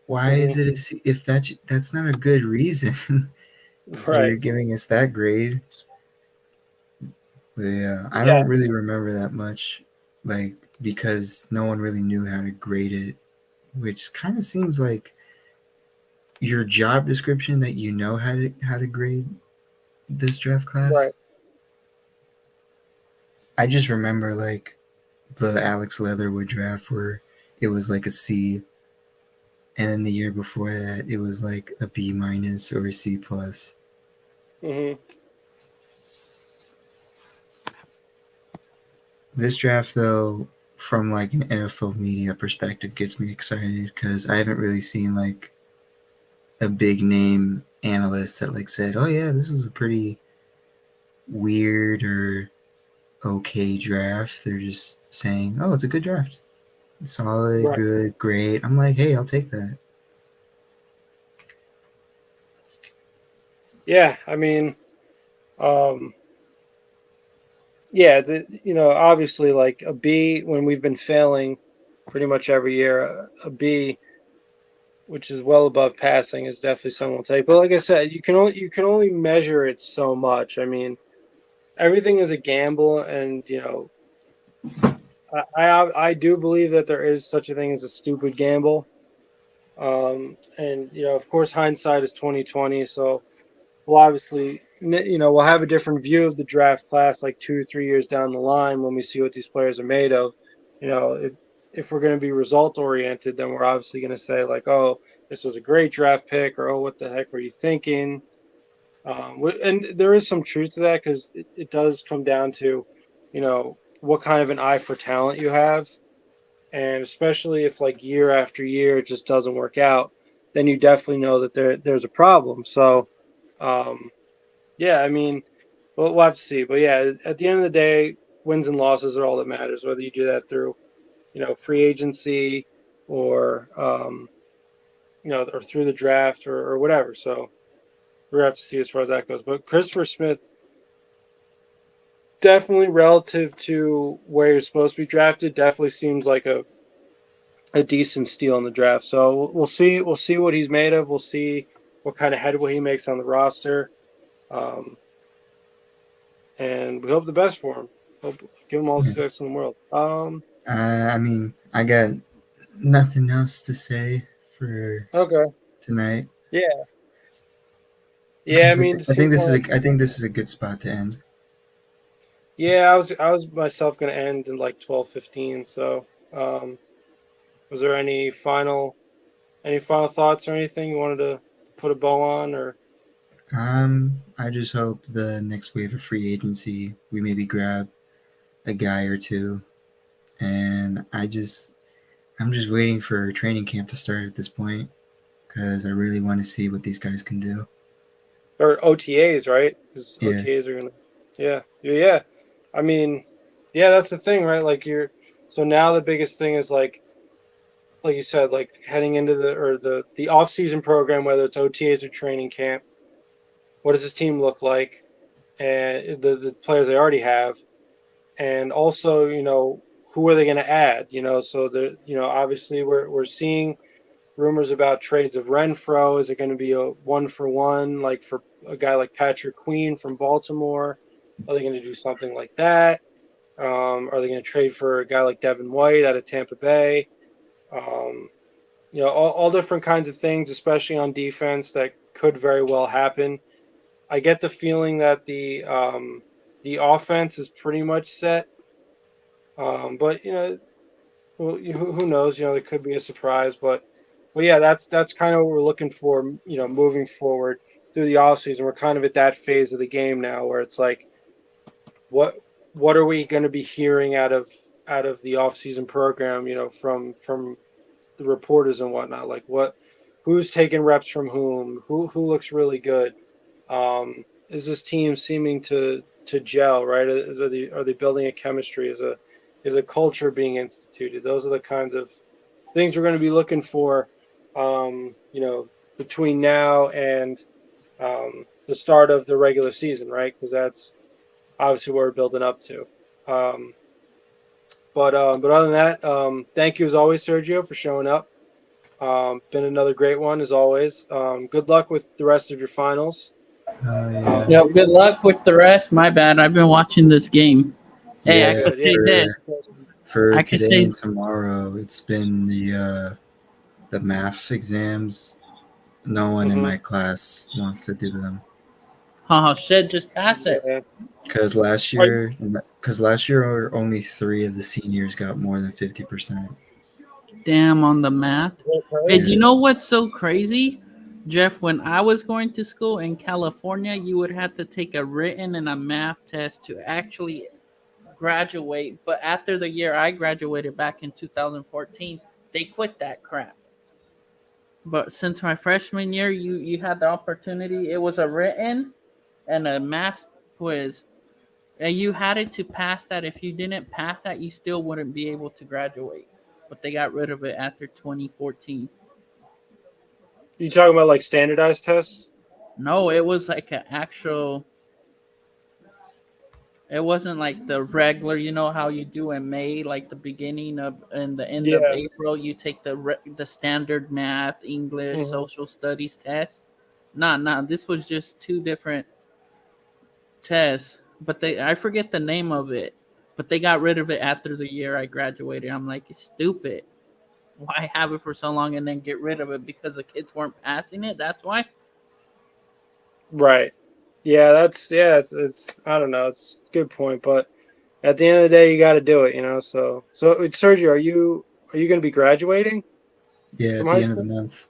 why is Hmm. it a C? If that's not a good reason that you're Right. giving us that grade. But yeah, I Yeah. don't really remember that much, like because no one really knew how to grade it, which kind of seems like your job description that you know how to grade this draft Right. class. I just remember like the Alex Leatherwood draft where it was like a C, and then the year before that it was like a B minus or a C plus. Hmm. This draft though, from like an NFL media perspective, gets me excited because I haven't really seen like a big name analyst that like said, "Oh yeah, this was a pretty weird or okay draft." They're just saying, "Oh, it's a good draft, solid, Right. good, great." I'm like, "Hey, I'll take that." Yeah. I mean, um, yeah. Obviously, like a B when we've been failing pretty much every year, a B, which is well above passing, is definitely someone will take. But like I said, you can only measure it so much. I mean, everything is a gamble, and I do believe that there is such a thing as a stupid gamble. And of course, hindsight is 2020. So we'll obviously, we'll have a different view of the draft class like 2 or 3 years down the line when we see what these players are made of. If we're going to be result oriented, then we're obviously going to say like, oh, this was a great draft pick, or oh, what the heck were you thinking? And there is some truth to that because it does come down to, what kind of an eye for talent you have. And especially if like year after year it just doesn't work out, then you definitely know that there's a problem. So, um, yeah, I mean, we'll have to see. But yeah, at the end of the day, wins and losses are all that matters. Whether you do that through, free agency or or through the draft or whatever. So we're gonna have to see as far as that goes. But Christopher Smith, definitely relative to where you're supposed to be drafted, definitely seems like a decent steal in the draft. So we'll see. We'll see what he's made of. We'll see what kind of headway he makes on the roster, um, and we hope the best for him. Hope give him all the Yeah. success in the world. I mean, I got nothing else to say for Okay. tonight Yeah. Yeah. I because mean, Saquon. I think this is a good spot to end. Yeah, I was myself going to end in like 12:15. So, um, was there any final thoughts or anything you wanted to put a bow on or? I just hope the next wave of free agency we maybe grab a guy or two, and I'm just waiting for training camp to start at this point because I really want to see what these guys can do. Or OTAs, right? Because Yeah, OTAs are gonna, yeah, yeah. I mean, yeah, that's the thing, right? Like so now the biggest thing is like you said, like heading into the off season program, whether it's OTAs or training camp. What does this team look like, and the players they already have, and also who are they going to add? So obviously we're seeing rumors about trades of Renfro. Is it going to be a 1-for-1, like for a guy like Patrick Queen from Baltimore? Are they going to do something like that? Are they going to trade for a guy like Devin White out of Tampa Bay? Um, all different kinds of things, especially on defense, that could very well happen. I get the feeling that the offense is pretty much set, but well, who knows? There could be a surprise, but yeah, that's kind of what we're looking for. Moving forward through the offseason, we're kind of at that phase of the game now where it's like, what what are we going to be hearing out of the offseason program? From the reporters and whatnot. Like who's taking reps from whom, who looks really good. Is this team seeming to gel, right? Are they building a chemistry? Is a culture being instituted? Those are the kinds of things we're going to be looking for, between now and the start of the regular season, right? Because that's obviously what we're building up to. But other than that, thank you as always, Sergio, for showing up. Been another great one as always. Good luck with the rest of your finals. Yeah. Yeah, good luck with the rest. My bad. I've been watching this game. Hey, I Yeah, can say this. for I can today say- and tomorrow, it's been the math exams. No one in my class wants to do them Oh shit, just pass it. Yeah. because last year only 3 of the seniors got more than 50%. Damn on the math. Hey, do you Yeah. know what's so crazy? Jeff, when I was going to school in California, you would have to take a written and a math test to actually graduate. But after the year I graduated back in 2014, they quit that crap. But since my freshman year, you had the opportunity. It was a written and a math quiz. And you had it to pass that. If you didn't pass that, you still wouldn't be able to graduate. But they got rid of it after 2014. You talking about like standardized tests? No, it was like an actual. It wasn't like the regular, you know how you do in May, like the beginning of and the end of Yeah. April, you take the standard math, English, Mhm. social studies test. Nah, this was just 2 different tests, but I forget the name of it, but they got rid of it after the year I graduated. I'm like, it's stupid. Why have it for so long and then get rid of it because the kids weren't passing it? That's why. Right. Yeah, it's I don't know, it's a good point, but at the end of the day, you got to do it, So Sergio, are you going to be graduating Yeah, from at high the end of the school? month.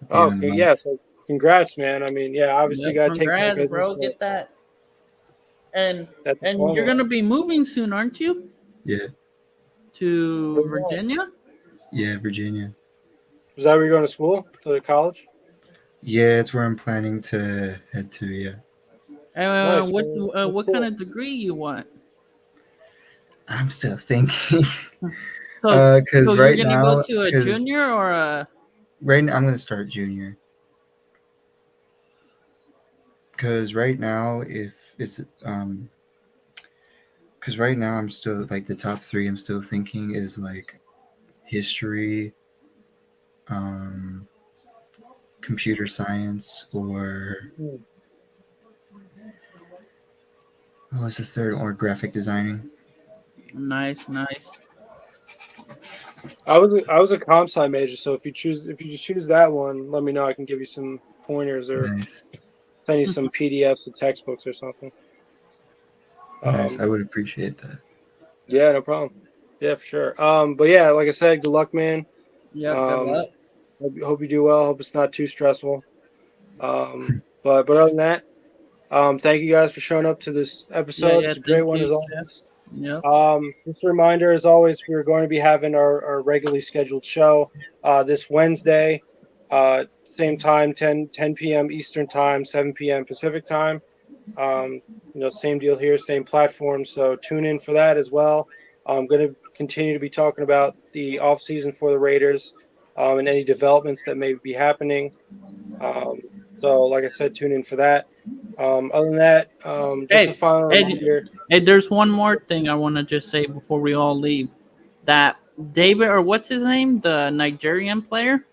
At the Oh, end of the okay, yeah. month. So congrats, man. I mean, yeah, obviously Yeah, you got to take care of congrats, business. bro. Get that. And That and you're diploma. gonna be moving soon, aren't you? Yeah. To Virginia? Yeah, Virginia. Is that where you're going to school? To college? Yeah, it's where I'm planning to head to. Yeah. Nice, What man. what Cool. kind of degree you want? I'm still thinking. So Because you're right gonna now, go to a junior or a? right now I'm gonna start junior. Because right now, if it's because right now I'm still like the top 3. I'm still thinking is like history, computer science, or what was the third? Or graphic designing. Nice. I was a comp sci major, so if you choose that one, let me know. I can give you some pointers or Nice, send you some PDFs of textbooks or something. nice. I would appreciate that. Yeah, no problem. Yeah, for sure. But yeah, like I said, good luck, man. Yeah, good luck. Hope you do well. Hope it's not too stressful. But other than that, thank you guys for showing up to this episode. Yeah, It's a great thank one you, as always. Yep. Just a reminder, as always, we're going to be having our regularly scheduled show this Wednesday, same time, 10 p.m. Eastern time, 7 p.m. Pacific time. Same deal here, same platform. So tune in for that as well. I'm going to continue to be talking about the off season for the Raiders and any developments that may be happening. So, like I said, tune in for that. Other than that, just a final reminder. Hey, there's one more thing I want to just say before we all leave. That David, or what's his name, the Nigerian player?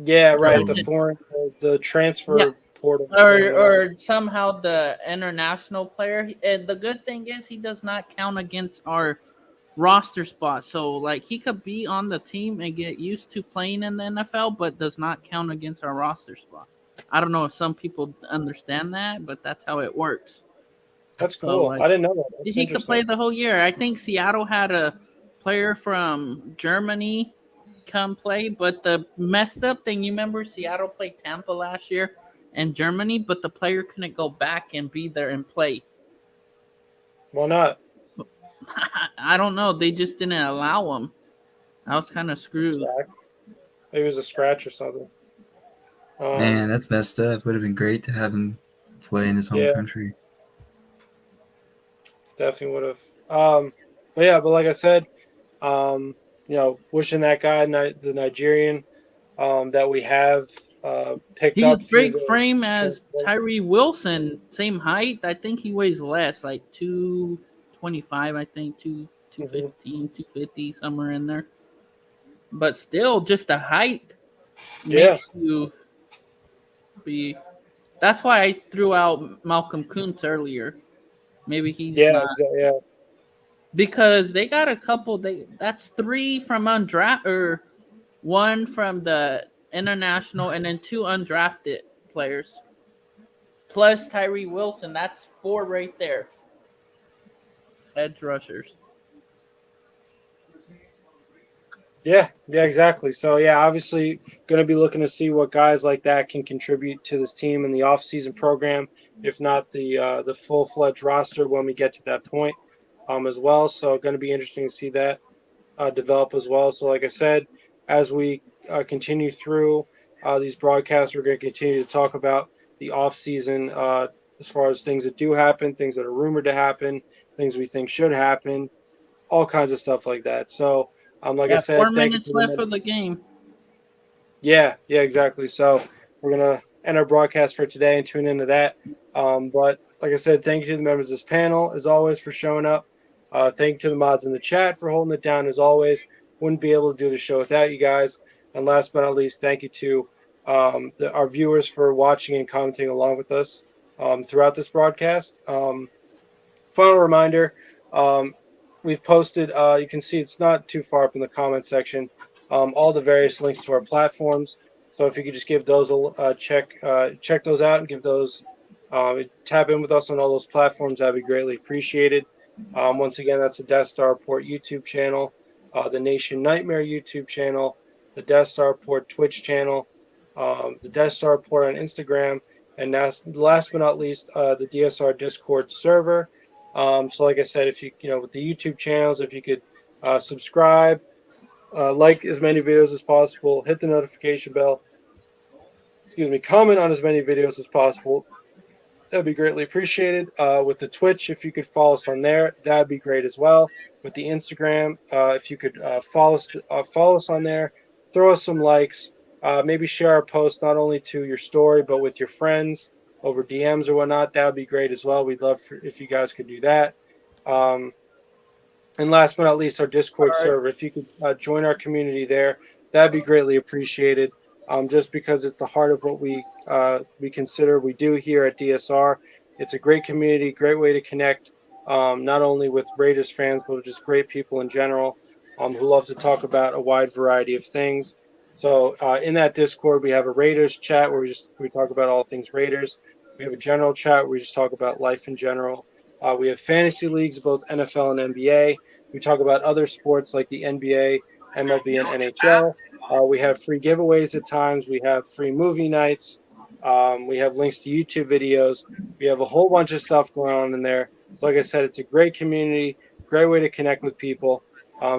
Yeah, right. Oh. The transfer portal, or somehow the international player. And the good thing is he does not count against our roster spot. So like he could be on the team and get used to playing in the NFL, but does not count against our roster spot. I don't know if some people understand that, but that's how it works. That's So, cool. like, I didn't know that. That's he could play the whole year. I think Seattle had a player from Germany come play, but the messed up thing, you remember Seattle played Tampa last year and Germany, but the player couldn't go back and be there and play. Why not? I don't know. They just didn't allow him. I was kind of screwed. Maybe it was a scratch or something. Man, that's messed up. Would have been great to have him play in his home country. Definitely would have. But like I said, wishing that guy, the Nigerian, that we have picked up. He's big frame as Tyree Wilson, same height. I think he weighs less, like 225, I think, 215, 250, somewhere in there. But still, just the height makes you be. That's why I threw out Malcolm Kuntz earlier. Maybe he's not. Yeah. Because they got a couple. That's 3 from undrafted, or 1 from the international, and then 2 undrafted players. Plus Tyree Wilson, that's 4 right there. Edge rushers. Yeah, exactly. So, obviously going to be looking to see what guys like that can contribute to this team in the offseason program, if not the full-fledged roster when we get to that point as well. So, going to be interesting to see that develop as well. So, like I said, as we continue through these broadcasts, we're going to continue to talk about the offseason as far as things that do happen, things that are rumored to happen, things we think should happen, all kinds of stuff like that. So, like I said, 4 minutes left for the game. Yeah, exactly. So we're going to end our broadcast for today and tune into that. But like I said, thank you to the members of this panel, as always, for showing up. Thank you to the mods in the chat for holding it down, as always. Wouldn't be able to do the show without you guys. And last but not least, thank you to our viewers for watching and commenting along with us throughout this broadcast. Final reminder, we've posted, you can see it's not too far up in the comment section, all the various links to our platforms. So if you could just give those a check those out and give those, tap in with us on all those platforms, that'd be greatly appreciated. Once again, that's the Death Star Report YouTube channel, the Nation Nightmare YouTube channel, the Death Star Report Twitch channel, the Death Star Report on Instagram, and last but not least, the DSR Discord server. So like I said, if you with the YouTube channels, if you could subscribe, like as many videos as possible, hit the notification bell, comment on as many videos as possible, that'd be greatly appreciated. With the Twitch, if you could follow us on there, that'd be great as well. With the Instagram, if you could follow us on there, throw us some likes, maybe share our post not only to your story but with your friends over DMs or whatnot. That would be great as well. We'd love if you guys could do that. And last but not least, our Discord server. If you could join our community there, that'd be greatly appreciated. Just because it's the heart of what we consider we do here at DSR. It's a great community, great way to connect, not only with Raiders fans, but just great people in general who love to talk about a wide variety of things. So in that Discord, we have a Raiders chat where we talk about all things Raiders. We have a general chat where we just talk about life in general. We have fantasy leagues, both NFL and NBA. We talk about other sports like the NBA, MLB, and NHL. We have free giveaways at times. We have free movie nights. We have links to YouTube videos. We have a whole bunch of stuff going on in there. So like I said, it's a great community, great way to connect with people.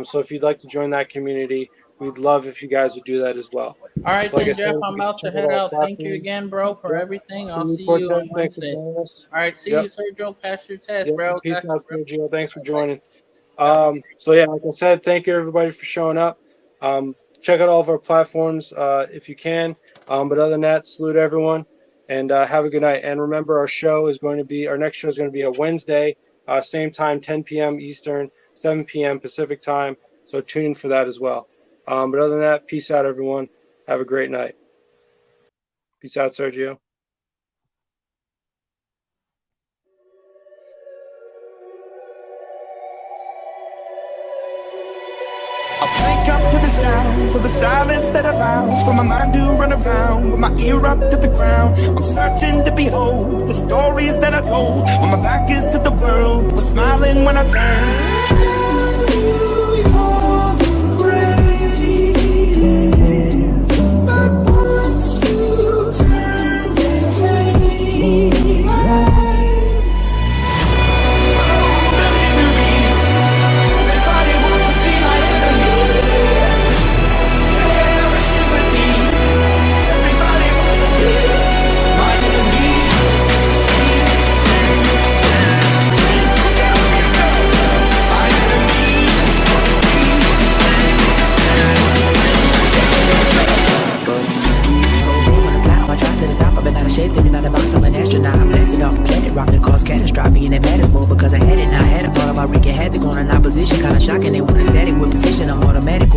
So if you'd like to join that community, we'd love if you guys would do that as well. All right, so then, Jeff, I'm about to head out. Thank you again, bro, for everything. I'll see you on Wednesday. All right, see you, Sergio. Pass your test, bro. Peace out, Sergio. Thanks for joining. Like I said, thank you, everybody, for showing up. Check out all of our platforms if you can. But other than that, salute everyone, and have a good night. And remember, our next show is going to be a Wednesday, same time, 10 p.m. Eastern, 7 p.m. Pacific time. So tune in for that as well. But other than that, peace out, everyone. Have a great night. Peace out, Sergio. I wake up to the sounds of the silence that allows for my mind to run around with my ear up to the ground. I'm searching to behold the stories that I told when my back is to the world. Was smiling when I turned. Everybody wants to be like me. Share the sympathy.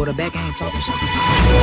quarterback, I ain't talking shit.